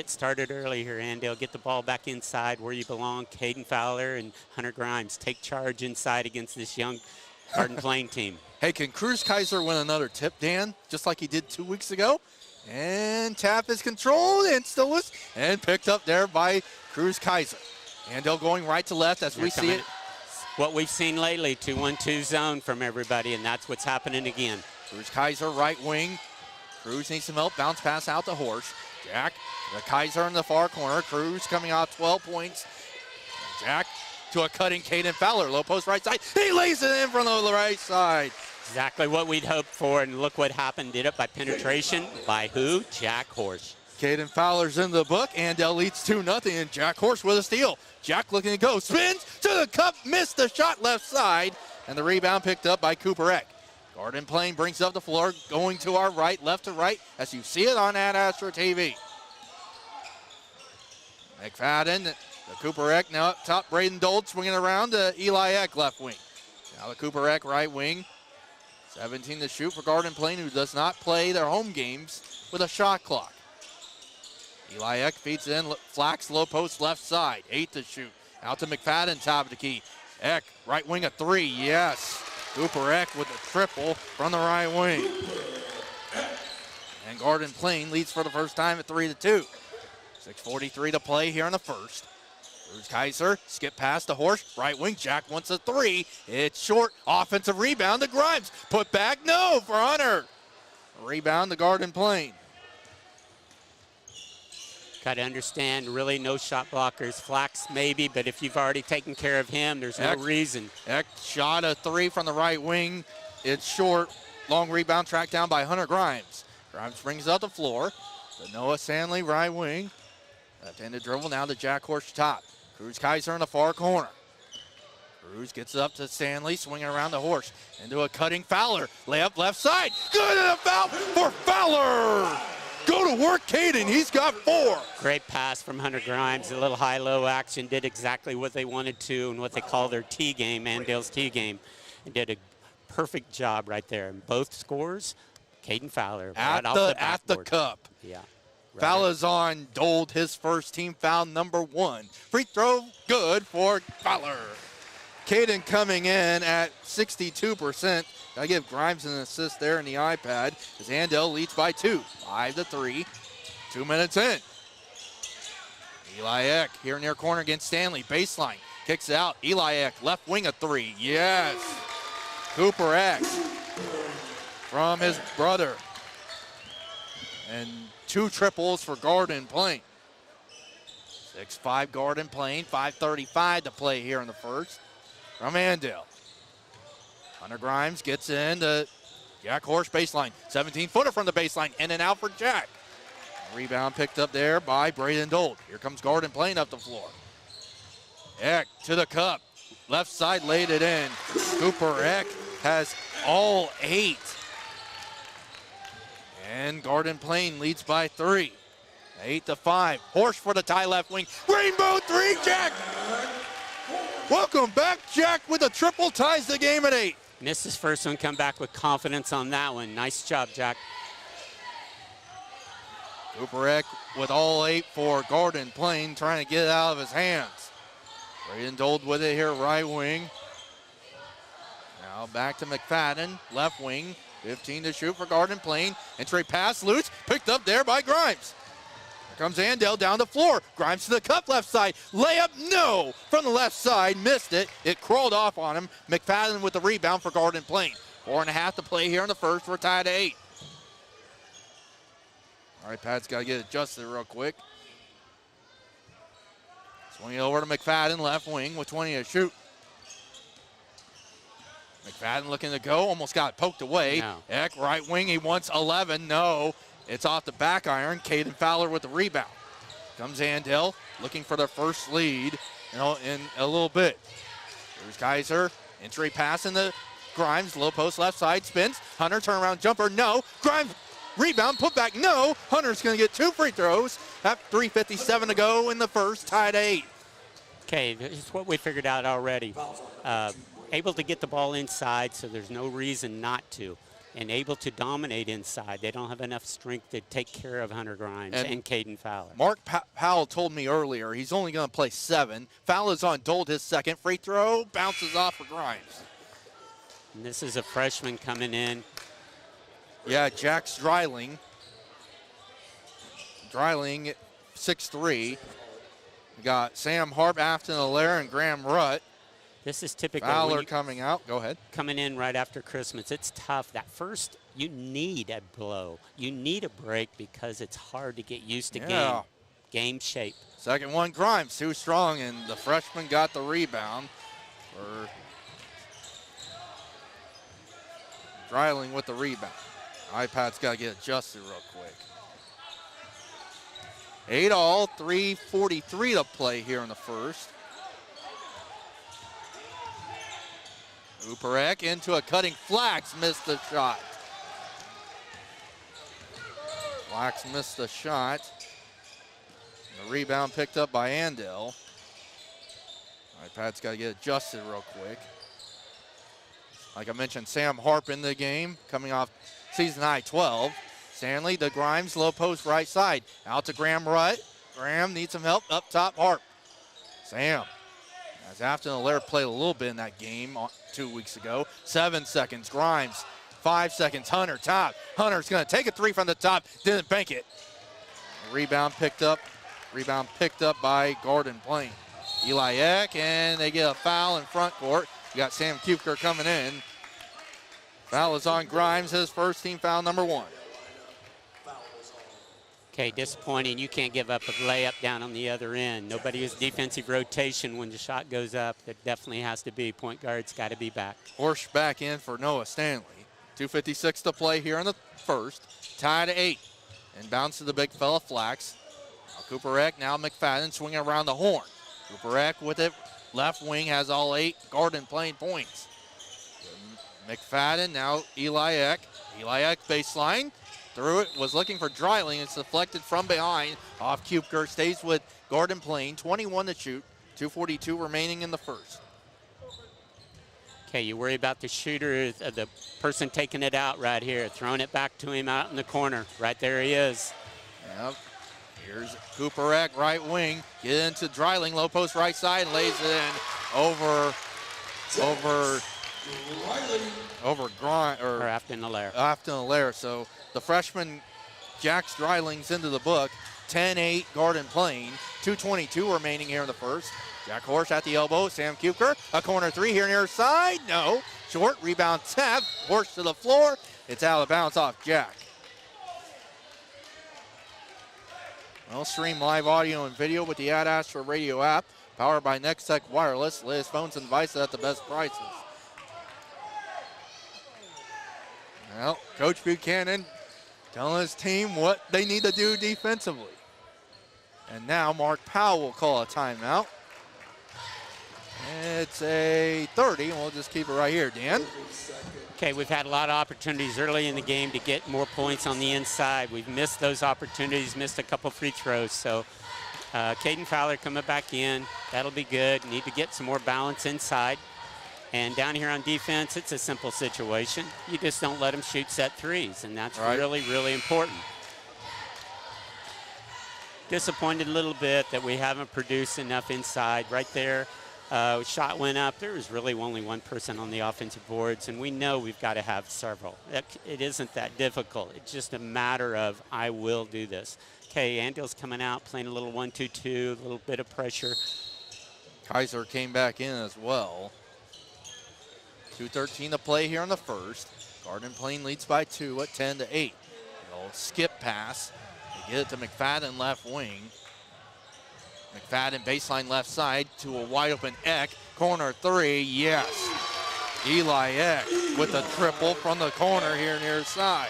started early here, Andale. Get the ball back inside where you belong. Caden Fowler and Hunter Grimes take charge inside against this young Garden Plain team. Hey, can Cruz Kaiser win another tip, Dan, just like he did 2 weeks ago? And tap is controlled and still was, and picked up there by Cruz Kaiser. Andale going right to left as we see it. What we've seen lately, 2-1-2 zone from everybody, and that's what's happening again. Cruz Kaiser right wing. Cruz needs some help. Bounce pass out to Horsch. Jack, the Kaiser in the far corner. Cruz coming out 12 points. Jack to a cutting Caden Fowler. Low post right side. He lays it in from the right side. Exactly what we'd hoped for, and look what happened. Did it by penetration. By who? Jack Horsch. Caden Fowler's in the book. Andale leads 2-0, and Jack Horsch with a steal. Jack looking to go. Spins to the cup. Missed the shot left side, and the rebound picked up by Cooper Eck. Garden Plain brings up the floor, going to our right, left to right, as you see it on Ad Astra TV. McFadden, the Cooper Eck now up top. Braden Dold swinging around to Eli Eck, left wing. Now the Cooper Eck right wing. 17 to shoot for Garden Plain, who does not play their home games with a shot clock. Eli Eck feeds in, Flax low post left side, 8 to shoot. Out to McFadden, top of the key. Eck, right wing a three, yes. Cooper Eck with a triple from the right wing. And Garden Plain leads for the first time at 3-2. 6:43 to play here in the first. Cruz Kaiser, skip past the horse, right wing, Jack wants a three. It's short, offensive rebound to Grimes. Put back, no, for Hunter. Rebound to Garden Plain. Got to understand, really no shot blockers. Flax maybe, but if you've already taken care of him, there's no reason. Eck shot a three from the right wing. It's short. Long rebound tracked down by Hunter Grimes. Grimes brings it up the floor to Noah Sandley, right wing. Left-handed dribble now to Jack Horsch top. Cruz Kaiser in the far corner. Cruz gets it up to Stanley, swinging around the Horsch. Into a cutting Fowler. Layup left side. Good, and a foul for Fowler. Go to work, Caden. He's got 4. Great pass from Hunter Grimes. A little high-low action. Did exactly what they wanted to and what they call their T game, Andale's T game. And did a perfect job right there. And both scores, Caden Fowler. At the cup. Yeah. Right. Fowler's on Dold, his first team foul, number 1. Free throw, good for Fowler. Caden coming in at 62%. Gotta give Grimes an assist there in the iPad as Andale leads by 2. 5-3, 2 minutes in. Eli Eck here near corner against Stanley. Baseline, kicks it out. Eli Eck, left wing a 3. Yes. Cooper Eck from his brother. And 2 triples for Garden Plain. 6-5 Garden Plain, 5:35 to play here in the first. From Andale. Hunter Grimes gets in to Jack Horsch baseline. 17-footer from the baseline, in and out for Jack. Rebound picked up there by Braden Dold. Here comes Garden Plain up the floor. Eck to the cup. Left side laid it in. Cooper Eck has all 8. And Garden Plain leads by 3. 8-5. Horsch for the tie left wing. Rainbow 3, Jack! Welcome back, Jack, with a triple, ties the game at 8. Missed his first one, come back with confidence on that one. Nice job, Jack. Cooper Eck with all 8 for Garden Plain, trying to get it out of his hands. Braden Dold with it here, right wing. Now back to McFadden, left wing. 15 to shoot for Garden Plain. Entry pass loose, picked up there by Grimes. Here comes Andale down the floor. Grimes to the cup left side. Layup, no! From the left side, missed it. It crawled off on him. McFadden with the rebound for Garden Plain. 4.5 to play here in the first. We're tied at 8. All right, Pat's got to get adjusted real quick. Swing it over to McFadden, left wing with 20 to shoot. McFadden looking to go, almost got poked away. No. Eck, right wing, he wants 11, no. It's off the back iron. Caden Fowler with the rebound. Comes Andale looking for their first lead in a little bit. Here's Kaiser, entry pass in the Grimes, low post left side, spins. Hunter turnaround jumper, no. Grimes, rebound, put back, no. Hunter's gonna get 2 free throws. At 3:57 to go in the first, tied 8. Okay, this is what we figured out already. Able to get the ball inside, so there's no reason not to. And able to dominate inside. They don't have enough strength to take care of Hunter Grimes and Caden Fowler. Mark Powell told me earlier he's only going to play 7. Fowler's on Dold, his second free throw, bounces off for Grimes. And this is a freshman coming in. Yeah, Jack's Dreiling. Dreiling, 6'3". We got Sam Harp, Afton Allaire, and Graham Rutt. This is typical. Fowler coming out. Go ahead. Coming in right after Christmas. It's tough. That first, you need a blow. You need a break because it's hard to get used to game shape. Second one, Grimes, too strong, and the freshman got the rebound. For Dreiling with the rebound. iPad's got to get adjusted real quick. 8-all, 3:43 to play here in the first. Cooper Eck into a cutting Flax, missed the shot. Flax missed the shot. And the rebound picked up by Andale. iPad's got to get adjusted real quick. Like I mentioned, Sam Harp in the game, coming off season high 12. Stanley to Grimes, low post right side. Out to Graham Rutt. Graham needs some help, up top Harp. Sam As Afton Allaire played a little bit in that game 2 weeks ago. 7 seconds, Grimes. 5 seconds, Hunter, top. Hunter's gonna take a three from the top, didn't bank it. Rebound picked up by Gordon Plain. Eli Eck, and they get a foul in front court. You got Sam Kupker coming in. Foul is on Grimes, his first team foul number 1. Okay, disappointing. You can't give up a layup down on the other end. Nobody has defensive rotation when the shot goes up. That definitely has to be. Point guard's got to be back. Horsch back in for Noah Stanley. 2:56 to play here in the first. Tied at 8. And bounce to the big fella, Flax. Now Cooper Eck, now McFadden swinging around the horn. Cooper Eck with it. Left wing has all 8. Gordon playing points. McFadden, now Eli Eck. Eli Eck baseline. Threw it, was looking for Dreiling. It's deflected from behind. Off Kupker, stays with Gordon Plain. 21 to shoot. 2:42 remaining in the first. Okay, you worry about the shooter, the person taking it out right here, throwing it back to him out in the corner. Right there he is. Yep. Here's Cooper Eck, right wing. Get into Dreiling, low post right side, and lays it in over Afton Allaire. Afton Allaire. So the freshman Jax Dreiling's into the book. 10-8 Gordon Plain. 2:22 remaining here in the first. Jack Horsch at the elbow. Sam Kupker, a corner three here near side. No. Short rebound tap. Horsch to the floor. It's out of bounds off Jack. Well, stream live audio and video with the Ad Astra Radio app. Powered by Nextech Wireless. Latest phones and devices at the best prices. Well, Coach Buchanan telling his team what they need to do defensively. And now Mark Powell will call a timeout. It's a 30, and we'll just keep it right here, Dan. Okay, we've had a lot of opportunities early in the game to get more points on the inside. We've missed those opportunities, missed a couple free throws. So Caden Fowler coming back in. That'll be good. Need to get some more balance inside. And down here on defense, it's a simple situation. You just don't let them shoot set threes, and that's really, really important. Disappointed a little bit that we haven't produced enough inside. Right there, shot went up. There was really only one person on the offensive boards, and we know we've got to have several. It isn't that difficult. It's just a matter of, I will do this. Okay, Andale's coming out, playing a little 1-2-2, a little bit of pressure. Kaiser came back in as well. 2:13 to play here in the first. Gordon Plain leads by 2 at 10-8. An old skip pass. They get it to McFadden left wing. McFadden baseline left side to a wide open Eck. Corner three, yes. Eli Eck with a triple from the corner here near side.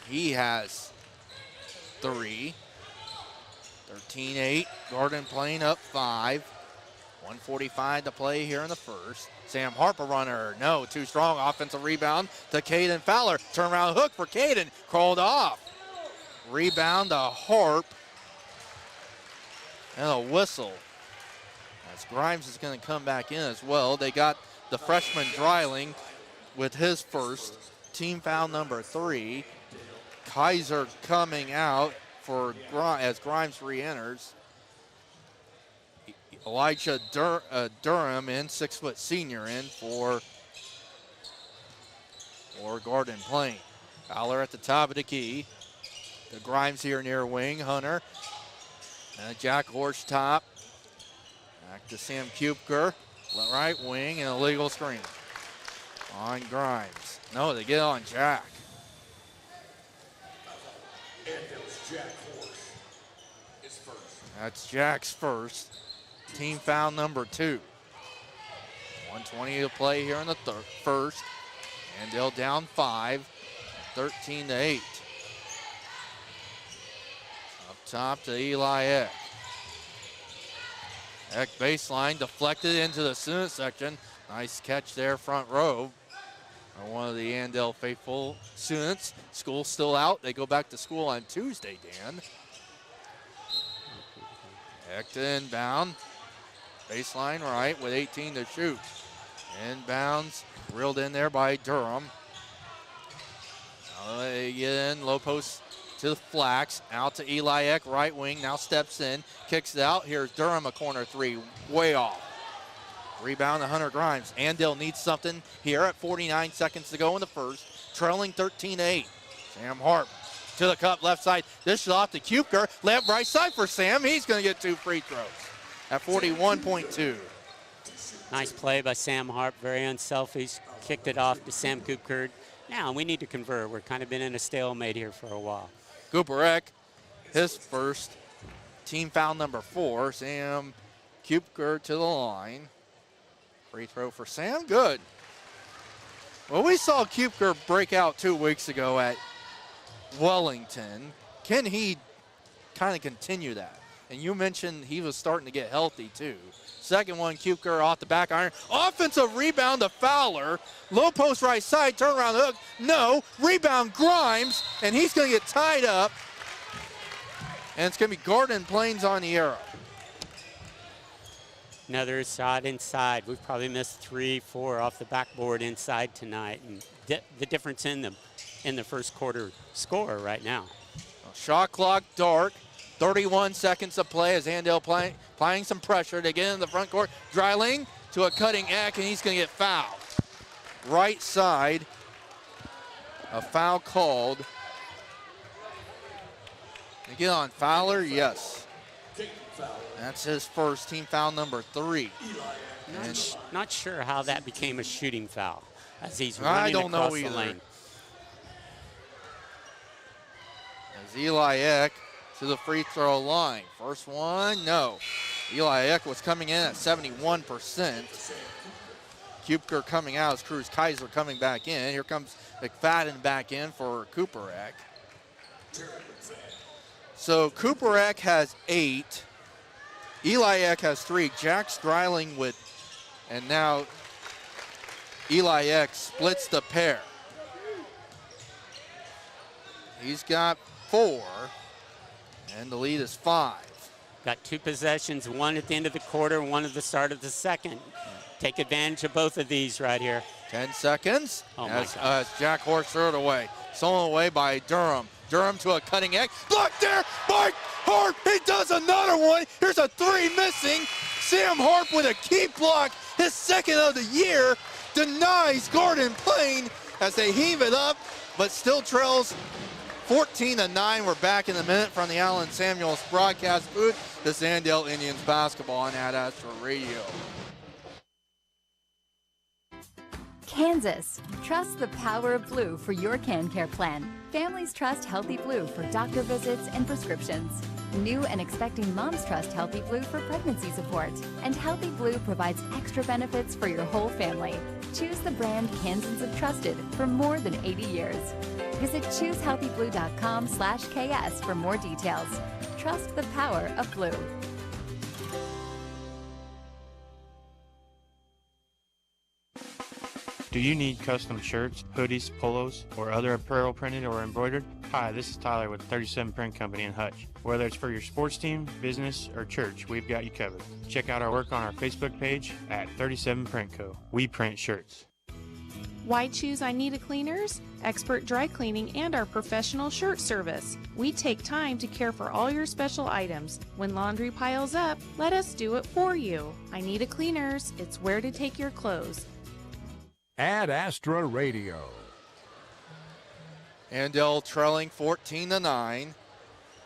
He has 3. 13-8. Gordon Plain up 5. 1:45 to play here in the first. Sam Harper runner, no, too strong. Offensive rebound to Caden Fowler. Turnaround hook for Caden, crawled off. Rebound to Harp. And a whistle. As Grimes is going to come back in as well. They got the freshman Dreiling with his first. Team foul number 3. Kaiser coming out for as Grimes re-enters. Elijah Durham in, 6-foot senior in for Gordon Plain. Fowler at the top of the key. The Grimes here near wing. Hunter. And Jack Horsch top. Back to Sam Kupker. Right wing and a legal screen. On Grimes. No, they get on Jack. And it was Jack Horsch. His first. That's Jack's first. Team foul number 2. 1:20 to play here in the first. Andale down 5. 13-8. Up top to Eli Eck. Eck baseline deflected into the student section. Nice catch there front row. One of the Andale faithful students. School's still out. They go back to school on Tuesday, Dan. Eck to inbound. Baseline right with 18 to shoot. Inbounds, reeled in there by Durham. They get in, low post to the flats, out to Eli Eck, right wing, now steps in, kicks it out. Here's Durham, a corner three, way off. Rebound to Hunter Grimes. Andale needs something here at 49 seconds to go in the first, trailing 13-8. Sam Harp to the cup, left side, dish it off to Kupker, layup right side for Sam. He's going to get 2 free throws at 41.2. Nice play by Sam Harp, very unselfish, kicked it off to Sam Kupker. Now we need to convert. We're kind of been in a stalemate here for a while. Kuparek, his first, team foul number 4. Sam Kupker to the line. Free throw for Sam, good. Well, we saw Kupker break out 2 weeks ago at Wellington. Can he kind of continue that? And you mentioned he was starting to get healthy too. Second one, Kupker off the back iron. Offensive rebound to Fowler. Low post right side, turnaround hook. No, rebound Grimes, and he's going to get tied up. And it's going to be Gordon Plains on the arrow. Another shot inside. We've probably missed 3, 4 off the backboard inside tonight. And the difference in the first quarter score right now. Shot clock dark. 31 seconds of play as Andale applying some pressure to get in the front court. Dreiling to a cutting Eck, and he's going to get fouled. Right side, a foul called. Again on Fowler, yes. That's his first, team foul number 3. Not sure how that became a shooting foul as he's running across the lane. As Eli Eck to the free throw line. First one, no. Eli Eck was coming in at 71%. Kupker coming out as Cruz Kaiser coming back in. Here comes McFadden back in for Kuparek. So Kuparek has 8. Eli Eck has 3. Jack Streiling with, and now Eli Eck splits the pair. He's got 4. And the lead is 5. Got 2 possessions, one at the end of the quarter, one at the start of the second. Take advantage of both of these right here. 10 seconds. Oh as Jack Horst threw it away. Stolen away by Durham. Durham to a cutting Eck. Blocked there by Harp. He does another one. Here's a 3 missing. Sam Harp with a key block. His second of the year. Denies Gordon Plain as they heave it up, but still trails 14-9. We're back in a minute from the Allen Samuels broadcast booth. This Andale Indians basketball on Ad Astra Radio. Kansas. Trust the power of blue for your CanCare plan. Families trust Healthy Blue for doctor visits and prescriptions. New and expecting moms trust Healthy Blue for pregnancy support. And Healthy Blue provides extra benefits for your whole family. Choose the brand Kansans have trusted for more than 80 years. Visit choosehealthyblue.com/KS for more details. Trust the power of blue. Do you need custom shirts, hoodies, polos, or other apparel printed or embroidered? Hi, this is Tyler with 37 Print Company in Hutch. Whether it's for your sports team, business, or church, we've got you covered. Check out our work on our Facebook page at 37 Print Co. We print shirts. Why choose I Need a Cleaners? Expert dry cleaning and our professional shirt service. We take time to care for all your special items. When laundry piles up, let us do it for you. I Need a Cleaners. It's where to take your clothes. Ad Astra Radio. Andale trailing 14-9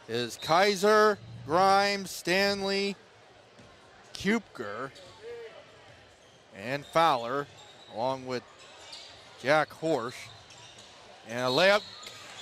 is Kaiser, Grimes, Stanley, Kupker, and Fowler, along with Jack Horsch. And a layup.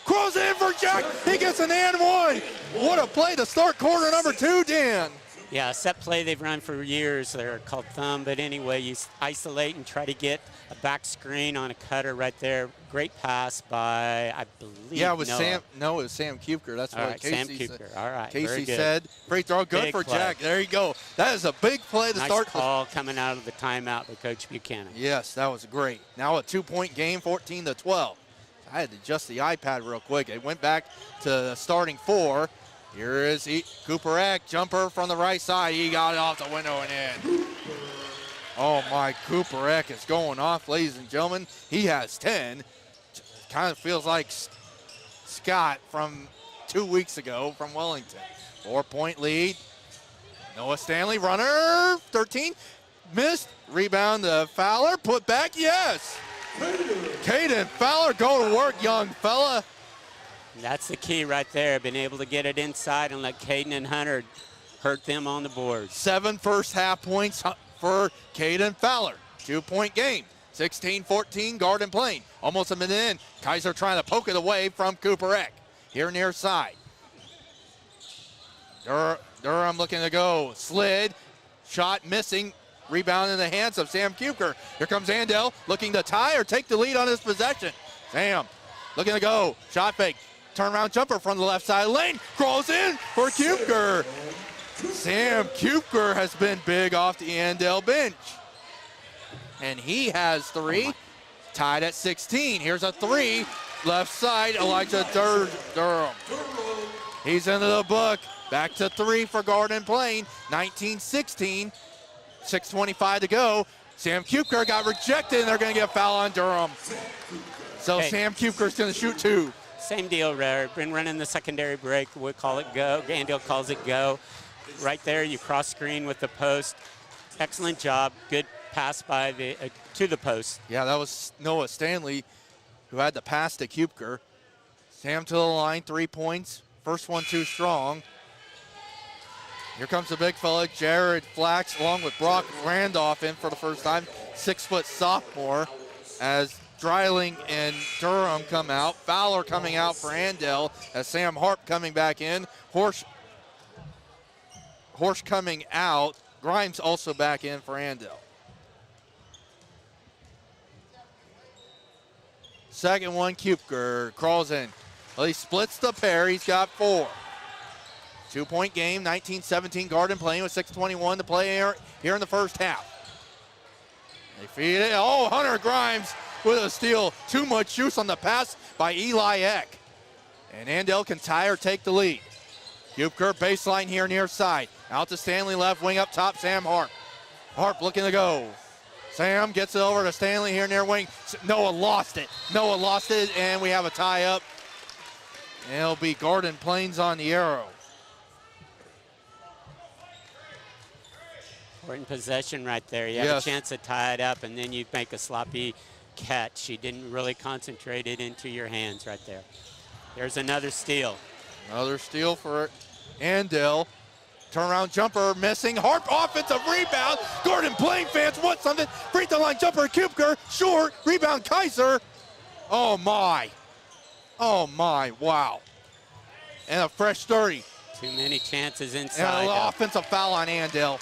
Cross in for Jack. He gets an and one. What a play to start quarter number 2, Dan. Yeah, a set play they've run for years. They're called thumb, but anyway, you isolate and try to get a back screen on a cutter right there. Great pass by, I believe, yeah, it was Noah. Sam. No, it was Sam Kupker. That's what Casey Sam Kupker. All right, Casey said. Free throw, good big for play. Jack. There you go. That is a big play to nice start. Call coming out of the timeout by Coach Buchanan. Yes, that was great. Now a 2-point game, 14-12. I had to adjust the iPad real quick. It went back to the starting 4. Here is Kuparek, jumper from the right side. He got it off the window and in. Oh my, Kuparek is going off, ladies and gentlemen. He has 10. Kind of feels like Scott from 2 weeks ago from Wellington. 4-point lead. Noah Stanley, runner, 13, missed. Rebound to Fowler, put back, yes. Caden Fowler, go to work, young fella. That's the key right there, being able to get it inside and let Caden and Hunter hurt them on the board. 7 first half points for Caden Fowler. 2-point game. 16-14, Garden Plain. Almost a minute in. Kaiser trying to poke it away from Cooper Eck. Here near side. Durham looking to go. Slid. Shot missing. Rebound in the hands of Sam Kuker. Here comes Andale looking to tie or take the lead on his possession. Sam looking to go. Shot fake. Turnaround jumper from the left side lane. Crawls in for Kuker. Sam Kuker has been big off the Andale bench. And he has 3. Tied at 16. Here's a 3. Left side, Elijah Durham. He's into the book. Back to 3 for Garden Plain. 19-16. 6:25 to go. Sam Kuker got rejected, and they're going to get a foul on Durham. So Sam Kuker's going to shoot 2. Same deal, Ray. Been running the secondary break. We'll call it go. Andale calls it go. Right there, you cross screen with the post. Excellent job. Good pass by the to the post. Yeah, that was Noah Stanley who had the pass to Kuker. Sam to the line, 3 points. First one too strong. Here comes the big fella, Jared Flax, along with Brock Randolph in for the first time. 6-foot sophomore as Dreiling and Durham come out. Fowler coming out for Andale as Sam Harp coming back in. Horsch coming out. Grimes also back in for Andale. Second one, Kuper crawls in. Well, he splits the pair. He's got 4. 2-point game, 19-17 Garden Plain with 6:21 to play here in the first half. They feed it. Oh, Hunter Grimes with a steal. Too much juice on the pass by Eli Eck. And Andale can tie or take the lead. Kuper baseline here near side. Out to Stanley left wing up top, Sam Harp. Harp looking to go. Sam gets it over to Stanley here near wing. Noah lost it. And we have a tie up. And it'll be Garden Plains on the arrow. Important possession right there. You have a chance to tie it up, and then you make a sloppy catch. You didn't really concentrate it into your hands right there. There's another steal. Another steal for Andale. Turnaround jumper missing. Harp offensive rebound. Garden Plain fans want something. Free throw line jumper. Kupker short. Rebound Kaiser. Oh my. Wow. And a fresh 30. Too many chances inside. And an offensive foul on Andale.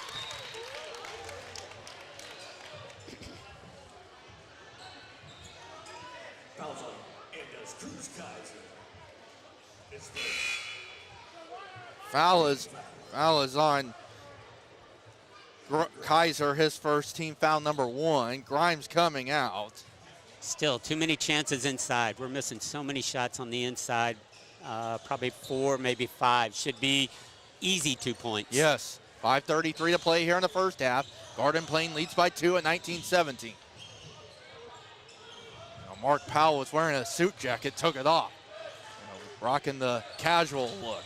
Foul is on Kaiser, his first team foul number 1. Grimes coming out. Still, too many chances inside. We're missing so many shots on the inside. Probably 4, maybe 5. Should be easy 2 points. Yes. 5:33 to play here in the first half. Garden Plain leads by 2 at 19-17. Mark Powell was wearing a suit jacket, took it off. Rocking the casual look,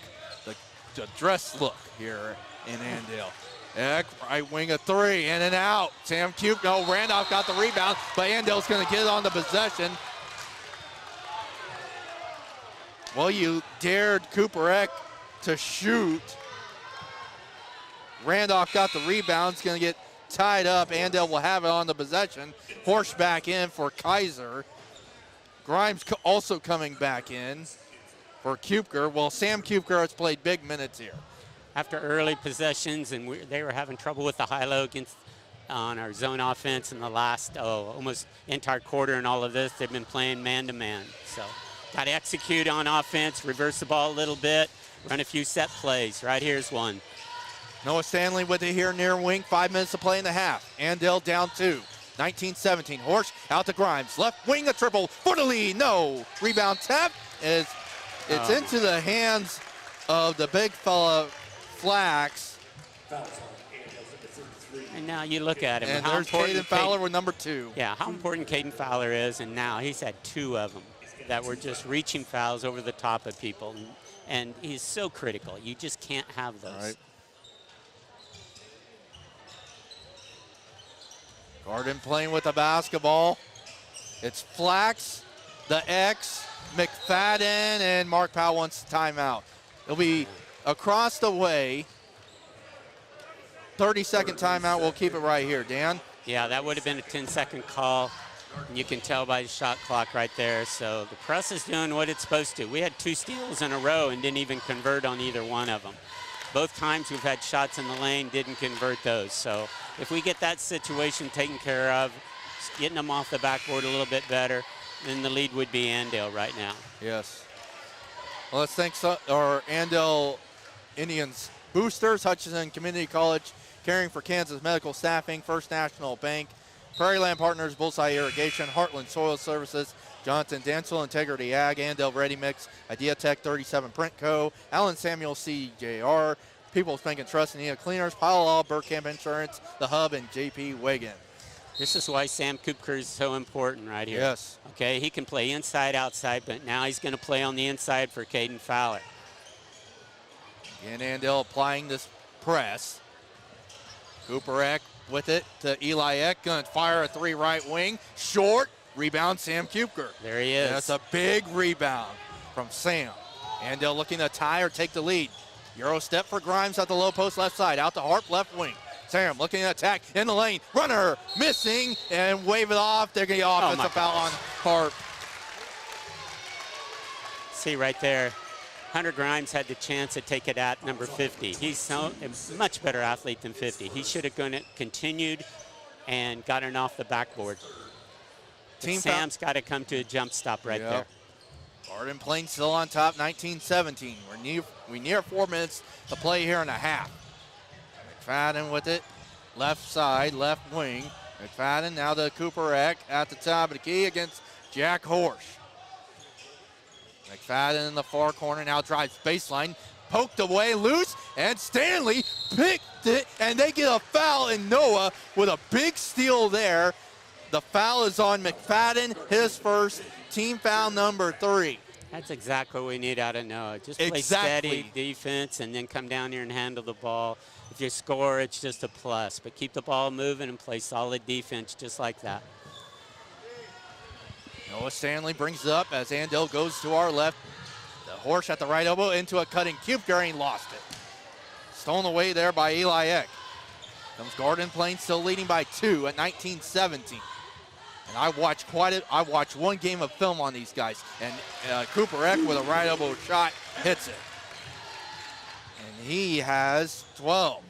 the dress look here in Andale. Eck, right wing a 3, in and out. Sam Cube, no, Randolph got the rebound, but Andale's going to get it on the possession. Well, you dared Cooper Eck to shoot. Randolph got the rebound, it's going to get tied up. Andale will have it on the possession. Horsch back in for Kaiser. Grimes also coming back in for Kupker. Well, Sam Kupker has played big minutes here. After early possessions, and they were having trouble with the high-low against on our zone offense in the last, almost entire quarter and all of this, they've been playing man-to-man. So got to execute on offense, reverse the ball a little bit, run a few set plays. Right here's one. Noah Stanley with it here near wing. 5 minutes to play in the half. Andale down 2. 19-17. Horsch out to Grimes. Left wing a triple for the lead. No. Rebound tap. It's into the hands of the big fella Flax. And now you look at him. And there's Caden Fowler with number 2. Yeah, how important Caden Fowler is, and now he's had 2 of them that were just reaching fouls over the top of people. and he's so critical. You just can't have those. All right. Garden playing with the basketball. It's Flax, the X, McFadden, and Mark Powell wants a timeout. It'll be across the way. 30-second timeout. We'll keep it right here. Dan? Yeah, that would have been a 10-second call. You can tell by the shot clock right there. So the press is doing what it's supposed to. We had 2 steals in a row and didn't even convert on either one of them. Both times we've had shots in the lane, didn't convert those. So if we get that situation taken care of, getting them off the backboard a little bit better, then the lead would be Andale right now. Yes. Well, let's thank our Andale Indians boosters, Hutchinson Community College, Caring for Kansas Medical Staffing, First National Bank, Prairie Land Partners, Bullseye Irrigation, Heartland Soil Services, Jonathan Dancel, Integrity Ag, Andale Ready Mix, Idea Tech 37 Print Co., Alan Samuel CJR, People's Bank and Trust, Nia Cleaners, Pile Law, Burkamp Insurance, The Hub, and JP Wagon. This is why Sam Kupker is so important right here. Yes. Okay, he can play inside, outside, but now he's going to play on the inside for Caden Fowler. Again, Andale applying this press. Cooper Eck with it to Eli Eck. Going to fire a 3 right wing. Short. Rebound, Sam Kupker. There he is. That's a big rebound from Sam. Andale looking to tie or take the lead. Euro step for Grimes at the low post left side. Out to Harp, left wing. Sam looking to attack in the lane. Runner missing and wave it off. They're going to get offensive foul on Harp. See right there, Hunter Grimes had the chance to take it at number 50. He's a much better athlete than 50. He should have continued and gotten off the backboard. Sam's got to come to a jump stop right there. Garden Plain still on top, 19-17. We're near 4 minutes to play here in a half. McFadden with it, left side, left wing. McFadden now to Cooper Eck at the top of the key against Jack Horsch. McFadden in the far corner, now drives baseline, poked away, loose, and Stanley picked it, and they get a foul in Noah with a big steal there. The foul is on McFadden, his first, team foul number 3. That's exactly what we need out of Noah. Just play steady defense and then come down here and handle the ball. If you score, it's just a plus, but keep the ball moving and play solid defense just like that. Noah Stanley brings it up as Andale goes to our left. The Horsch at the right elbow into a cutting Kupker, and he lost it. Stolen away there by Eli Eck. Comes Garden Plain still leading by 2 at 19-17. And I watched one game of film on these guys, and Cooper Eck with a right elbow shot hits it. And he has 12.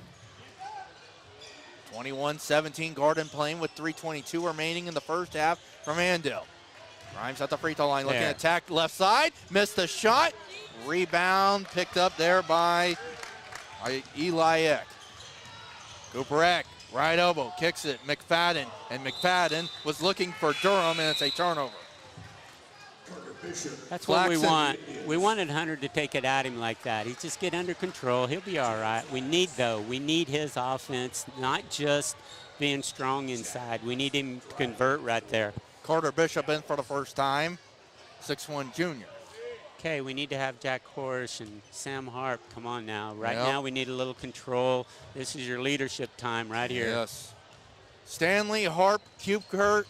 21-17 Garden Plain with 3:22 remaining in the first half from Andale. Grimes at the free throw line, looking to attack left side, missed the shot. Rebound picked up there by Eli Eck. Cooper Eck, right elbow, kicks it, McFadden, and McFadden was looking for Durham, and it's a turnover. That's what we want. We wanted Hunter to take it at him like that. He just get under control. He'll be all right. We need his offense, not just being strong inside. We need him to convert right there. Carter Bishop in for the first time, 6'1" junior. Okay, we need to have Jack Horsch and Sam Harp. Come on now. Right now we need a little control. This is your leadership time right here. Yes. Stanley, Harp, Kupker,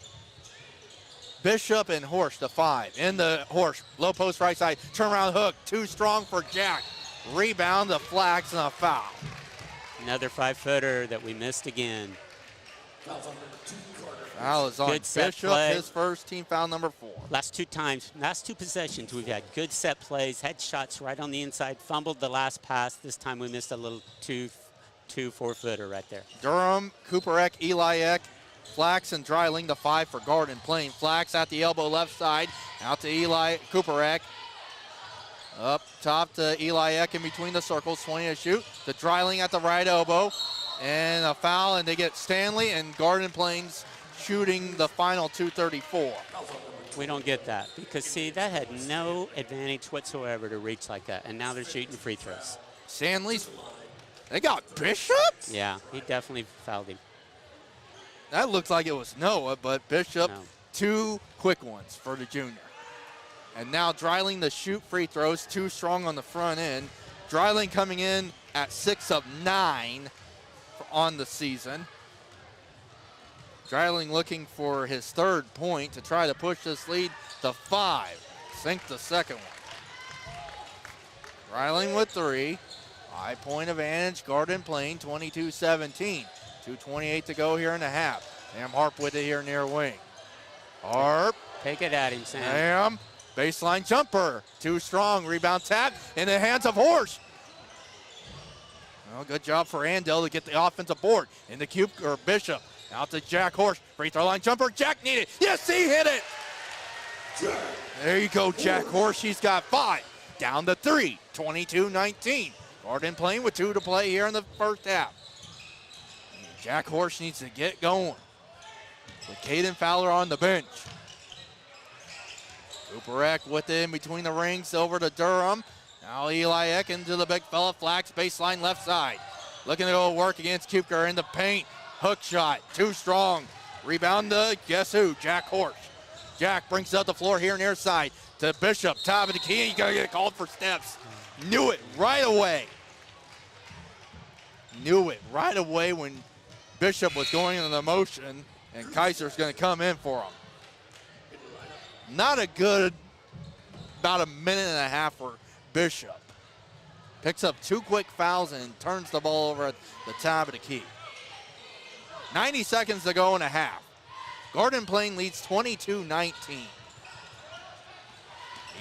Bishop, and Horsch, the 5. In the Horsch, low post right side, turnaround hook, too strong for Jack. Rebound to Flax and a foul. Another 5-footer that we missed again. Foul is on Bishop, his first, team foul number 4. Last 2 possessions, we've had good set plays, had shots right on the inside, fumbled the last pass. This time we missed a little 4-footer right there. Durham, Cooper Eck, Eli Eck, Flax, and Dreiling, the 5 for Garden Plain. Flax at the elbow left side, out to Cooper Eck. Up top to Eli Eck in between the circles, 20 to shoot. To Dreiling at the right elbow, and a foul, and they get Stanley, and Garden Plain's shooting the final 2:34. We don't get that because, see, that had no advantage whatsoever to reach like that, and now they're shooting free throws. Stanley's, they got Bishop? Yeah, he definitely fouled him. That looks like it was Noah, but Bishop, 2 quick ones for the junior. And now Dreiling to shoot free throws, too strong on the front end. Dreiling coming in at 6 of 9 on the season. Dreiling looking for his 3rd point to try to push this lead to 5. Sink the second one. Dreiling with 3. 5-point advantage, Garden Plain, 22-17. 2:28 to go here in the half. Sam Harp with it here near wing. Harp. Take it at him, Sam. Sam. Baseline jumper. Too strong. Rebound tap in the hands of Horsch. Well, good job for Andale to get the offensive board. In the cube, or Bishop. Out to Jack Horsch. Free throw line jumper. Jack needed. Yes, he hit it. There you go, Jack Horsch. He's got 5. Down to 3. 22-19. Garden Plain with 2 to play here in the first half. Jack Horsch needs to get going with Caden Fowler on the bench. Cooper with it in between the rings over to Durham. Now Eli Eck into the big fella. Flax baseline left side. Looking to go work against Cooper in the paint. Hook shot. Too strong. Rebound to guess who? Jack Horsch. Jack brings up the floor here near side to Bishop. Top of the key. He's going to get called for steps. Knew it right away. Knew it right away when Bishop was going into the motion, and Kaiser's going to come in for him. Not a good, about a minute and a half for Bishop. Picks up 2 quick fouls and turns the ball over at the top of the key. 90 seconds to go in a half. Garden Plain leads 22-19.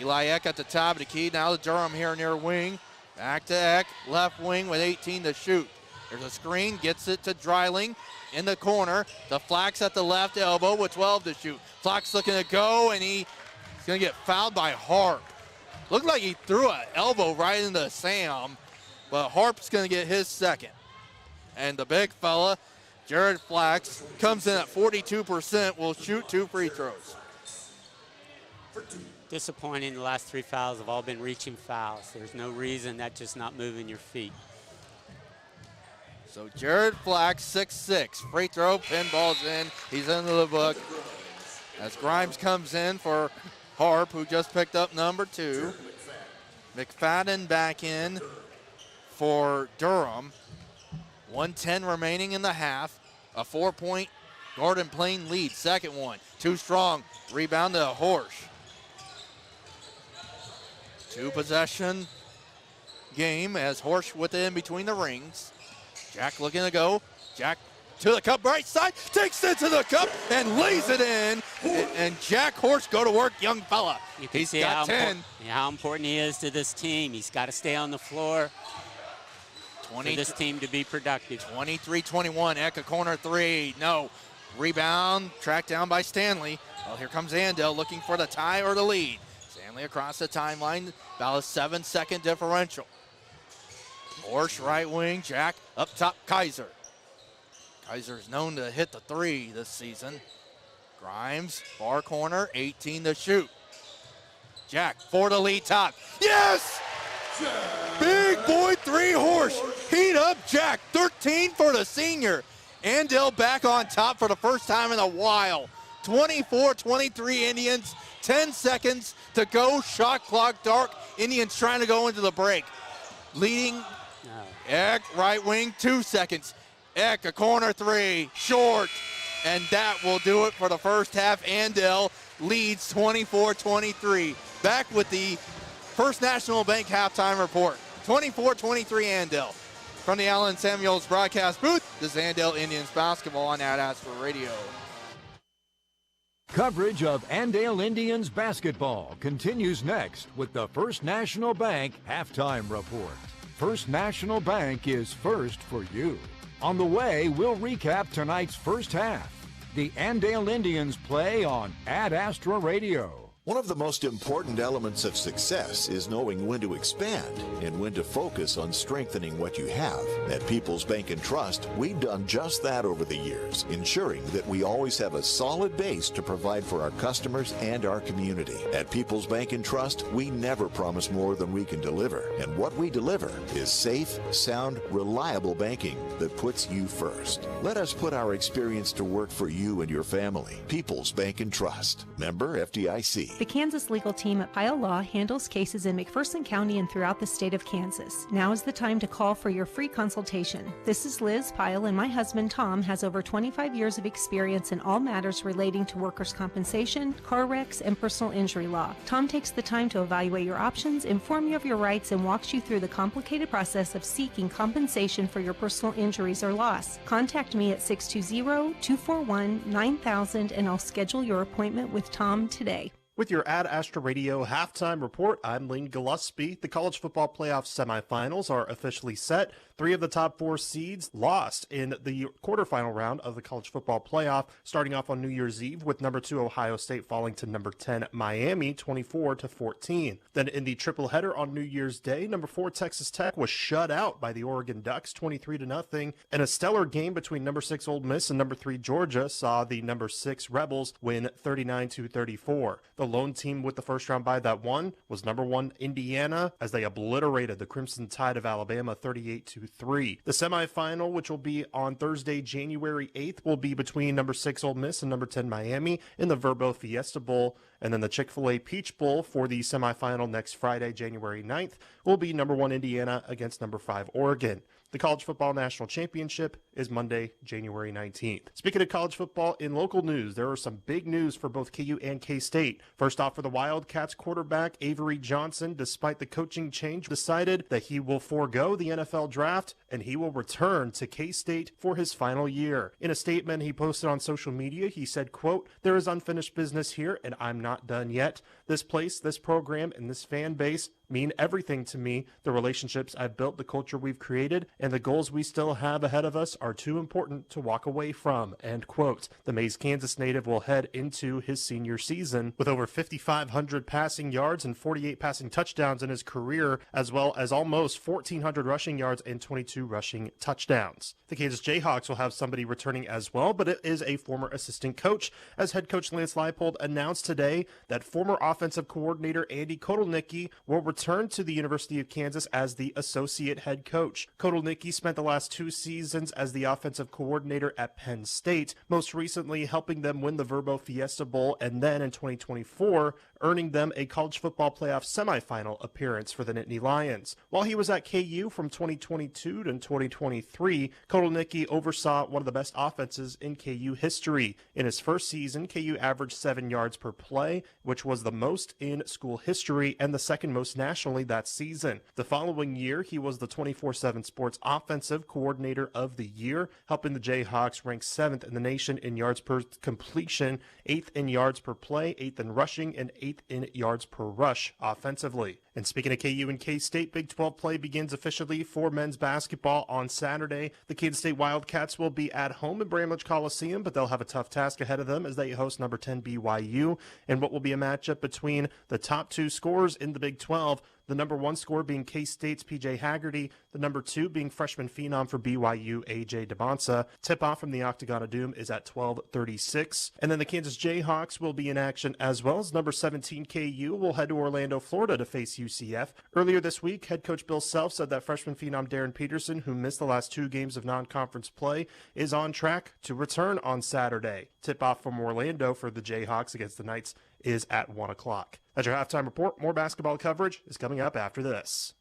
Eli Eck at the top of the key. Now to Durham here near wing. Back to Eck, left wing with 18 to shoot. There's a screen, gets it to Dreiling in the corner. The Flax at the left elbow with 12 to shoot. Flax looking to go, and he's going to get fouled by Harp. Looked like he threw an elbow right into Sam, but Harp's going to get his 2nd. And the big fella, Jared Flax, comes in at 42%, will shoot 2 free throws. Disappointing, the last 3 fouls have all been reaching fouls. There's no reason that's just not moving your feet. So Jared Flax, 6'6", free throw, pinball's in. He's into the book. As Grimes comes in for Harp, who just picked up number 2. McFadden back in for Durham. 1:10 remaining in the half. A 4-point Garden Plain lead. Second one, too strong. Rebound to Horsch. 2-possession game as Horsch with it in between the rings. Jack looking to go. Jack to the cup, right side, takes it to the cup and lays it in. And Jack Horsch go to work, young fella. You can He's see got 10. how important he is to this team. He's got to stay on the floor for this team to be productive. 23-21, Eck, a corner 3. No. Rebound, tracked down by Stanley. Well, here comes Andale looking for the tie or the lead. Stanley across the timeline, about a 7-second differential. Horsch right wing, Jack up top, Kaiser. Kaiser's known to hit the 3 this season. Grimes, far corner, 18 to shoot. Jack for the lead top. Yes! Big boy 3 Horsch. Heat up Jack, 13 for the senior. Andale back on top for the first time in a while. 24-23 Indians, 10 seconds to go. Shot clock dark. Indians trying to go into the break. Leading Eck, right wing, 2 seconds. Eck, a corner 3, short. And that will do it for the first half. Andale leads 24-23. Back with the First National Bank halftime report. 24-23 Andale. From the Allen Samuels broadcast booth, this is Andale Indians basketball on Ad Astra Radio. Coverage of Andale Indians basketball continues next with the First National Bank halftime report. First National Bank is first for you. On the way, we'll recap tonight's first half. The Andale Indians play on Ad Astra Radio. One of the most important elements of success is knowing when to expand and when to focus on strengthening what you have. At People's Bank and Trust, we've done just that over the years, ensuring that we always have a solid base to provide for our customers and our community. At People's Bank and Trust, we never promise more than we can deliver, and what we deliver is safe, sound, reliable banking that puts you first. Let us put our experience to work for you and your family. People's Bank and Trust. Member FDIC. The Kansas legal team at Pyle Law handles cases in McPherson County and throughout the state of Kansas. Now is the time to call for your free consultation. This is Liz Pyle, and my husband Tom has over 25 years of experience in all matters relating to workers' compensation, car wrecks, and personal injury law. Tom takes the time to evaluate your options, inform you of your rights, and walks you through the complicated process of seeking compensation for your personal injuries or loss. Contact me at 620-241-9000 and I'll schedule your appointment with Tom today. With your Ad Astra Radio halftime report, I'm Lane Gillespie. The college football playoff semifinals are officially set. 3 of the top 4 seeds lost in the quarterfinal round of the college football playoff, starting off on New Year's Eve with number 2 Ohio State falling to number 10 Miami 24-14. Then in the triple header on New Year's Day, number 4 Texas Tech was shut out by the Oregon Ducks 23-0, and a stellar game between number 6 Ole Miss and number 3 Georgia saw the number 6 Rebels win 39-34. The lone team with the first round bye that won was number 1 Indiana, as they obliterated the Crimson Tide of Alabama 38-3. The semifinal, which will be on Thursday, January 8th, will be between number 6 Ole Miss and number 10 Miami in the Verbo Fiesta Bowl. And then the Chick-fil-A Peach Bowl for the semifinal next Friday, January 9th, will be number 1 Indiana against number 5 Oregon. The College Football National Championship is Monday, January 19th. Speaking of college football, in local news, there are some big news for both KU and K-State. First off, for the Wildcats quarterback Avery Johnson, despite the coaching change, decided that he will forego the NFL draft and he will return to K-State for his final year. In a statement he posted on social media, he said, quote, "There is unfinished business here and I'm not done yet. This place, this program, and this fan base mean everything to me. The relationships I've built, the culture we've created, and the goals we still have ahead of us are too important to walk away from," end quote. The Mays, Kansas native will head into his senior season with over 5,500 passing yards and 48 passing touchdowns in his career, as well as almost 1,400 rushing yards and 22 rushing touchdowns. The Kansas Jayhawks will have somebody returning as well, but it is a former assistant coach, as head coach Lance Leipold announced today that former offensive coordinator Andy Kotelnicki will return to the University of Kansas as the associate head coach. Kotelnicki spent the last 2 seasons as the offensive coordinator at Penn State, most recently helping them win the Verbo Fiesta Bowl, and then in 2024 earning them a college football playoff semifinal appearance for the Nittany Lions. While he was at KU from 2022 to 2023, Kotelnicki oversaw one of the best offenses in KU history. In his first season, KU averaged 7 yards per play, which was the most in school history and the second most nationally that season. The following year, he was the 24/7 Sports Offensive Coordinator of the Year, helping the Jayhawks rank 7th in the nation in yards per completion, 8th in yards per play, 8th in rushing, and 8th in yards per rush offensively. And speaking of KU and K-State, Big 12 play begins officially for men's basketball on Saturday. The Kansas State Wildcats will be at home in Bramlage Coliseum, but they'll have a tough task ahead of them as they host number 10 BYU, and what will be a matchup between the top 2 scorers in the Big 12. The number 1 scorer being K-State's P.J. Haggerty, the number 2 being freshman phenom for BYU, A.J. DeBonsa. Tip-off from the Octagon of Doom is at 12:36. And then the Kansas Jayhawks will be in action as well, as number 17 KU will head to Orlando, Florida to face UCF. Earlier this week, head coach Bill Self said that freshman phenom Darren Peterson, who missed the last 2 games of non-conference play, is on track to return on Saturday. Tip-off from Orlando for the Jayhawks against the Knights is at 1 o'clock. That's your halftime report. More basketball coverage is coming up after this.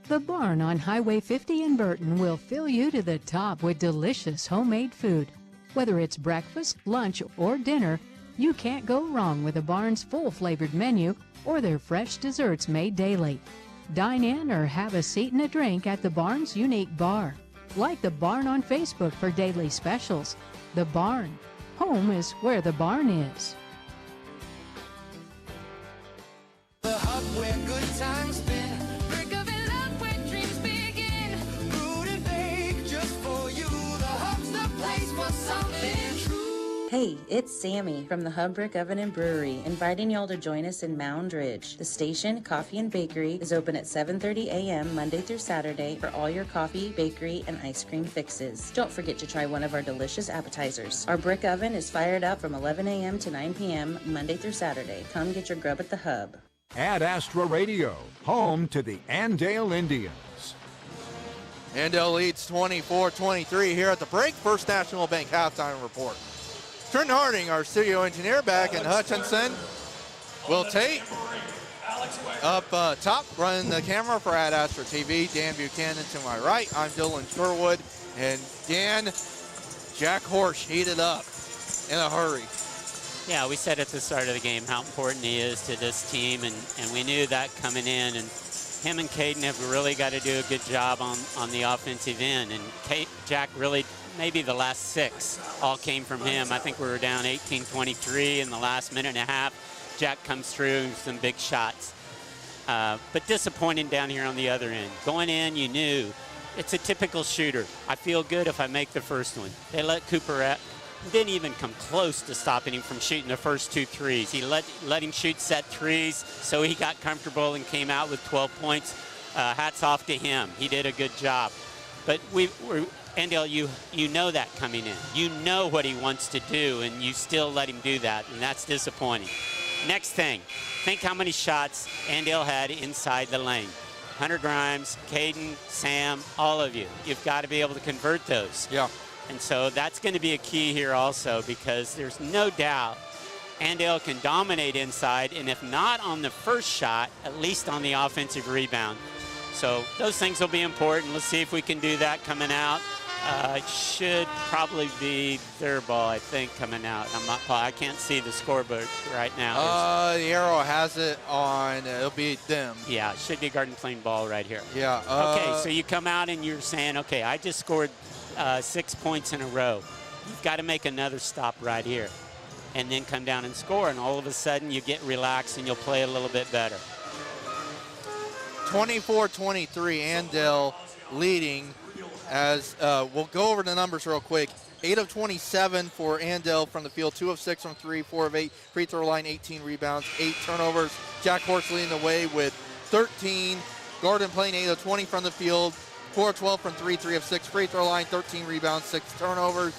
The Barn on Highway 50 in Burton will fill you to the top with delicious homemade food. Whether it's breakfast, lunch, or dinner, you can't go wrong with the Barn's full-flavored menu or their fresh desserts made daily. Dine in or have a seat and a drink at the Barn's unique bar. Like the Barn on Facebook for daily specials. The Barn. Home is where the barn is. The hub where good times spin. Brick of love where dreams begin. Brewed and baked just for you. The hub's the place for something true. Hey, it's Sammy from the Hub Brick Oven and Brewery, inviting y'all to join us in Mound Ridge. The station, Coffee and Bakery, is open at 7:30 a.m. Monday through Saturday for all your coffee, bakery, and ice cream fixes. Don't forget to try one of our delicious appetizers. Our brick oven is fired up from 11 a.m. to 9 p.m. Monday through Saturday. Come get your grub at the Hub. Ad Astra Radio, home to the Andale Indians. Andale leads 24-23 here at the break. First National Bank halftime report. Trenton Harding, our studio engineer, back in Hutchinson. Will Tate up top, running the camera for Ad Astra TV. Dan Buchanan to my right. I'm Dylan Sherwood. And Dan, Jack Horsch heated up in a hurry. Yeah, we said at the start of the game how important he is to this team, and we knew that coming in. And him and Caden have really got to do a good job on the offensive end. And Jack really, maybe the last 6 all came from him. I think we were down 18-23 in the last minute and a half. Jack comes through with some big shots. But disappointing down here on the other end. Going in, you knew it's a typical shooter. I feel good if I make the first one. They let Cooper didn't even come close to stopping him from shooting the first 2 threes. He let him shoot set threes, so he got comfortable and came out with 12 points. Hats off to him. He did a good job. But Andale, you know that coming in. You know what he wants to do, and you still let him do that, and that's disappointing. Next thing, think how many shots Andale had inside the lane. Hunter Grimes, Caden, Sam, all of you. You've got to be able to convert those. Yeah. And so that's going to be a key here also, because there's no doubt Andale can dominate inside, and if not on the first shot, at least on the offensive rebound. So those things will be important. Let's see if we can do that coming out. It should probably be their ball, I think, coming out. I can't see the scoreboard right now. The arrow has it on. It'll be them. Yeah, it should be Garden Plain ball right here. Yeah. Okay, so you come out and you're saying, okay, I just scored 6 points in a row. You've got to make another stop right here and then come down and score, and all of a sudden you get relaxed and you'll play a little bit better. 24-23, Andale leading. As we'll go over the numbers real quick. 8 of 27 for Andale from the field, 2 of 6 from 3, 4 of 8 free throw line, 18 rebounds, 8 turnovers. Jack Horsch leading the way with 13. Garden Plain 8 of 20 from the field, 4 of 12 from 3, 3 of 6 free throw line, 13 rebounds, 6 turnovers.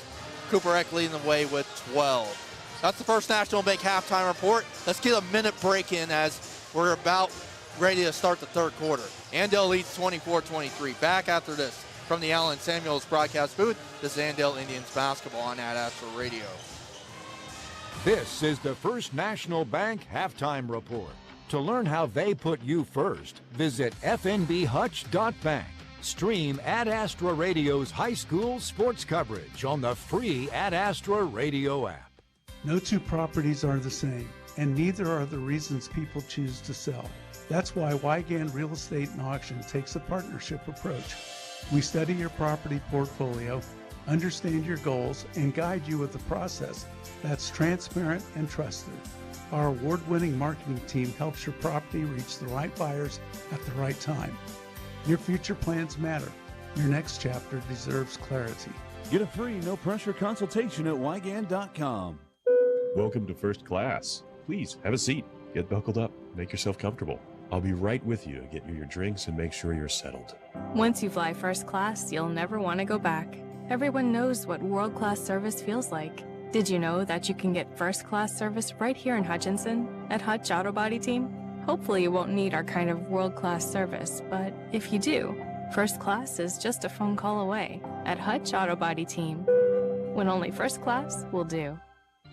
Cooper Eck leading the way with 12. That's the First National Bank halftime report. Let's get a minute break in as we're about ready to start the third quarter. Andale leads 24-23. Back after this. From the Allen Samuels broadcast booth, this is Andale Indians basketball on Ad Astra Radio. This is the First National Bank halftime report. To learn how they put you first, visit fnbhutch.bank. Stream Ad Astra Radio's high school sports coverage on the free Ad Astra Radio app. No 2 properties are the same, and neither are the reasons people choose to sell. That's why Wygand Real Estate and Auction takes a partnership approach. We study your property portfolio, understand your goals, and guide you with a process that's transparent and trusted. Our award-winning marketing team helps your property reach the right buyers at the right time. Your future plans matter. Your next chapter deserves clarity. Get a free, no-pressure consultation at Wygand.com. Welcome to First Class. Please, have a seat. Get buckled up. Make yourself comfortable. I'll be right with you to get you your drinks and make sure you're settled. Once you fly first class, you'll never want to go back. Everyone knows what world-class service feels like. Did you know that you can get first-class service right here in Hutchinson at Hutch Auto Body Team? Hopefully you won't need our kind of world-class service, but if you do, first class is just a phone call away at Hutch Auto Body Team, when only first class will do.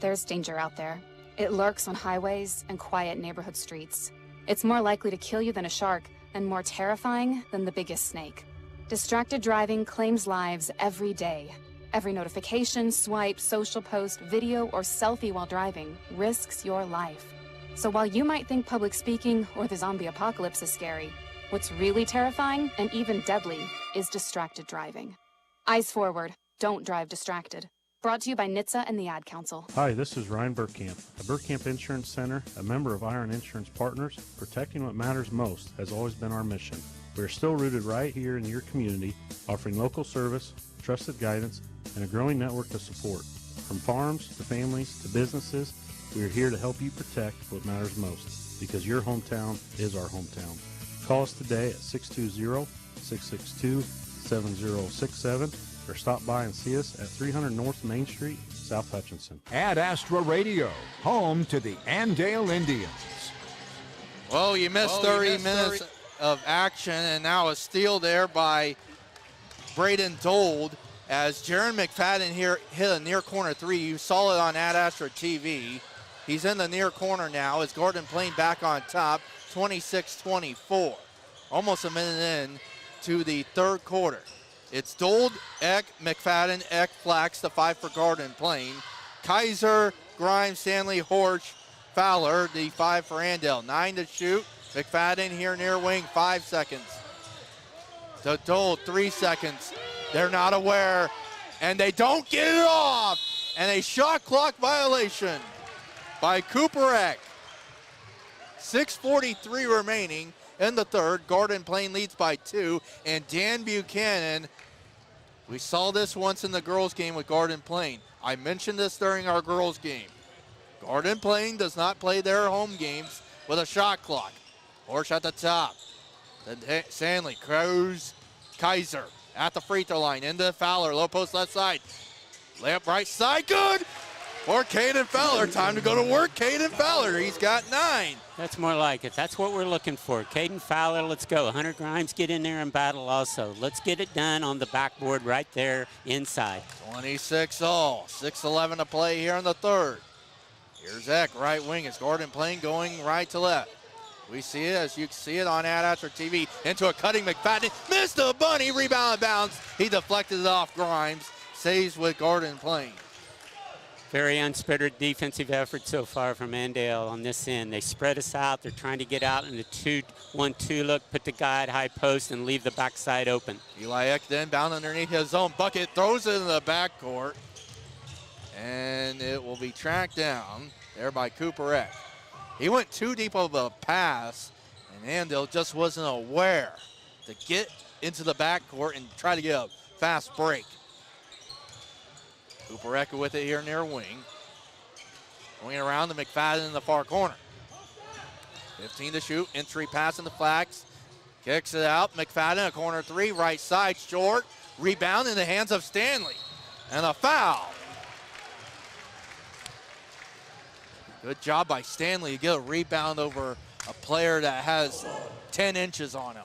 There's danger out there. It lurks on highways and quiet neighborhood streets. It's more likely to kill you than a shark, and more terrifying than the biggest snake. Distracted driving claims lives every day. Every notification, swipe, social post, video, or selfie while driving risks your life. So while you might think public speaking or the zombie apocalypse is scary, what's really terrifying and even deadly is distracted driving. Eyes forward. Don't drive distracted. Brought to you by NHTSA and the Ad Council. Hi, this is Ryan Burkamp. At Burkamp Insurance Center, a member of Iron Insurance Partners, protecting what matters most has always been our mission. We are still rooted right here in your community, offering local service, trusted guidance, and a growing network of support. From farms to families to businesses, we are here to help you protect what matters most, because your hometown is our hometown. Call us today at 620-662-7067 or stop by and see us at 300 North Main Street, South Hutchinson. Ad Astra Radio, home to the Andale Indians. Well, you missed 30 minutes of action, and now a steal there by Braden Dold as Jaron McFadden here hit a near corner three. You saw it on Ad Astra TV. He's in the near corner now as Gordon Plain back on top, 26-24. Almost a minute in to the third quarter. It's Dold, Eck, McFadden, Eck, Flax, the 5 for Gordon Plain. Kaiser, Grimes, Stanley, Horch, Fowler, the 5 for Andale. 9 to shoot. McFadden here near wing, 5 seconds. To Dold, 3 seconds. They're not aware, and they don't get it off. And a shot clock violation by Cooper Eck. 6:43 remaining in the third. Gordon Plain leads by 2, and Dan Buchanan, we saw this once in the girls' game with Gordon Plain. I mentioned this during our girls' game. Gordon Plain does not play their home games with a shot clock. Horsch at the top. Then Stanley, Cruz, Kaiser at the free throw line. Into Fowler, low post left side. Layup right side, good for Caden Fowler. Time to go to work, Caden Fowler. He's got 9. That's more like it. That's what we're looking for. Caden Fowler, let's go. Hunter Grimes, get in there and battle also. Let's get it done on the backboard right there inside. 26 all. 6:11 to play here in the third. Here's Eck, right wing. It's Gordon Plain going right to left. We see it as you can see it on Ad Astra TV. Into a cutting McFadden. Missed the bunny. Rebound bounce. He deflected it off Grimes. Saves with Gordon Plain. Very unspirited defensive effort so far from Andale on this end. They spread us out. They're trying to get out in the 2-1-2 look, put the guy at high post, and leave the backside open. Eli Eck then bound underneath his own bucket, throws it in the backcourt, and it will be tracked down there by Cooper Eck. He went too deep of a pass, and Andale just wasn't aware to get into the backcourt and try to get a fast break. Cooper Eck with it here near wing. Going around to McFadden in the far corner. 15 to shoot, entry pass in the Flax. Kicks it out, McFadden, a corner 3, right side, short. Rebound in the hands of Stanley. And a foul. Good job by Stanley to get a rebound over a player that has 10 inches on him.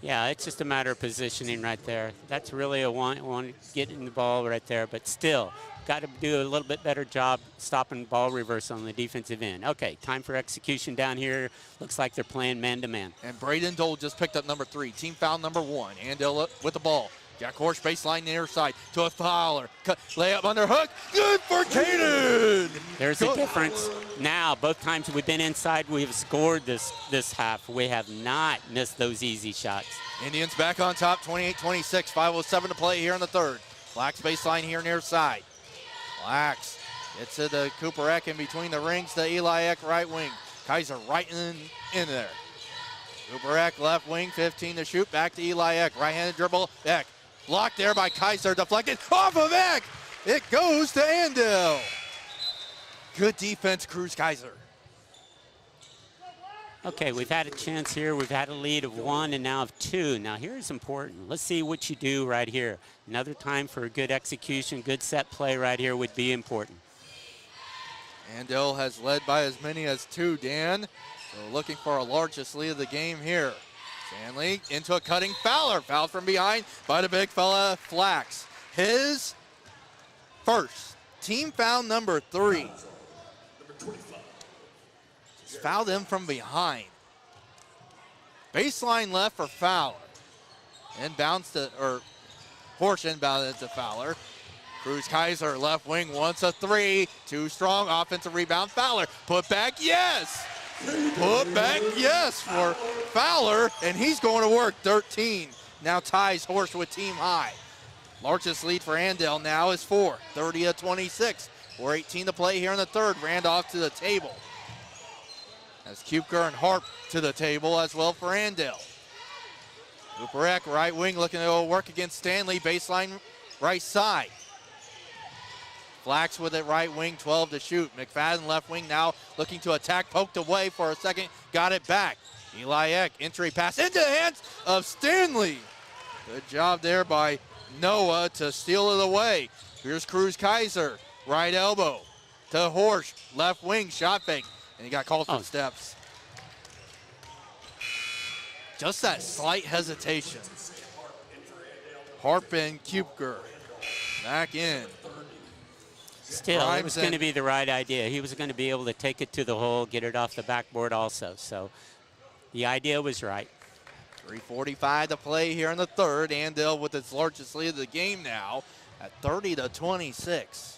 Yeah, it's just a matter of positioning right there. That's really a one getting the ball right there, but still, got to do a little bit better job stopping ball reverse on the defensive end. Okay, time for execution down here. Looks like they're playing man-to-man. And Braden Dole just picked up number 3, team foul number 1. Andale with the ball. Jack Horsch baseline near side to a Fowler. Layup under hook. Good for Caden. There's a difference. Now, both times we've been inside, we've scored this half. We have not missed those easy shots. Indians back on top, 28-26. 5:07 to play here in the third. Flax baseline here near side. Flax gets to the Cooper Eck in between the rings to Eli Eck right wing. Kaiser right in there. Cooper Eck left wing, 15 to shoot. Back to Eli Eck. Right-handed dribble. Eck. Blocked there by Kaiser, deflected off of Eck. It goes to Andale. Good defense, Cruz Kaiser. Okay, we've had a chance here. We've had a lead of 1 and now of 2. Now here's important. Let's see what you do right here. Another time for a good execution, good set play right here would be important. Andale has led by as many as 2, Dan. So looking for a largest lead of the game here. Stanley into a cutting Fowler. Fouled from behind by the big fella, Flax. His first team foul number 3. Just fouled him from behind. Baseline left for Fowler. Inbounds to, or Horsch inbounded to Fowler. Cruz Kaiser left wing wants a 3. Too strong. Offensive rebound. Fowler. Put back. Yes. Put back, yes, for Fowler, and he's going to work. 13 now ties Horsch with team high. Largest lead for Andale now is 4, 30-26. 4:18 to play here in the third. Randolph to the table. As Kupker and Harp to the table as well for Andale. Cooper Eck, right wing, looking to go work against Stanley. Baseline right side. Flax with it right wing, 12 to shoot. McFadden left wing now looking to attack, poked away for a second, got it back. Eli Eck, entry pass into the hands of Stanley. Good job there by Noah to steal it away. Here's Cruz Kaiser, right elbow to Horsch, left wing, shot fake, and he got called for steps. Just that slight hesitation. Harp and Kupker. back in. Still, it was going to be the right idea. He was going to be able to take it to the hole, get it off the backboard also. So the idea was right. 3:45 to play here in the third. Andale with its largest lead of the game now at 30-26.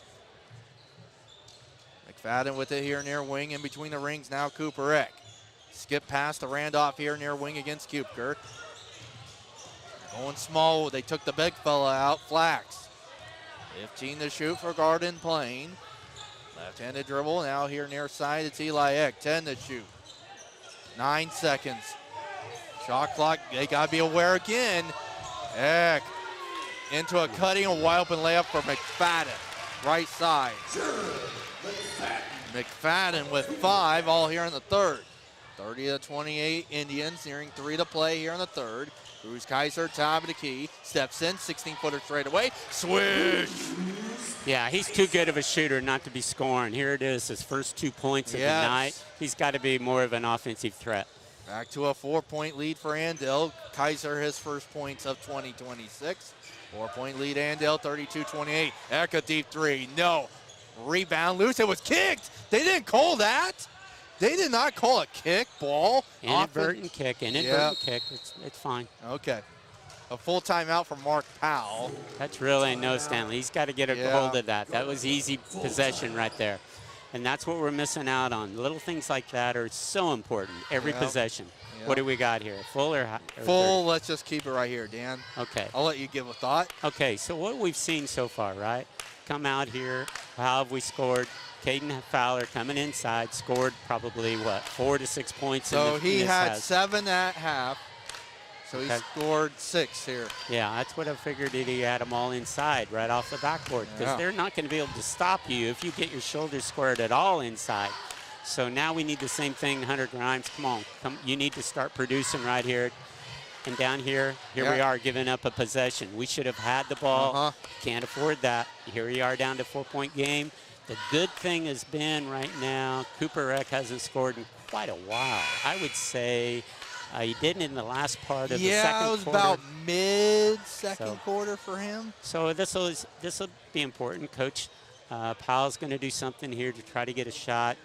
McFadden with it here near wing. In between the rings now, Cooper Eck. Skip past the Randolph here near wing against Kupker. Going small. They took the big fella out. Flax. 15 to shoot for Garden Plain. Left-handed dribble. Now here near side, it's Eli Eck. 10 to shoot. 9 seconds. Shot clock. They got to be aware again. Eck into a cutting and wide open layup for McFadden. Right side. McFadden with 5 all here in the third. 30-28 Indians, nearing 3 to play here in the third. Bruce Kaiser, top of the key, steps in, 16-footer straight away, swish! Yeah, he's too good of a shooter not to be scoring. Here it is, his first 2 points of the night. He's got to be more of an offensive threat. Back to a 4-point lead for Andale. Kaiser, his first points of 20-26. 4-point lead, Andale, 32-28. Eck a deep three, no. Rebound loose, it was kicked! They didn't call that! They did not call a kick, ball. Inadvertent kick. It's fine. Okay. A full timeout for Mark Powell. That's really no Stanley. He's got to get a hold of that. That was easy possession right there. And that's what we're missing out on. Little things like that are so important. Every possession. What do we got here? Full or full? Let's just keep it right here, Dan. Okay. I'll let you give a thought. Okay, so what we've seen so far, right? Come out here. How have we scored? Caden Fowler coming inside, scored probably, 4 to 6 points. So he had 7 at half, so he scored 6 here. Yeah, that's what I figured. He had them all inside right off the backboard because they're not going to be able to stop you if you get your shoulders squared at all inside. So now we need the same thing, Hunter Grimes. Come on, you need to start producing right here. And down here, we are giving up a possession. We should have had the ball. Can't afford that. Here we are down to 4-point game. The good thing has been right now, Cooper Eck hasn't scored in quite a while. I would say he didn't in the last part of the second quarter. Yeah, it was about mid-second quarter for him. So this will be important. Coach Powell's going to do something here to try to get a shot.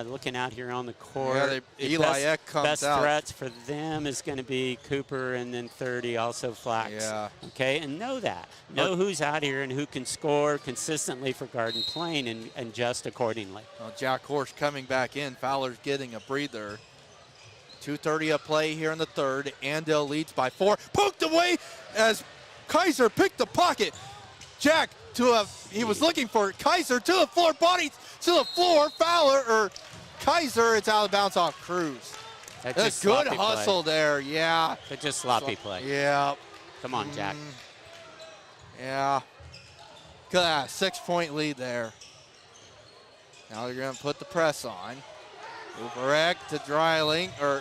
Looking out here on the court. Eli Eck comes best out. Threats for them is going to be Cooper and then 30 also Flax. Yeah. Okay, and know that. Know who's out here and who can score consistently for Garden Plain and adjust accordingly. Well, Jack Horsch coming back in. Fowler's getting a breather. 2:30 a play here in the third. Andale leads by 4. Poked away as Kaiser picked the pocket. Jack he was looking for it. Kaiser to the floor, body to the floor. Fowler, or Kaiser, it's out of bounds off Cruz. That's a good hustle there, yeah. But just sloppy play. Yeah. Come on, Jack. Yeah. Look at that, 6-point lead there. Now they're going to put the press on. Cooper Eck to Dreiling, or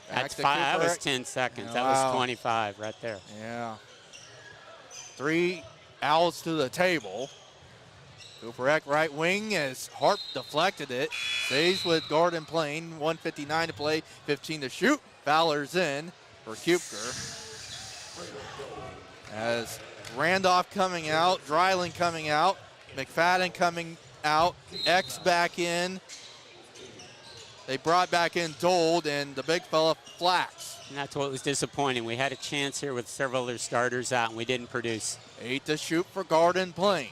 that's 5. That was 10 seconds. That was 25 right there. Yeah. 3 Owls to the table. Cooper Eck right wing as Harp deflected it. Stays with Garden Plain. 1:59 to play, 15 to shoot. Fowler's in for Kupker. As Randolph coming out, Dreiling coming out, McFadden coming out, X back in. They brought back in Dold and the big fella Flax. And that's what was disappointing. We had a chance here with several other starters out, and we didn't produce. 8 to shoot for Garden Plain.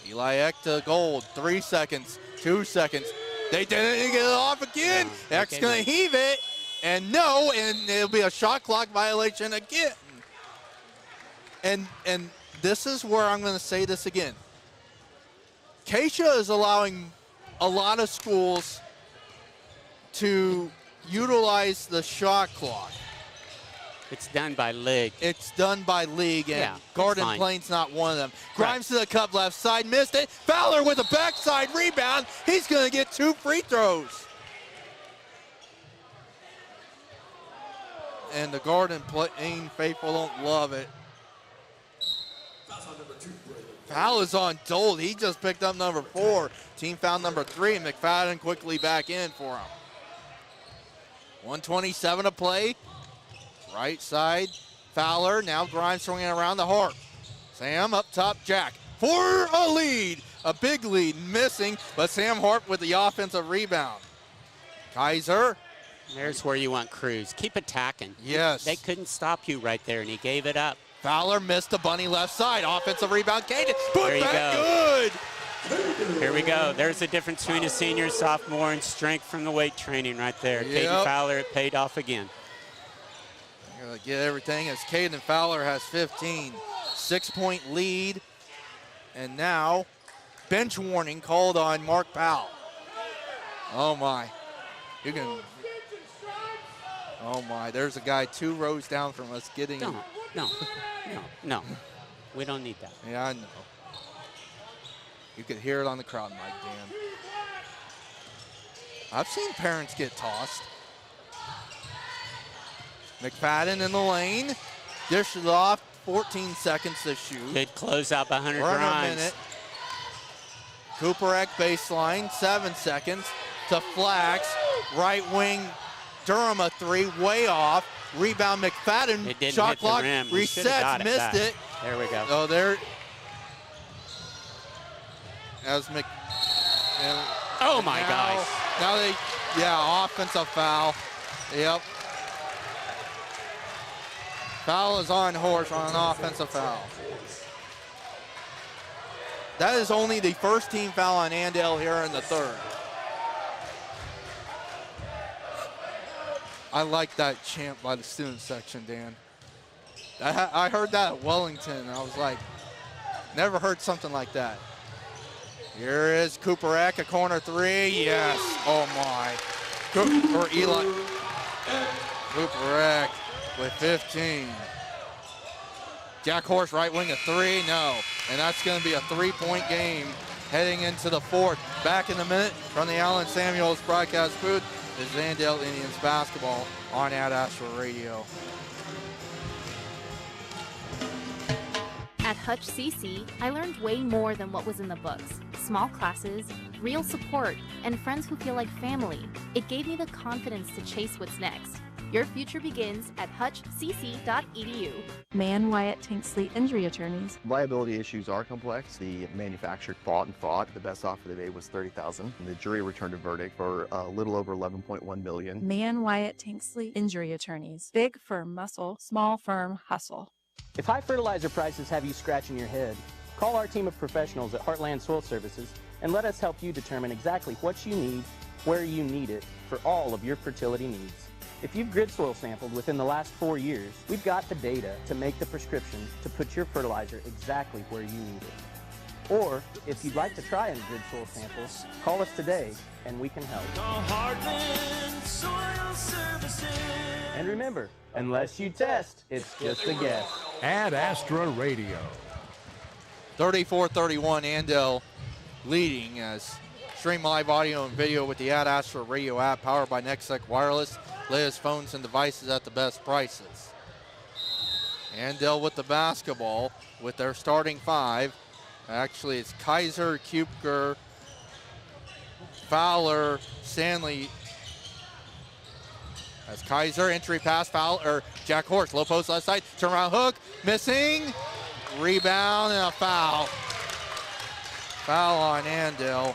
Eli Eck to Gold. 3 seconds, 2 seconds. They didn't get it off again. Eck's going to heave it, and it'll be a shot clock violation again. And this is where I'm going to say this again. Keisha is allowing a lot of schools to utilize the shot clock. It's done by league. It's done by league, and Garden Plain's not one of them. Grimes to the cup left side, missed it. Fowler with a backside rebound. He's going to get 2 free throws. And the Garden Plain faithful don't love it. Foul is on Dold. He just picked up number 4. Team foul number 3, and McFadden quickly back in for him. 1:27 to play. Right side, Fowler. Now Grimes swinging around the Harp. Sam up top, Jack for a lead. A big lead, missing, but Sam Hart with the offensive rebound. Kaiser. There's where you want Cruz. Keep attacking. Yes. They couldn't stop you right there, and he gave it up. Fowler missed the bunny left side. Offensive rebound, Caden. Put There you back go. good. Here we go. There's the difference between a senior and sophomore and strength from the weight training right there. Yep. Caden Fowler, it paid off again. Gonna get everything as Caden Fowler has 15. 6-point lead. And now, bench warning called on Mark Powell. Oh my. You can. Oh my, there's a guy 2 rows down from us getting. No. We don't need that. Yeah, I know. You could hear it on the crowd mic, Dan. I've seen parents get tossed. McFadden in the lane. Dish it off. 14 seconds to shoot. Good closeout by Hunter We're in a Grimes. minute. Cooperek baseline. 7 seconds to Flax. Right wing. Durham a 3. Way off. Rebound McFadden. It didn't Shot hit the clock. rim. He should've Resets. got it Missed back. it. There we go. Oh, there. Oh my gosh. Now they, offensive foul. Yep. Foul is on Horse on an offensive foul. That is only the first team foul on Andale here in the third. I like that chant by the student section, Dan. I heard that at Wellington, and I was like, never heard something like that. Here is Cooperek, a corner 3. Yes. Oh my. Or Eli. Cooperek with 15. Jack Horse right wing a 3. No. And that's going to be a 3-point game heading into the fourth. Back in a minute from the Allen Samuels broadcast booth is Andale Indians basketball on Ad Astra Radio. At Hutch CC, I learned way more than what was in the books. Small classes, real support, and friends who feel like family. It gave me the confidence to chase what's next. Your future begins at hutchcc.edu. Man Wyatt Tanksley Injury Attorneys. Liability issues are complex. The manufacturer fought and fought. The best offer they made was $30,000. The jury returned a verdict for a little over $11.1 million. Man Wyatt Tanksley Injury Attorneys. Big firm muscle, small firm hustle. If high fertilizer prices have you scratching your head, call our team of professionals at Heartland Soil Services and let us help you determine exactly what you need, where you need it, for all of your fertility needs. If you've grid soil sampled within the last 4 years, we've got the data to make the prescription to put your fertilizer exactly where you need it. Or, if you'd like to try a grid soil sample, call us today and we can help. Heartland Soil Services. And remember, unless you test, it's just a guess. Ad Astra Radio. 34-31, Andale leading as stream live audio and video with the Ad Astra Radio app powered by Nextec Wireless. Latest phones and devices at the best prices. Andale with the basketball with their starting 5. Actually, it's Kaiser, Kupker, Fowler, Stanley. As Kaiser, entry pass, Fowler, Jack Horse, low post left side, turnaround hook, missing, rebound, and a foul. Foul on Andale.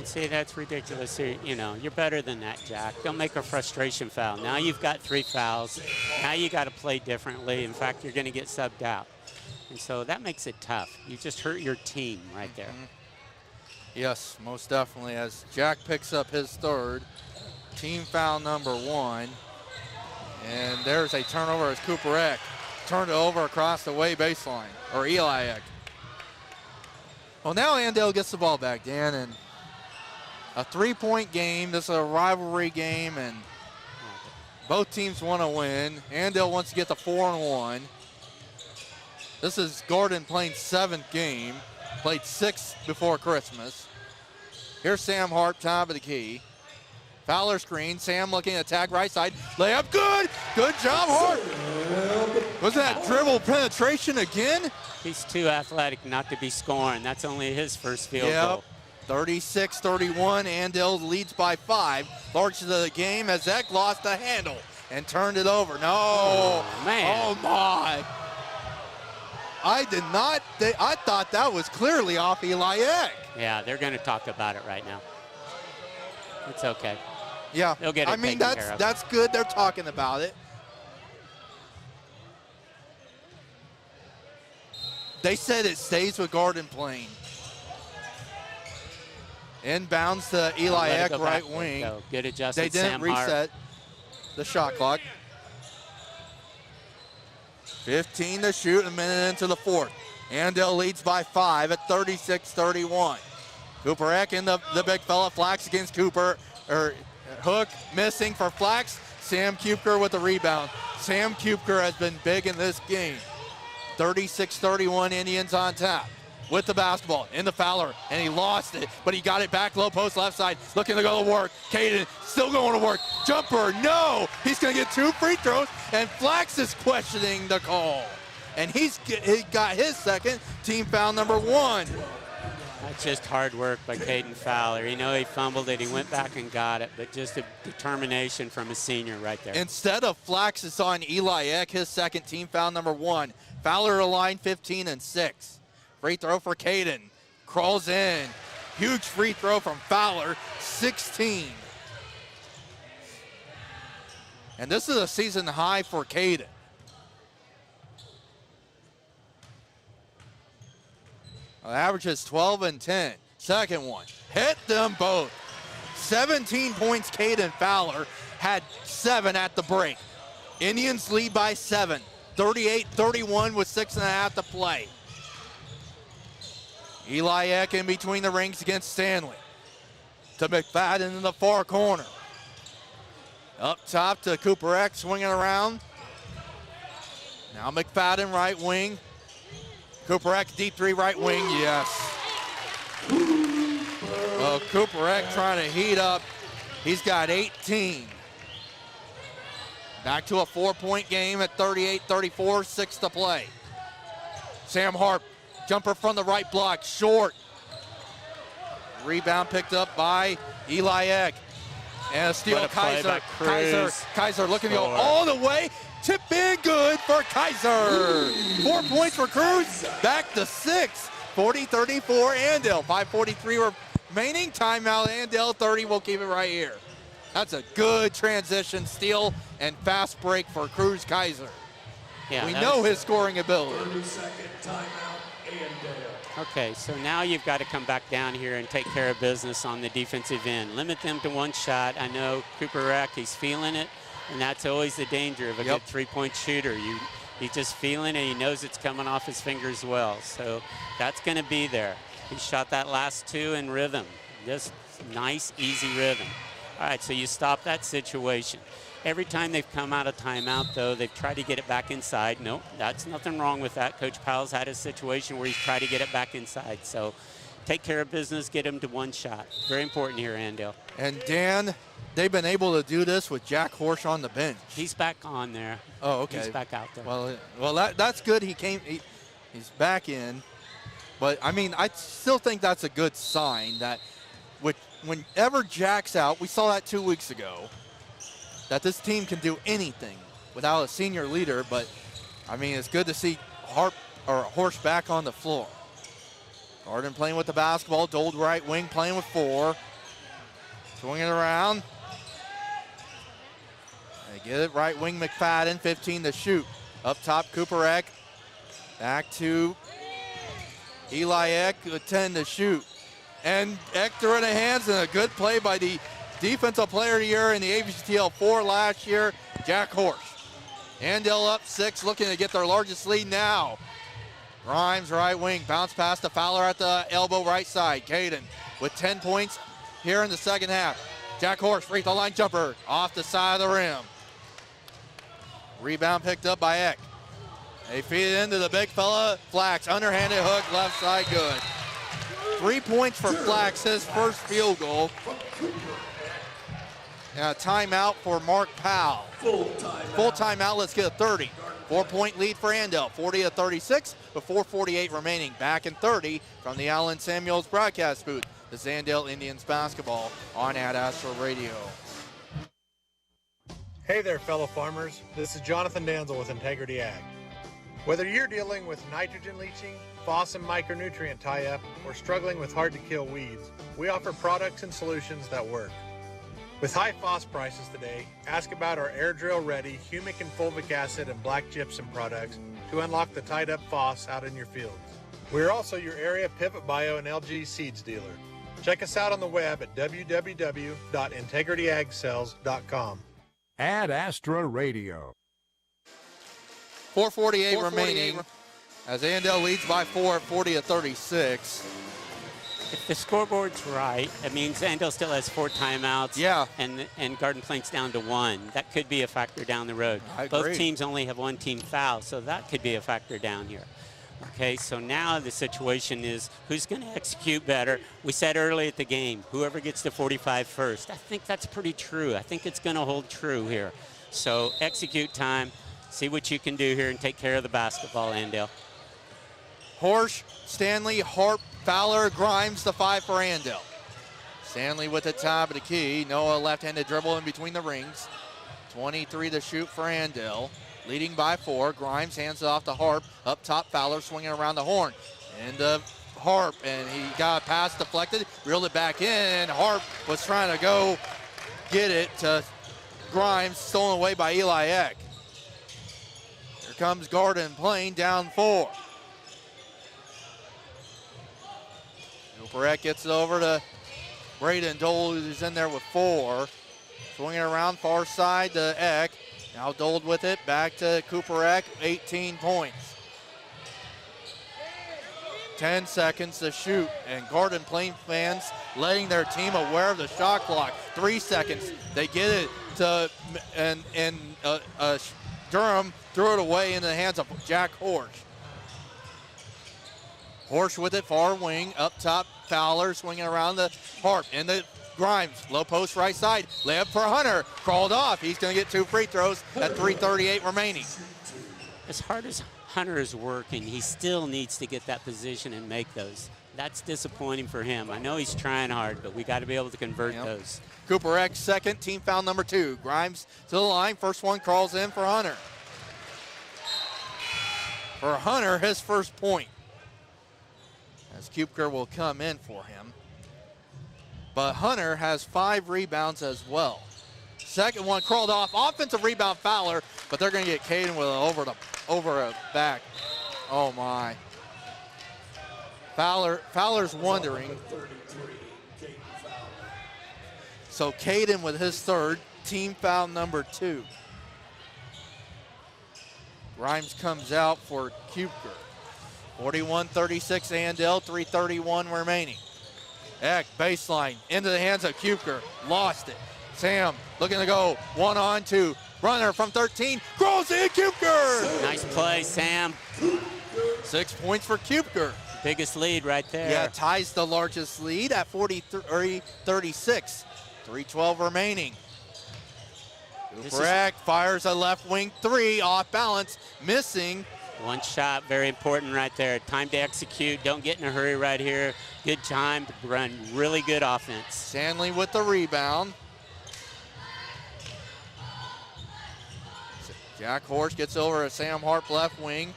See, that's ridiculous. You're better than that, Jack. Don't make a frustration foul. Now you've got 3 fouls. Now you got to play differently. In fact, you're going to get subbed out. And so that makes it tough. You just hurt your team right there. Yes, most definitely. As Jack picks up his third, team foul number 1. And there's a turnover as Cooperek turned it over across the way baseline, or Eliak. Well, now Andale gets the ball back, Dan, and a 3-point game. This is a rivalry game, and both teams want to win. Andale wants to get the 4-1. This is Gordon playing 7th game. Played 6 before Christmas. Here's Sam Hart, top of the key. Fowler screen. Sam looking at attack right side. Layup good. Good job, Hart. Was that dribble penetration again? He's too athletic not to be scoring. That's only his first field goal. 36-31. Andale leads by 5. Largest of the game as Eck lost the handle and turned it over. No. Oh, man. Oh, my. I did not. I thought that was clearly off Eli Eck. Yeah, they're going to talk about it right now. It's okay. Yeah, they'll get it. I mean, taken care of. that's good. They're talking about it. They said it stays with Garden Plain. Inbounds to Eli Eck, right wing. Go. Good adjustment. They didn't reset the shot clock. 15 to shoot, a minute into the fourth. Andale leads by 5 at 36-31. Cooper Eck in the big fella. Flax against Cooper. Hook missing for Flax. Sam Kupker with the rebound. Sam Kupker has been big in this game. 36-31 Indians on top. With the basketball in the Fowler, and he lost it, but he got it back low post left side, looking to go to work. Caden still going to work. Jumper, no! He's going to get 2 free throws, and Flax is questioning the call. And he got his second, team foul number 1. That's just hard work by Caden Fowler. You know, he fumbled it, he went back and got it, but just a determination from a senior right there. Instead of Flax, it's on Eli Eck, his second, team foul number 1. Fowler to line 15 and 6. Free throw for Caden. Crawls in. Huge free throw from Fowler. 16. And this is a season high for Caden. Averages 12 and 10. Second one. Hit them both. 17 points Caden Fowler. Had 7 at the break. Indians lead by 7. 38-31 with 6.5 to play. Eli Eck in between the rings against Stanley. To McFadden in the far corner. Up top to Cooper Eck swinging around. Now McFadden right wing. Cooper Eck deep 3 right wing, yes. Well, Cooper Eck trying to heat up. He's got 18. Back to a 4-point game at 38-34, 6 to play. Sam Harp. Jumper from the right block, short. Rebound picked up by Eli Eck. And a steal, Kaiser. Kaiser looking to go all the way. Tip in good for Kaiser. 4 points for Cruz. Back to 6. 40-34 Andale. 5:43 remaining. Timeout Andale 30. We'll keep it right here. That's a good transition steal and fast break for Cruz Kaiser. Yeah, we know his scoring ability. 30-second timeout. Okay, so now you've got to come back down here and take care of business on the defensive end. Limit them to 1 shot. I know Cooper Eck, he's feeling it, and that's always the danger of a good 3-point shooter. He's just feeling it. He knows it's coming off his fingers well. So that's going to be there. He shot that last 2 in rhythm. Just nice, easy rhythm. All right, so you stop that situation. Every time they've come out of timeout, though, they've tried to get it back inside. Nope, that's nothing wrong with that. Coach Powell's had a situation where he's tried to get it back inside. So take care of business, get him to 1 shot. Very important here, Andale. And Dan, they've been able to do this with Jack Horsch on the bench. He's back on there. Oh, okay. He's back out there. Well, that's good. He's back in. But, I mean, I still think that's a good sign that whenever Jack's out, we saw that 2 weeks ago, that this team can do anything without a senior leader. But, I mean, it's good to see Horsch back on the floor. Garden playing with the basketball. Dold right wing playing with 4. Swinging around. They get it right wing McFadden, 15 to shoot. Up top, Cooper Eck. Back to Eli Eck with 10 to shoot. And Eck threw in the hands, and a good play by the Defensive Player of the Year in the ABCTL 4 last year, Jack Horsch. Andale up 6, looking to get their largest lead now. Grimes right wing, bounce pass to Fowler at the elbow right side. Caden with 10 points here in the second half. Jack Horsch, free throw line jumper off the side of the rim. Rebound picked up by Eck. They feed it into the big fella, Flax. Underhanded hook, left side, good. 3 points for Flax, his first field goal. And a timeout for Mark Powell. Full timeout, let's get a 30. 4-point lead for Andale, 40-36, with 4:48 remaining. Back in 30 from the Allen Samuels broadcast booth. This is Andale Indians basketball on Ad Astra Radio. Hey there, fellow farmers. This is Jonathan Danzel with Integrity Ag. Whether you're dealing with nitrogen leaching, phos and micronutrient tie-up, or struggling with hard-to-kill weeds, we offer products and solutions that work. With high phos prices today, ask about our air drill ready humic and fulvic acid and black gypsum products to unlock the tied up phos out in your fields. We're also your area Pivot Bio and LG seeds dealer. Check us out on the web at www.integrityagcells.com. Ad Astra Radio. 4:48 remaining as Andale leads by 4 at 40-36. If the scoreboard's right, it means Andale still has 4 timeouts. Yeah. And Garden Plains down to 1. That could be a factor down the road. I agree. Both teams only have 1 team foul, so that could be a factor down here. Okay, so now the situation is who's going to execute better. We said early at the game, whoever gets to 45 first. I think that's pretty true. I think it's going to hold true here. So execute time, see what you can do here, and take care of the basketball, Andale. Horsch, Stanley, Harp, Fowler, Grimes, the 5 for Andale. Stanley with the top of the key. Noah left-handed dribble in between the rings. 23 to shoot for Andale. Leading by 4. Grimes hands it off to Harp. Up top, Fowler swinging around the horn. And Harp, and he got a pass deflected, reeled it back in. Harp was trying to go get it to Grimes, stolen away by Eli Eck. Here comes Garden Plain down 4. Cooper Eck gets it over to Braden Dole, who's in there with 4. Swinging around far side to Eck. Now Dole with it, back to Cooper Eck, 18 points. 10 seconds to shoot, and Garden Plain fans letting their team aware of the shot clock. 3 seconds, they get it to, and Durham threw it away into the hands of Jack Horsch. Horsch with it, far wing, up top, Fowler swinging around the Harp, in the Grimes, low post right side, layup for Hunter, crawled off. He's going to get 2 free throws at 3:38 remaining. As hard as Hunter is working, he still needs to get that position and make those. That's disappointing for him. I know he's trying hard, but we got to be able to convert those. Cooper Eck, second, team foul number 2. Grimes to the line, first one crawls in for Hunter. For Hunter, his first point. As Kupker will come in for him. But Hunter has 5 rebounds as well. Second one crawled off. Offensive rebound Fowler, but they're going to get Caden with an over a back. Oh, my. Fowler's wondering. So Caden with his 3rd, team foul number 2. Grimes comes out for Kupker. 41-36 Andale, 3:31 remaining. Eck, baseline, into the hands of Kupker, lost it. Sam looking to go 1-on-2. Runner from 13, crawls in, Kupker! Nice play, Sam. 6 points for Kupker. Biggest lead right there. Yeah, ties the largest lead at 43-36. 3:12 remaining. Cooper Eck fires a left wing 3, off balance, missing. One shot, very important right there. Time to execute. Don't get in a hurry right here. Good time to run really good offense. Stanley with the rebound. Jack Horsch gets over to Sam Harp left wing.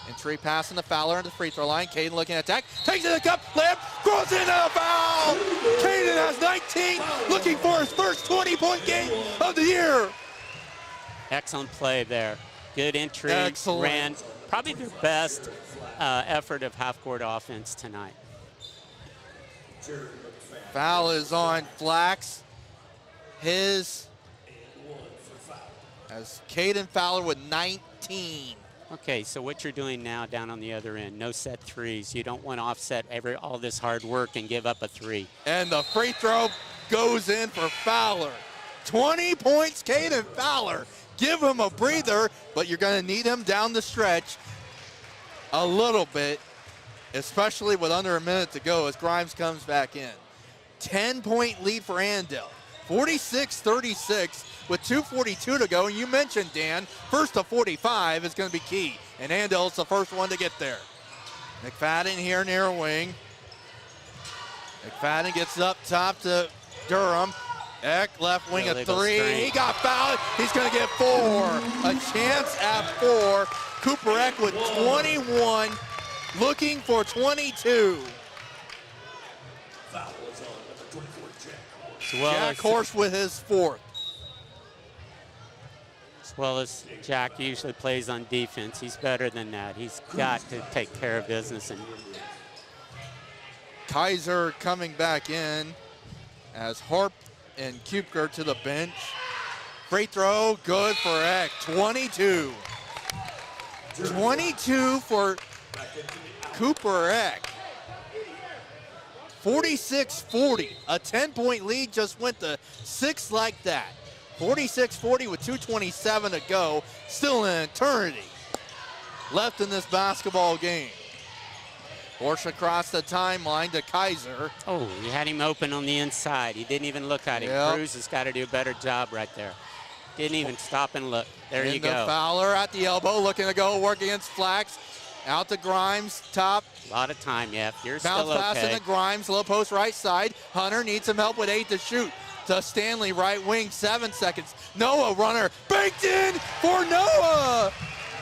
Entry passing the Fowler into the free throw line. Caden looking at attack. Takes it to the cup. Layup. Goes into the foul. Caden has 19. Looking for his first 20-point game of the year. Excellent play there. Good entry. Excellent. Ran probably their best effort of half-court offense tonight. Foul is on Flax. His, as Caden Fowler with 19. Okay, so what you're doing now down on the other end, no set threes. You don't want to offset all this hard work and give up a 3. And the free throw goes in for Fowler. 20 points, Caden Fowler. Give him a breather, but you're going to need him down the stretch a little bit, especially with under a minute to go as Grimes comes back in. 10-point lead for Andale. 46-36 with 2:42 to go. And you mentioned, Dan, first to 45 is going to be key. And Andale's the first one to get there. McFadden here near wing. McFadden gets up top to Durham. Eck, left wing a Illegal three. strength. He got fouled. He's going to get 4. A chance at 4. Cooper Eck with 21, looking for 22. Jack Horse with his 4th. As well as Jack usually plays on defense. He's better than that. He's got to take care of business. And Kaiser coming back in as Harp and Kupker to the bench. Free throw, good for Eck, 22. 22 for Cooper Eck. 46-40, a 10-point lead just went to 6 like that. 46-40 with 2:27 to go, still an eternity left in this basketball game. Horse across the timeline to Kaiser. oh, he had him open on the inside. He didn't even look at him. Yep. Cruz has got to do a better job right there. Didn't even stop and look. There you go. Fowler at the elbow, looking to go work against Flax. Out to Grimes, top. A lot of time, yeah. You're Bounce still pass okay. into Grimes, low post right side. Hunter needs some help with 8 to shoot. To Stanley, right wing, 7 seconds. Noah runner, baked in for Noah.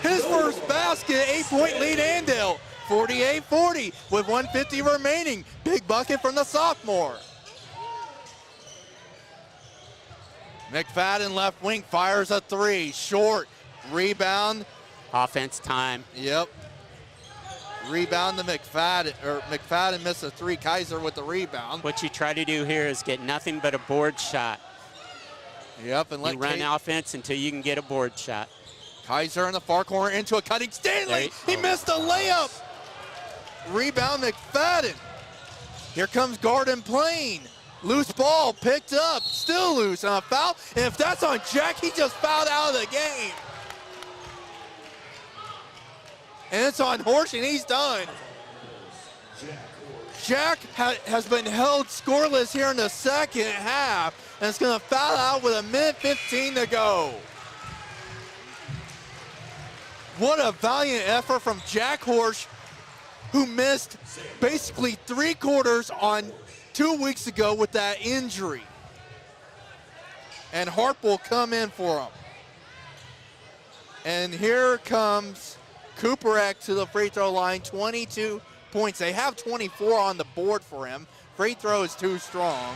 His first basket, 8-point lead, Andale. 48-40 with 1:50 remaining. Big bucket from the sophomore. McFadden left wing fires a 3, short. Rebound. Offense time. Yep. Rebound to McFadden, or McFadden missed a 3. Kaiser with the rebound. What you try to do here is get nothing but a board shot. Yep, and let you run offense until you can get a board shot. Kaiser in the far corner into a cutting Stanley. He missed a layup. Rebound McFadden. Here comes Garden Plain. Loose ball picked up, still loose on a foul. And if that's on Jack, he just fouled out of the game. And it's on Horsch, and he's done. Jack has been held scoreless here in the second half, and it's going to foul out with 1:15 to go. What a valiant effort from Jack Horsch, who missed basically 3 quarters on 2 weeks ago with that injury. And Harp will come in for him. And here comes Cooper Eck to the free throw line, 22 points. They have 24 on the board for him. Free throw is too strong.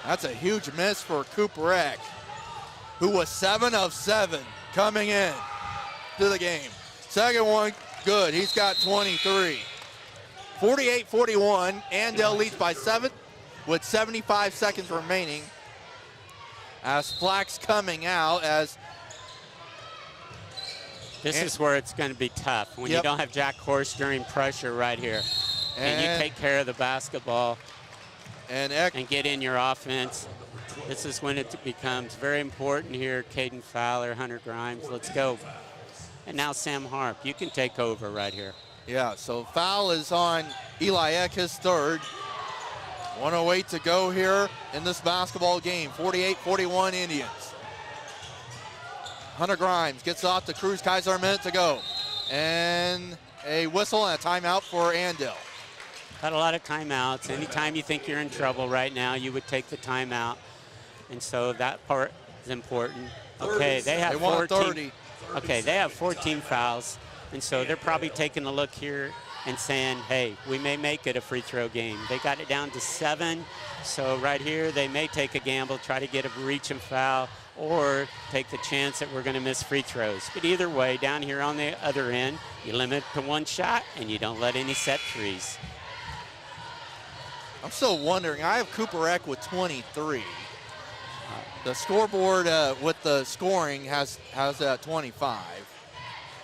That's a huge miss for Cooper Eck, who was 7 of 7 coming in to the game. Second one, good. He's got 23. 48-41. Andale leads by 7 with 75 seconds remaining. As Flax coming out as This is where it's going to be tough when you don't have Jack Horsch during pressure right here. And you take care of the basketball and get in your offense. This is when it becomes very important here. Caden Fowler, Hunter Grimes, let's go. And now Sam Harp, you can take over right here. Yeah, so foul is on Eli Eck, his 3rd. 1:08 to go here in this basketball game. 48-41 Indians. Hunter Grimes gets off to Cruz. Kaiser, a minute to go. And a whistle and a timeout for Andale. Got a lot of timeouts. Anytime you think you're in trouble right now, you would take the timeout. And so that part is important. Okay, they have 14. Okay, they have 14 fouls. And so they're probably taking a look here and saying, hey, we may make it a free throw game. They got it down to 7. So right here, they may take a gamble, try to get a reach and foul, or take the chance that we're going to miss free throws. But either way, down here on the other end, you limit to 1 shot and you don't let any set threes. I'm still wondering, I have Cooper Eck with 23. The scoreboard with the scoring has 25.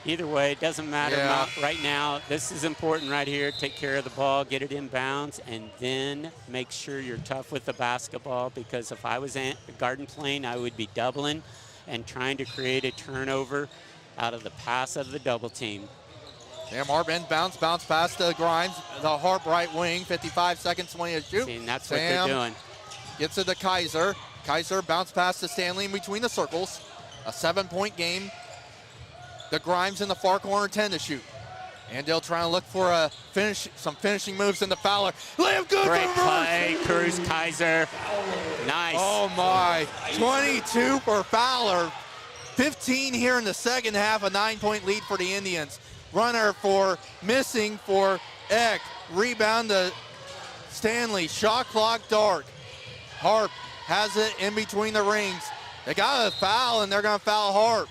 Either way, it doesn't matter right now. This is important right here. Take care of the ball, get it inbounds, and then make sure you're tough with the basketball, because if I was at Garden Plain, I would be doubling and trying to create a turnover out of the pass of the double team. Sam Harp inbounds, bounce pass to Grimes. The Harp right wing, 55 seconds, 20 to shoot. See, and that's what they're doing. Gets it to Kaiser. Kaiser bounce pass to Stanley in between the circles. A 7-point game. The Grimes in the far corner, 10 to shoot. Andale trying to look for some finishing moves in the Fowler. Layup good. Great play, Cruz Kaiser. Nice. Oh my, 22 for Fowler. 15 here in the second half, a 9-point lead for the Indians. Runner missing for Eck. Rebound to Stanley. Shot clock dark. Harp has it in between the rings. They got a foul, and they're going to foul Harp.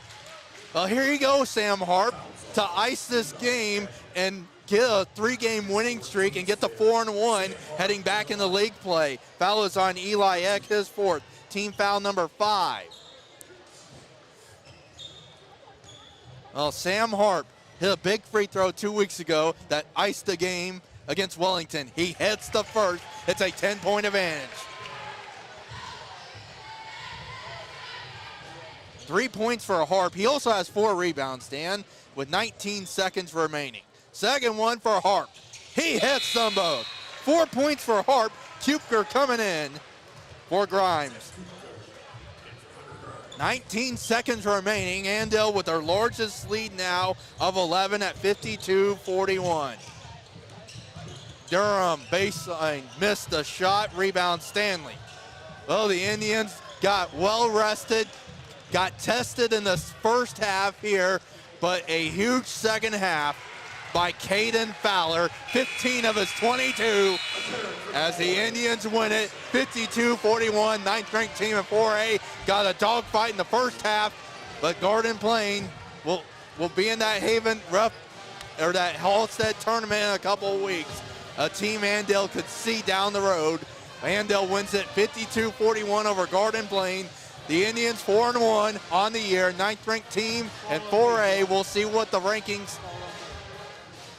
Well, here you go, Sam Harp, to ice this game and get a 3-game winning streak and get the 4-1 heading back into league play. Foul is on Eli Eck, his 4th. Team foul number 5. Well, Sam Harp hit a big free throw 2 weeks ago that iced the game against Wellington. He hits the first. It's a 10-point advantage. 3 points for Harp. He also has 4 rebounds, Dan, with 19 seconds remaining. Second one for Harp. He hits them both. 4 points for Harp. Kupker coming in for Grimes. 19 seconds remaining. Andale with their largest lead now of 11 at 52-41. Durham baseline, missed the shot. Rebound Stanley. Well, the Indians got well rested, got tested in the first half here, but a huge second half by Caden Fowler, 15 of his 22, as the Indians win it, 52-41. 9th-ranked team in 4A got a dogfight in the first half, but Garden Plain will be in that that Halstead tournament in a couple of weeks. A team Andale could see down the road. Andale wins it 52-41 over Garden Plain. The Indians 4-1 on the year, 9th-ranked team in 4A. We'll see what the rankings,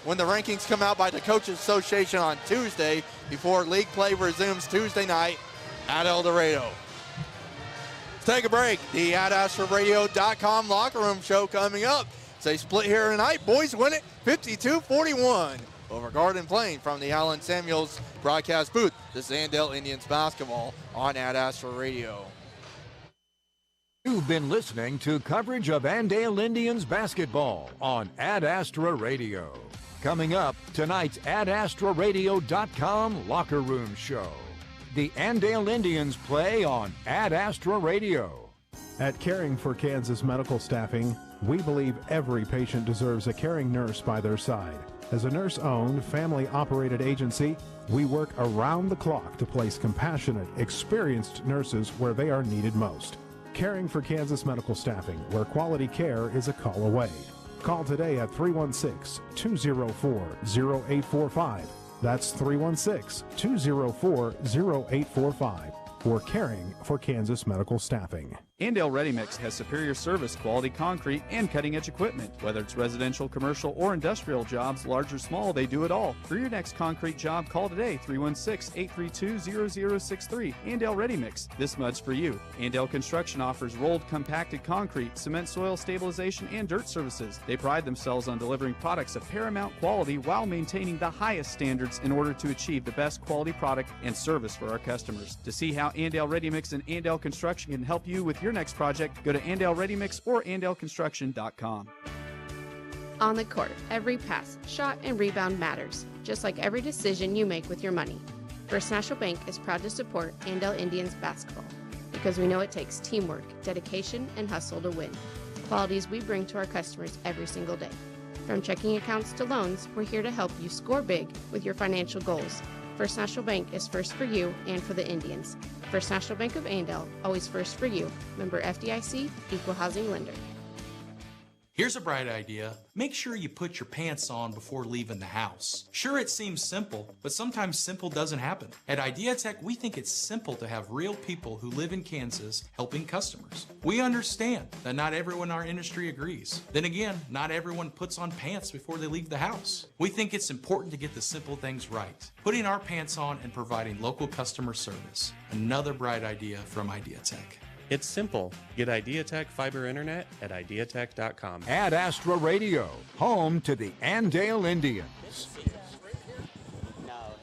when the rankings come out by the Coaches Association on Tuesday, before league play resumes Tuesday night at El Dorado. Let's take a break. The AdAstraRadio.com locker room show coming up. It's a split here tonight. Boys win it 52-41 over Garden Plain from the Allen Samuels broadcast booth. This is Andale Indians basketball on Ad Astra Radio. You've been listening to coverage of Andale Indians basketball on Ad Astra Radio. Coming up, tonight's AdAstraRadio.com locker room show. The Andale Indians play on Ad Astra Radio. At Caring for Kansas Medical Staffing, we believe every patient deserves a caring nurse by their side. As a nurse-owned, family-operated agency, we work around the clock to place compassionate, experienced nurses where they are needed most. Caring for Kansas Medical Staffing, where quality care is a call away. Call today at 316-204-0845. That's 316-204-0845. For Caring for Kansas Medical Staffing. Andale Ready Mix has superior service, quality concrete, and cutting-edge equipment. Whether it's residential, commercial, or industrial jobs, large or small, they do it all. For your next concrete job, call today, 316-832-0063. Andale Ready Mix. This mud's for you. Andale Construction offers rolled compacted concrete, cement soil stabilization, and dirt services. They pride themselves on delivering products of paramount quality while maintaining the highest standards in order to achieve the best quality product and service for our customers. To see how Andale Ready Mix and Andale Construction can help you with your next project, go to Andale Ready Mix or AndaleConstruction.com. On the court, every pass, shot, and rebound matters, just like every decision you make with your money. First National Bank is proud to support Andale Indians basketball because we know it takes teamwork, dedication, and hustle to win. Qualities we bring to our customers every single day. From checking accounts to loans, we're here to help you score big with your financial goals. First National Bank is first for you and for the Indians. First National Bank of Andale, always first for you. Member FDIC, Equal Housing Lender. Here's a bright idea. Make sure you put your pants on before leaving the house. Sure, it seems simple, but sometimes simple doesn't happen. At IdeaTech, we think it's simple to have real people who live in Kansas helping customers. We understand that not everyone in our industry agrees. Then again, not everyone puts on pants before they leave the house. We think it's important to get the simple things right. Putting our pants on and providing local customer service. Another bright idea from IdeaTech. It's simple. Get IdeaTech fiber internet at ideatech.com. Ad Astra Radio, home to the Andale Indians.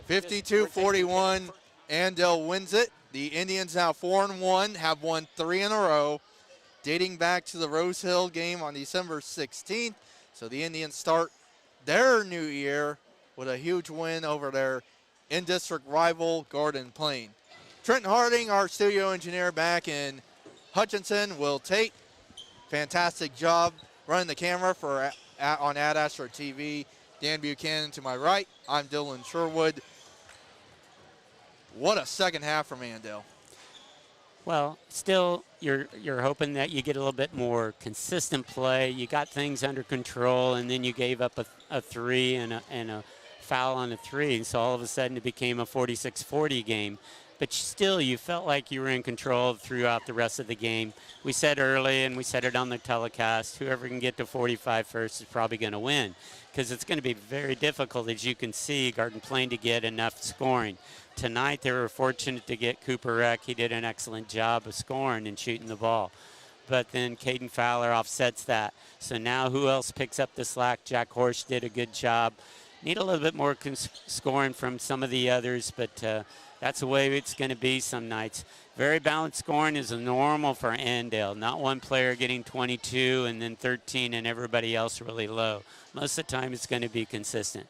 52-41, Andale wins it. The Indians now 4-1, have won 3 in a row, dating back to the Rose Hill game on December 16th. So the Indians start their new year with a huge win over their in-district rival, Garden Plain. Trenton Harding, our studio engineer back in Hutchinson. Will Tate, fantastic job running the camera on Ad Astra TV. Dan Buchanan to my right. I'm Dylan Sherwood. What a second half from Andale. Well, still, you're hoping that you get a little bit more consistent play. You got things under control, and then you gave up a three and a foul on a three, and so all of a sudden it became a 46-40 game. But still, you felt like you were in control throughout the rest of the game. We said early, and we said it on the telecast, whoever can get to 45 first is probably going to win, because it's going to be very difficult, as you can see, Garden Plain to get enough scoring. Tonight, they were fortunate to get Cooper Reck. He did an excellent job of scoring and shooting the ball. But then Caden Fowler offsets that. So now who else picks up the slack? Jack Horsch did a good job. Need a little bit more scoring from some of the others, but that's the way it's going to be some nights. Very balanced scoring is normal for Andale. Not one player getting 22 and then 13 and everybody else really low. Most of the time it's going to be consistent.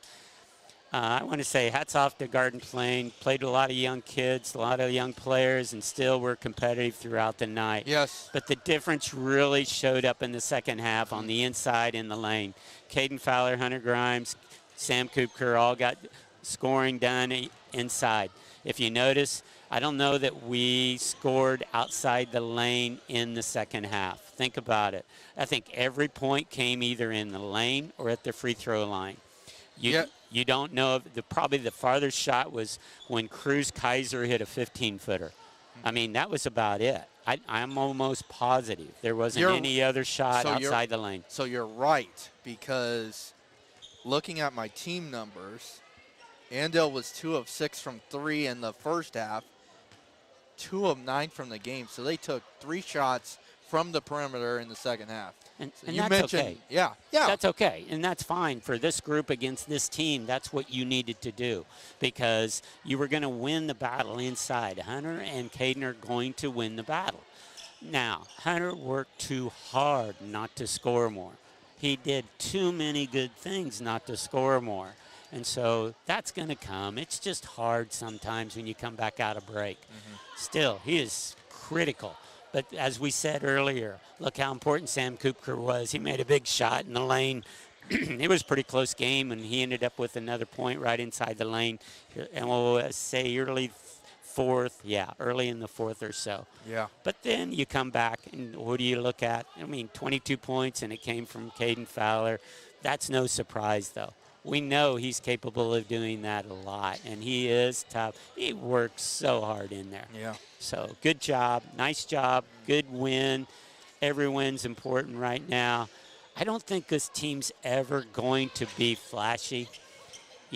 I want to say hats off to Garden Plain. Played with a lot of young kids, a lot of young players, and still were competitive throughout the night. Yes. But the difference really showed up in the second half on the inside in the lane. Caden Fowler, Hunter Grimes, Sam Koopker all got scoring done inside. If you notice, I don't know that we scored outside the lane in the second half. Think about it. I think every point came either in the lane or at the free throw line. You don't know. Probably the farthest shot was when Cruz Kaiser hit a 15-footer. I mean, that was about it. I'm almost positive there wasn't any other shot outside the lane. So you're right, because looking at my team numbers, Andale was 2 of 6 from 3 in the first half, 2 of 9 from the game. So they took 3 shots from the perimeter in the second half. And you that's mentioned, okay. Yeah. That's okay, and that's fine for this group against this team. That's what you needed to do, because you were going to win the battle inside. Hunter and Caden are going to win the battle. Now, Hunter worked too hard not to score more. He did too many good things not to score more. And so that's going to come. It's just hard sometimes when you come back out of break. Still, he is critical. But as we said earlier, look how important Sam Koopker was. He made a big shot in the lane. It was a pretty close game, and he ended up with another point right inside the lane. And we'll say early in the fourth or so. Yeah. But then you come back, and what do you look at? I mean, 22 points, and it came from Caden Fowler. That's no surprise, though. We know he's capable of doing that a lot, and he is tough. He works so hard in there. Yeah. So good job, nice job, good win. Every win's important right now. I don't think this team's ever going to be flashy,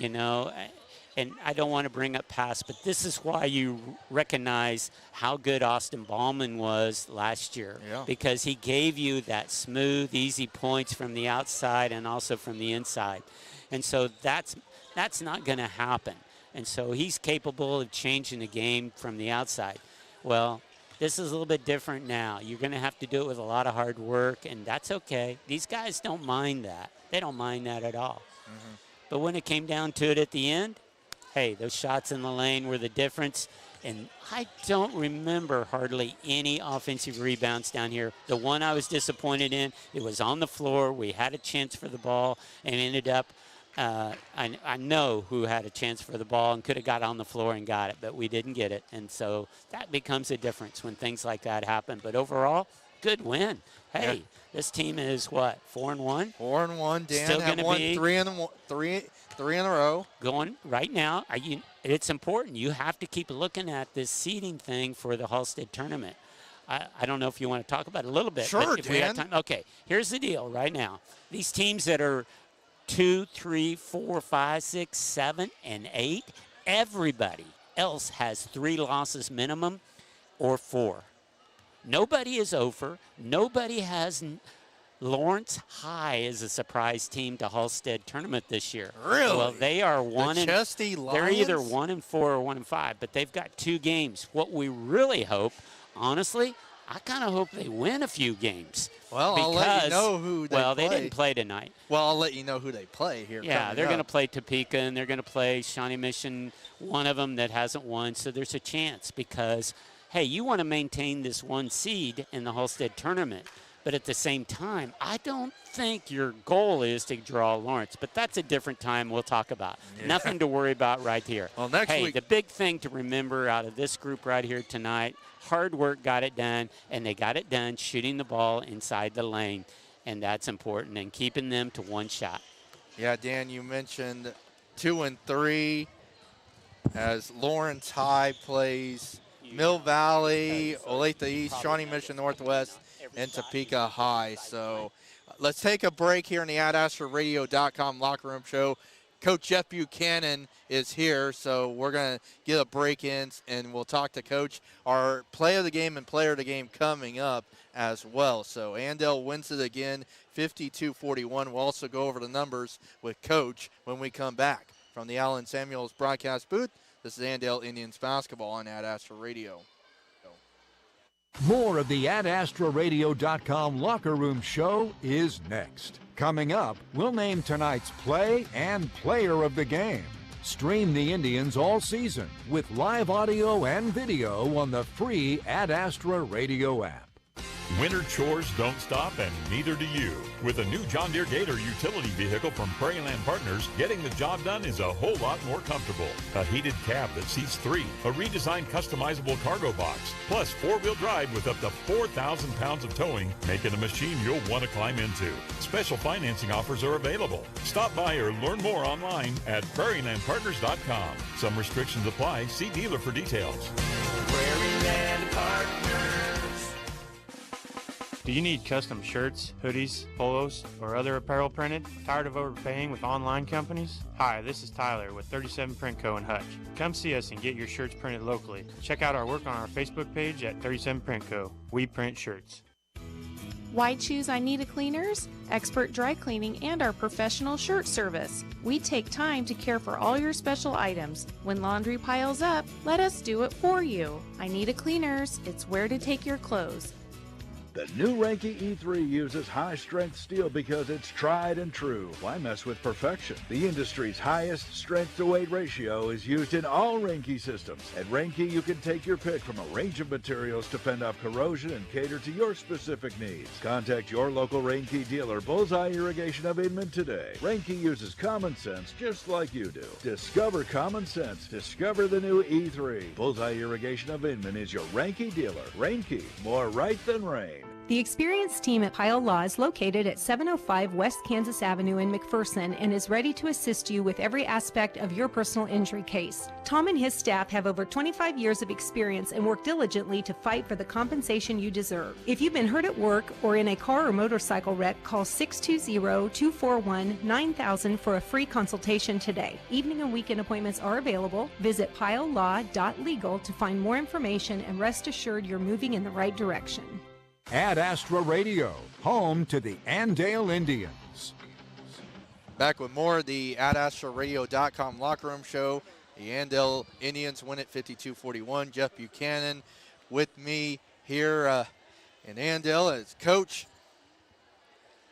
and I don't want to bring up past, but this is why you recognize how good Austin Ballman was last year, because he gave you that smooth, easy points from the outside and also from the inside. And so that's not going to happen. And so he's capable of changing the game from the outside. Well, this is a little bit different now. You're going to have to do it with a lot of hard work, and that's okay. These guys don't mind that. They don't mind that at all. But when it came down to it at the end, hey, those shots in the lane were the difference. And I don't remember hardly any offensive rebounds down here. The one I was disappointed in, it was on the floor. We had a chance for the ball and ended up I know who had a chance for the ball and could have got on the floor and got it, but we didn't get it. And so that becomes a difference when things like that happen. But overall, good win. Hey, this team is what, 4-1? 4-1. Dan Still have won three in a row. Going right now. It's important. You have to keep looking at this seeding thing for the Halstead tournament. I don't know if you want to talk about it a little bit. Sure, but if Dan. we have time. Okay, here's the deal right now. These teams that are 2, 3, 4, 5, 6, 7, and 8, everybody else has 3 losses minimum or 4. Nobody is over. Nobody has Lawrence High as a surprise team to Halstead tournament this year. Really? Well, they are Chesty Lions? They're either 1-4 or 1-5, but they've got 2 games. What we really hope, honestly, I kind of hope they win a few games. Well, I'll let you know who they play. Well, they didn't play tonight. Well, I'll let you know who they play here. Yeah, they're going to play Topeka, and they're going to play Shawnee Mission, one of them that hasn't won. So there's a chance because, hey, you want to maintain this 1 seed in the Halstead tournament. But at the same time, I don't think your goal is to draw Lawrence. But that's a different time we'll talk about. Yeah. Nothing to worry about right here. Well, next week. The big thing to remember out of this group right here tonight, hard work got it done, and they got it done shooting the ball inside the lane. And that's important, and keeping them to 1 shot. Yeah, Dan, you mentioned 2 and 3 as Lawrence High plays Mill Valley, Olathe East, Shawnee Mission Northwest, and Topeka High. So let's take a break here in the AdAstraRadio.com locker room show. Coach Jeff Buchanan is here, so we're going to get a break in, and we'll talk to Coach. Our play of the game and player of the game coming up as well. So Andale wins it again, 52-41. We'll also go over the numbers with Coach when we come back from the Allen Samuels broadcast booth. This is Andale Indians basketball on Ad Astra Radio. More of the AdAstraRadio.com locker room show is next. Coming up, we'll name tonight's play and player of the game. Stream the Indians all season with live audio and video on the free Ad Astra Radio app. Winter chores don't stop, and neither do you. With a new John Deere Gator utility vehicle from Prairie Land Partners, getting the job done is a whole lot more comfortable. A heated cab that seats 3, a redesigned customizable cargo box, plus 4-wheel drive with up to 4,000 pounds of towing, making a machine you'll want to climb into. Special financing offers are available. Stop by or learn more online at prairielandpartners.com. Some restrictions apply. See dealer for details. Prairie Land Partners. Do you need custom shirts, hoodies, polos, or other apparel printed? Tired of overpaying with online companies? Hi, this is Tyler with 37 Print Co. in Hutch. Come see us and get your shirts printed locally. Check out our work on our Facebook page at 37 Print Co. We print shirts. Why choose I Need a Cleaners? Expert dry cleaning and our professional shirt service. We take time to care for all your special items. When laundry piles up, let us do it for you. I Need a Cleaners. It's where to take your clothes. The new Ranke E3 uses high-strength steel because it's tried and true. Why mess with perfection? The industry's highest strength-to-weight ratio is used in all Ranke systems. At Ranke, you can take your pick from a range of materials to fend off corrosion and cater to your specific needs. Contact your local Ranke dealer, Bullseye Irrigation of Inman, today. Ranke uses common sense just like you do. Discover common sense. Discover the new E3. Bullseye Irrigation of Inman is your Ranke dealer. Ranke, more right than rain. The experienced team at Pyle Law is located at 705 West Kansas Avenue in McPherson and is ready to assist you with every aspect of your personal injury case. Tom and his staff have over 25 years of experience and work diligently to fight for the compensation you deserve. If you've been hurt at work or in a car or motorcycle wreck, call 620-241-9000 for a free consultation today. Evening and weekend appointments are available. Visit pylelaw.legal to find more information and rest assured you're moving in the right direction. Ad Astra Radio, home to the Andale Indians. Back with more of the AdAstraRadio.com locker room show. The Andale Indians win it 52-41. Jeff Buchanan with me here in Andale as coach.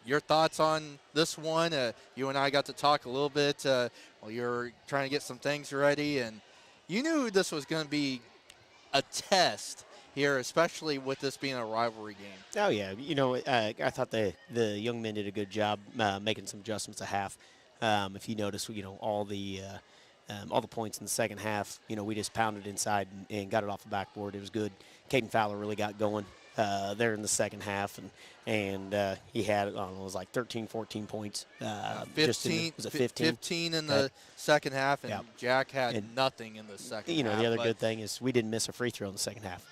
Your thoughts on this one? You and I got to talk a little bit while you were trying to get some things ready, and you knew this was going to be a test here, especially with this being a rivalry game. Oh, yeah. You know, I thought the young men did a good job making some adjustments at half. If you notice, you know, all the points in the second half, you know, we just pounded inside and got it off the backboard. It was good. Caden Fowler really got going there in the second half, and he had, I don't know, it was like 13, 14 points. 15 in the second half, and Jack had nothing in the second half. You know, the other good thing is we didn't miss a free throw in the second half.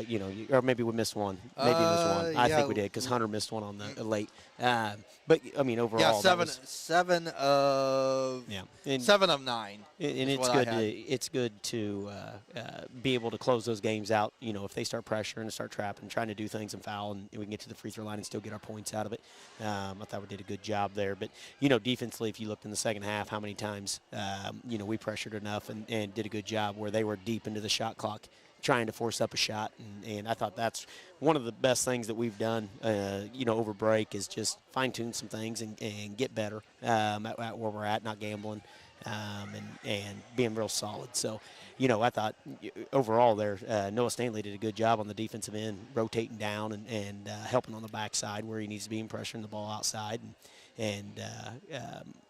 You know, or maybe we missed one. Maybe we missed one. I think we did because Hunter missed one on the late. But, I mean, overall. Yeah, seven of 9. And it's good to be able to close those games out, you know, if they start pressuring and start trapping, trying to do things and foul, and we can get to the free throw line and still get our points out of it. I thought we did a good job there. But, you know, defensively, if you looked in the second half, how many times, you know, we pressured enough and did a good job where they were deep into the shot clock trying to force up a shot. And I thought that's one of the best things that we've done, over break is just fine-tune some things and get better at where we're at, not gambling, and being real solid. So, I thought overall there, Noah Stanley did a good job on the defensive end, rotating down and helping on the backside where he needs to be and pressuring the ball outside. And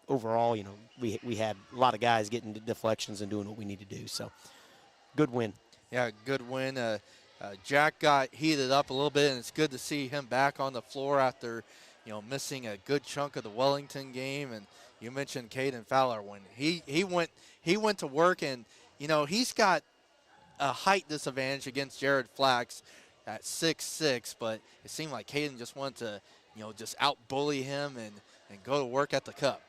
overall, we had a lot of guys getting deflections and doing what we need to do. So, good win. Yeah, good win. Jack got heated up a little bit, and it's good to see him back on the floor after, missing a good chunk of the Wellington game. And you mentioned Caden Fowler when he went to work, and he's got a height disadvantage against Jared Flax at 6'6", but it seemed like Caden just wanted to, just out-bully him and go to work at the cup.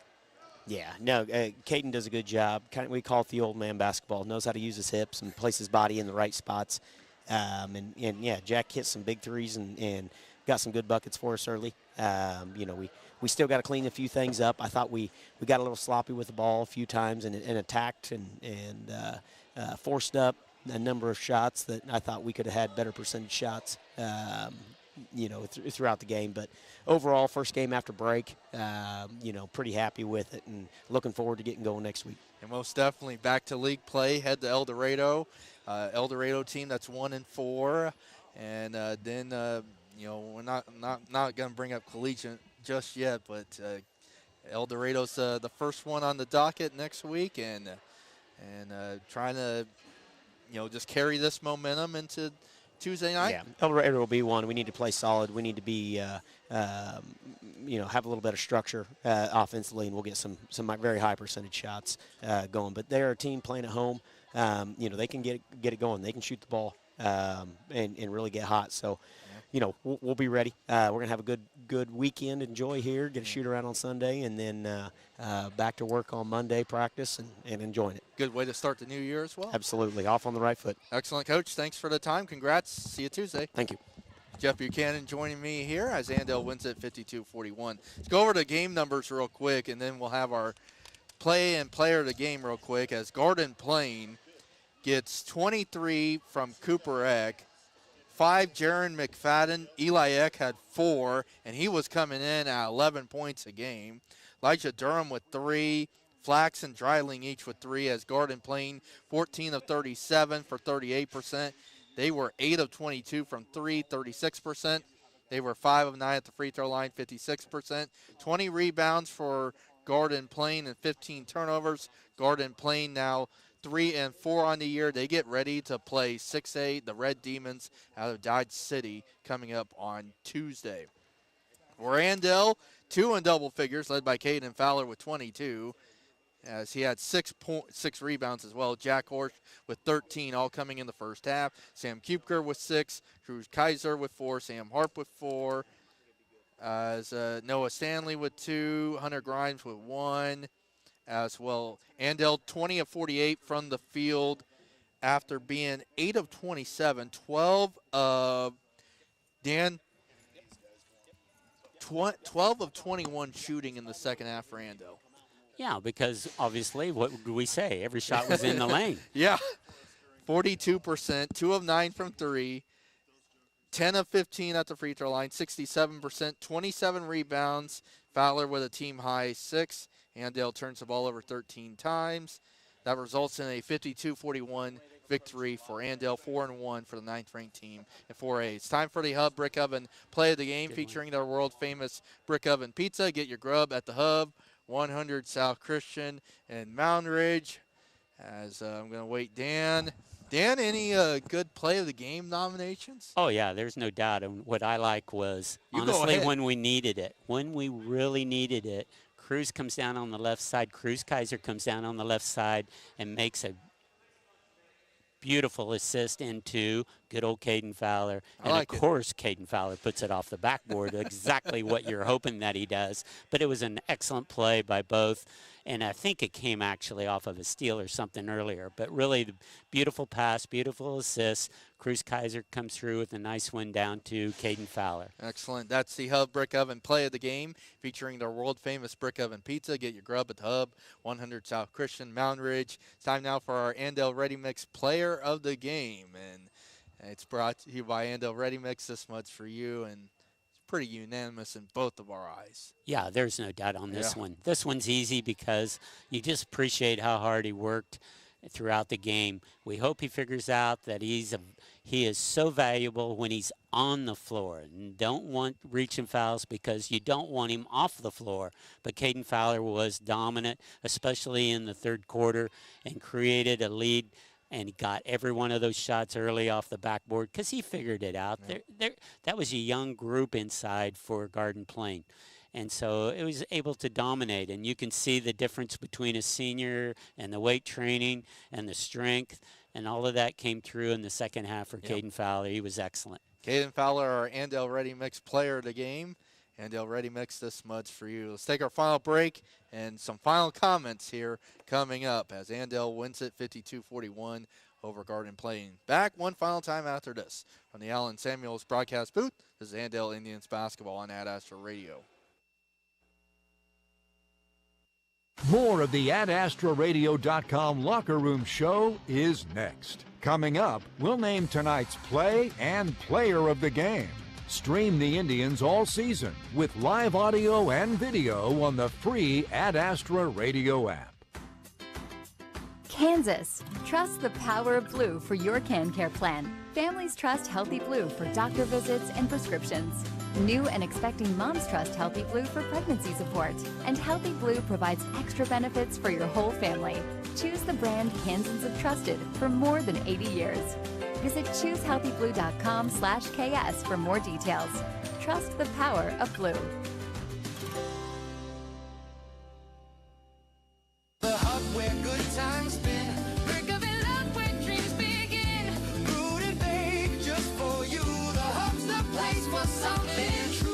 Yeah, no, Caden does a good job. We call it the old man basketball. Knows how to use his hips and place his body in the right spots. And Jack hit some big threes and got some good buckets for us early. We still got to clean a few things up. I thought we got a little sloppy with the ball a few times and attacked and forced up a number of shots that I thought we could have had better percentage shots, throughout the game. But overall, first game after break, pretty happy with it and looking forward to getting going next week. And most definitely back to league play, head to El Dorado. El Dorado team that's 1-4. And then, we're not going to bring up collegiate just yet, but El Dorado's the first one on the docket next week, and trying to, just carry this momentum into Tuesday night. Yeah, El Dorado will be one. We need to play solid. We need to be, have a little bit of structure offensively, and we'll get some very high percentage shots going. But they're a team playing at home. They can get it going. They can shoot the ball and really get hot. So, we'll be ready. We're going to have a good weekend to enjoy here, get a shoot around on Sunday, and then back to work on Monday, practice, and enjoying it. Good way to start the new year as well. Absolutely. Off on the right foot. Excellent, Coach. Thanks for the time. Congrats. See you Tuesday. Thank you. Jeff Buchanan joining me here as Andale wins it 52-41. Let's go over the game numbers real quick, and then we'll have our play and player of the game real quick as Garden Plain gets 23 from Cooper Eck, 5 Jaron McFadden. Eli Eck had 4, and he was coming in at 11 points a game. Elijah Durham with 3. Flax and Dreiling each with 3 as Garden Plain 14 of 37 for 38%. They were 8 of 22 from 3, 36%. They were 5 of 9 at the free throw line, 56%. 20 rebounds for Garden Plain and 15 turnovers. Garden Plain now 3-4 on the year. They get ready to play 6A, the Red Demons out of Dodge City, coming up on Tuesday. For Andale, 2 in double figures, led by Caden Fowler with 22, as he had 6 rebounds as well. Jack Horsch with 13, all coming in the first half. Sam Kupker with 6, Cruz Kaiser with 4, Sam Harp with 4, as Noah Stanley with 2, Hunter Grimes with 1. As well, Andale 20 of 48 from the field after being 8 of 27, 12 of 21 shooting in the second half for Andale. Yeah, because obviously, what did we say? Every shot was in the lane. Yeah, 42%, 2 of 9 from 3, 10 of 15 at the free throw line, 67%, 27 rebounds. Fowler with a team high 6. Andale turns the ball over 13 times. That results in a 52-41 victory for Andale, 4-1 for the 9th-ranked team in 4A. It's time for the Hub Brick Oven play of the game, featuring their world-famous Brick Oven Pizza. Get your grub at the Hub, 100 South Christian and Mound Ridge. As I'm going to wait Dan. Dan, any good play of the game nominations? Oh, yeah, there's no doubt. And what I like was, honestly, when we needed it, when we really needed it, Cruz comes down on the left side. Cruz Kaiser comes down on the left side and makes a beautiful assist into good old Caden Fowler. And, of course, Caden Fowler puts it off the backboard, exactly what you're hoping that he does. But it was an excellent play by both. And I think it came actually off of a steal or something earlier. But really, the beautiful pass, beautiful assist. Cruz Kaiser comes through with a nice one down to Caden Fowler. Excellent. That's the Hub Brick Oven play of the game, featuring their world-famous Brick Oven Pizza. Get your grub at the Hub, 100 South Christian, Mound Ridge. It's time now for our Andale Ready Mix player of the game. And It's brought to you by Andale Ready Mix. This much for you, and it's pretty unanimous in both of our eyes. Yeah, there's no doubt on this Yeah. one. This one's easy because you just appreciate how hard he worked throughout the game. We hope he figures out that he is so valuable when he's on the floor. And don't want reaching fouls because you don't want him off the floor. But Caden Fowler was dominant, especially in the third quarter, and created a lead. And he got every one of those shots early off the backboard because he figured it out. Yeah. That was a young group inside for Garden Plain. And so it was able to dominate. And you can see the difference between a senior and the weight training and the strength. And all of that came through in the second half for Caden Fowler. He was excellent. Caden Fowler, our Andale Ready Mix player of the game. Andale Ready Mix, this much for you. Let's take our final break and some final comments here coming up as Andale wins it 52-41 over Garden Plain. Back one final time after this. From the Allen Samuels broadcast booth, this is Andale Indians basketball on Ad Astra Radio. More of the AdAstraRadio.com Locker Room Show is next. Coming up, we'll name tonight's play and player of the game. Stream the Indians all season with live audio and video on the free Ad Astra Radio app. Kansas. Trust the power of blue for your CanCare plan. Families trust Healthy Blue for doctor visits and prescriptions. New and expecting moms trust Healthy Blue for pregnancy support. And Healthy Blue provides extra benefits for your whole family. Choose the brand Kansans have trusted for more than 80 years. Visit choosehealthyblue.com/KS for more details. Trust the power of blue. The hub where good times spin. Brick of love where dreams begin. Brewed and baked just for you. The hub's the place for something true.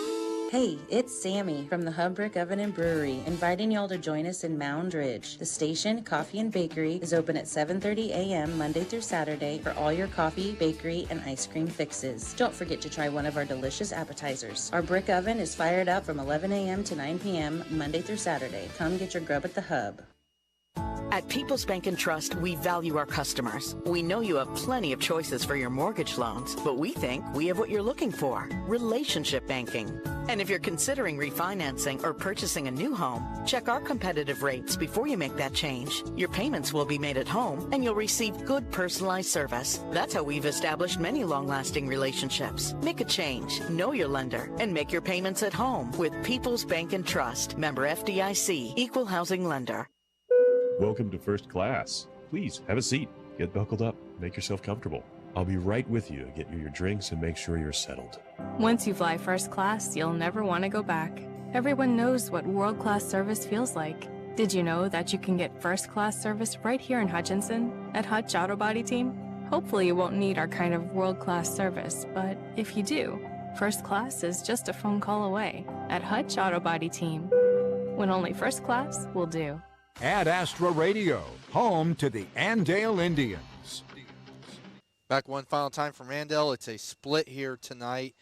Hey, it's Sammy from the Hub Brick Oven and Brewery, inviting y'all to join us in Mound Ridge. The station, Coffee and Bakery, is open at 7:30 a.m. Monday through Saturday for all your coffee, bakery, and ice cream fixes. Don't forget to try one of our delicious appetizers. Our brick oven is fired up from 11 a.m. to 9 p.m. Monday through Saturday. Come get your grub at the Hub. At People's Bank and Trust, we value our customers. We know you have plenty of choices for your mortgage loans, but we think we have what you're looking for: relationship banking. And if you're considering refinancing or purchasing a new home, check our competitive rates before you make that change. Your payments will be made at home, and you'll receive good personalized service. That's how we've established many long-lasting relationships. Make a change, know your lender, and make your payments at home with People's Bank and Trust. Member FDIC, Equal Housing Lender. Welcome to First Class. Please have a seat. Get buckled up. Make yourself comfortable. I'll be right with you to get you your drinks and make sure you're settled. Once you fly first class, you'll never want to go back. Everyone knows what world-class service feels like. Did you know that you can get first-class service right here in Hutchinson at Hutch Auto Body Team? Hopefully you won't need our kind of world-class service, but if you do, first class is just a phone call away at Hutch Auto Body Team, when only first class will do. Ad Astra Radio, home to the Andale Indians. Back one final time from Andale. It's a split here tonight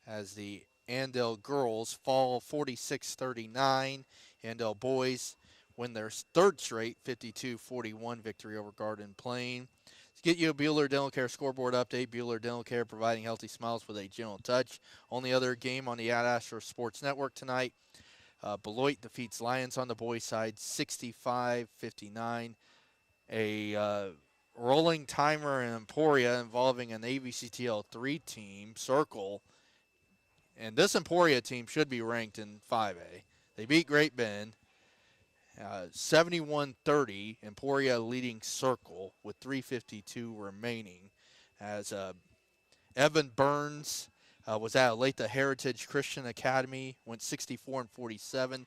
as the Andale girls fall 46-39. Andale boys win their third straight 52-41 victory over Garden Plain. Let's get you a Bueller Dental Care scoreboard update. Bueller Dental Care providing healthy smiles with a gentle touch. Only other game on the Ad Astra Sports Network tonight. Beloit defeats Lions on the boys' side 65-59. A rolling timer in Emporia involving an AVCTL 3 team, Circle. And this Emporia team should be ranked in 5A. They beat Great Bend 71-30. Emporia leading Circle with 3:52 remaining as Evan Burns was at Olathe Heritage Christian Academy, went 64-47.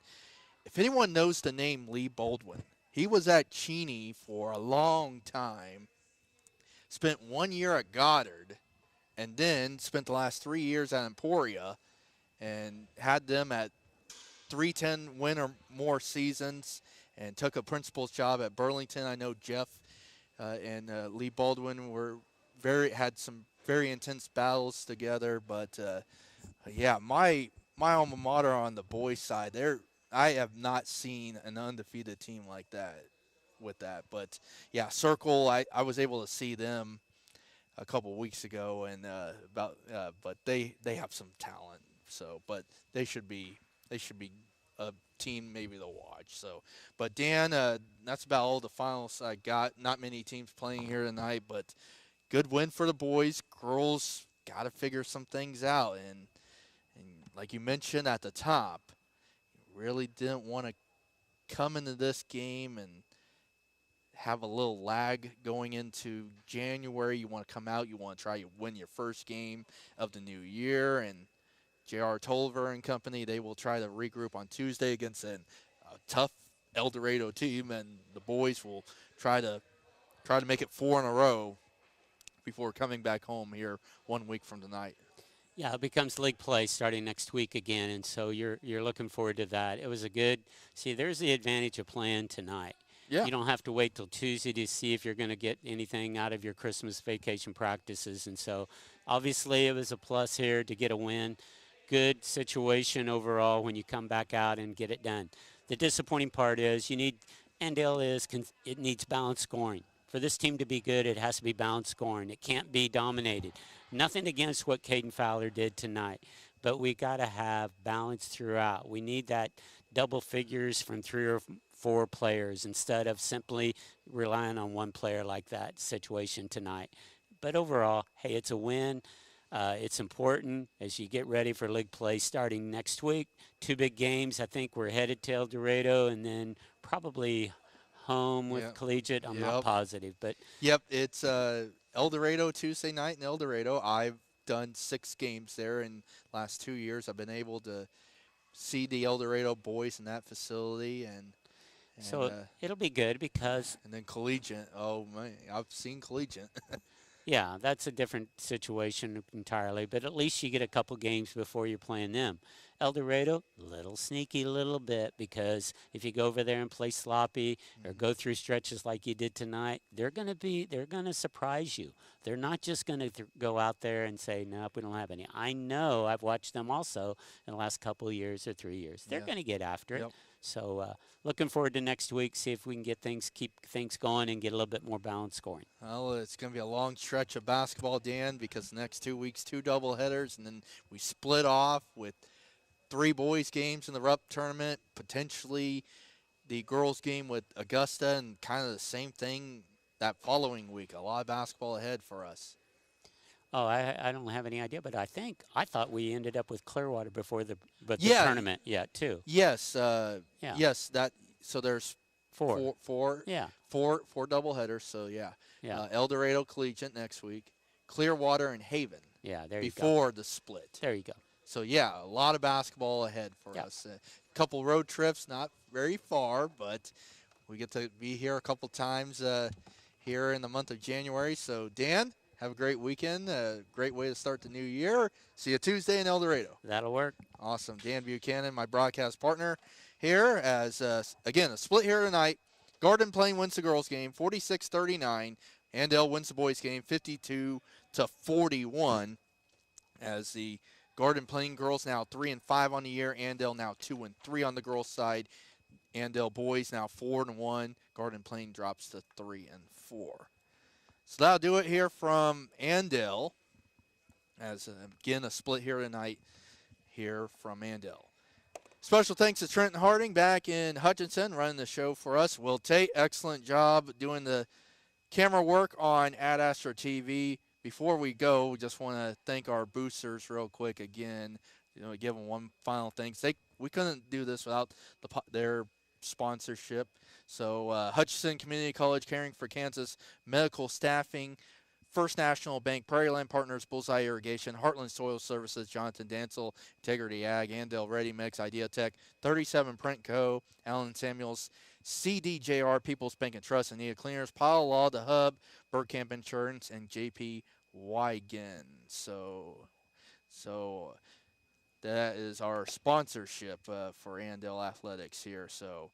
If anyone knows the name Lee Baldwin, he was at Cheney for a long time, spent 1 year at Goddard, and then spent the last 3 years at Emporia and had them at 310 win or more seasons and took a principal's job at Burlington. I know Jeff and Lee Baldwin had some very intense battles together, but yeah, my alma mater on the boys' side, I have not seen an undefeated team like that with that. But yeah, Circle, I was able to see them a couple weeks ago, and but they have some talent. So, but they should be a team maybe to watch. So, but Dan, that's about all the finals I got. Not many teams playing here tonight, but good win for the boys. Girls got to figure some things out, and like you mentioned at the top, you really didn't want to come into this game and have a little lag going into January. You want to come out, you want to try to win your first game of the new year, and J.R. Tolliver and company, they will try to regroup on Tuesday against a tough El Dorado team, and the boys will try to make it 4 in a row before coming back home here 1 week from tonight. Yeah, it becomes league play starting next week again, and so you're looking forward to that. It was a good – see, there's the advantage of playing tonight. Yeah. You don't have to wait till Tuesday to see if you're going to get anything out of your Christmas vacation practices, and so obviously it was a plus here to get a win. Good situation overall when you come back out and get it done. The disappointing part is it needs balanced scoring. For this team to be good, it has to be balanced scoring. It can't be dominated. Nothing against what Caden Fowler did tonight, but we got to have balance throughout. We need that double figures from 3 or 4 players instead of simply relying on one player like that situation tonight. But overall, hey, it's a win. It's important as you get ready for league play starting next week. 2 big games. I think we're headed to El Dorado and then probably home with Collegiate. I'm not positive, but it's El Dorado Tuesday night in El Dorado. I've done 6 games there in the last 2 years. I've been able to see the El Dorado boys in that facility, and so it'll be good because and then Collegiate. Oh man, I've seen Collegiate. Yeah, that's a different situation entirely, but at least you get a couple games before you're playing them. El Dorado, little sneaky little bit, because if you go over there and play sloppy or go through stretches like you did tonight, they're going to surprise you. They're not just going to go out there and say, nope, we don't have any. I know, I've watched them also in the last couple of years or 3 years. They're going to get after it. So looking forward to next week, see if we can keep things going and get a little bit more balanced scoring. Well, it's going to be a long stretch of basketball, Dan, because the next 2 weeks, 2 doubleheaders, and then we split off with 3 boys games in the RUP tournament, potentially the girls game with Augusta, and kind of the same thing that following week. A lot of basketball ahead for us. Oh, I don't have any idea, but I thought we ended up with Clearwater before the tournament too. Yes, yes. So there's four doubleheaders. So El Dorado Collegiate next week, Clearwater and Haven. Yeah, there you go. Before the split. There you go. So a lot of basketball ahead for us. A couple road trips, not very far, but we get to be here a couple times here in the month of January. So Dan, have a great weekend. Great way to start the new year. See you Tuesday in El Dorado. That'll work. Awesome. Dan Buchanan, my broadcast partner here. As, again, a split here tonight. Garden Plain wins the girls' game, 46-39. Andale wins the boys' game, 52-41. As the Garden Plain girls now 3-5 on the year. Andale now 2-3 on the girls' side. Andale boys now 4-1. Garden Plain drops to 3-4. So that'll do it here from Andale. As, again, a split here tonight here from Andale. Special thanks to Trenton Harding back in Hutchinson running the show for us. Will Tate, excellent job doing the camera work on Ad Astra TV. Before we go, we just want to thank our boosters real quick again. Give them one final thanks. We couldn't do this without their sponsorship. So Hutchinson Community College, Caring for Kansas, Medical Staffing, First National Bank, Prairie Land Partners, Bullseye Irrigation, Heartland Soil Services, Jonathan Dancel, Integrity Ag, Andale Ready Mix, Idea Tech, 37 Print Co., Alan Samuels, CDJR, People's Bank and Trust, Anita Cleaners, Pile Law, The Hub, Bergkamp Insurance, and JP Wygen. So that is our sponsorship for Andale Athletics here. So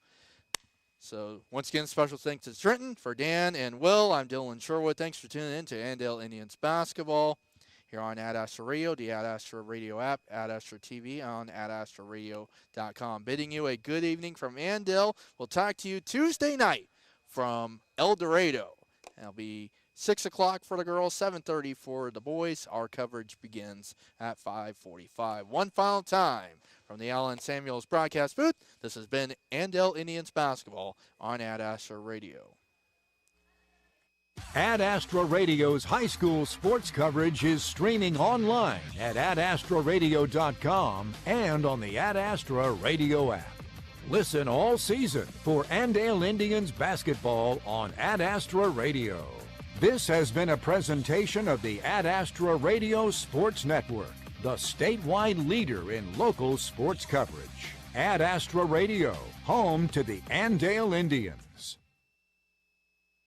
once again, special thanks to Trenton. For Dan and Will, I'm Dylan Sherwood. Thanks for tuning in to Andale Indians basketball here on Ad Astra Radio, the Ad Astra Radio app, Ad Astra TV on adastraradio.com. Bidding you a good evening from Andale. We'll talk to you Tuesday night from El Dorado. And I'll be 6 o'clock for the girls, 7:30 for the boys. Our coverage begins at 5:45. One final time from the Allen Samuels broadcast booth, this has been Andale Indians basketball on Ad Astra Radio. Ad Astra Radio's high school sports coverage is streaming online at adastraradio.com and on the Ad Astra Radio app. Listen all season for Andale Indians basketball on Ad Astra Radio. This has been a presentation of the Ad Astra Radio Sports Network, the statewide leader in local sports coverage. Ad Astra Radio, home to the Andale Indians.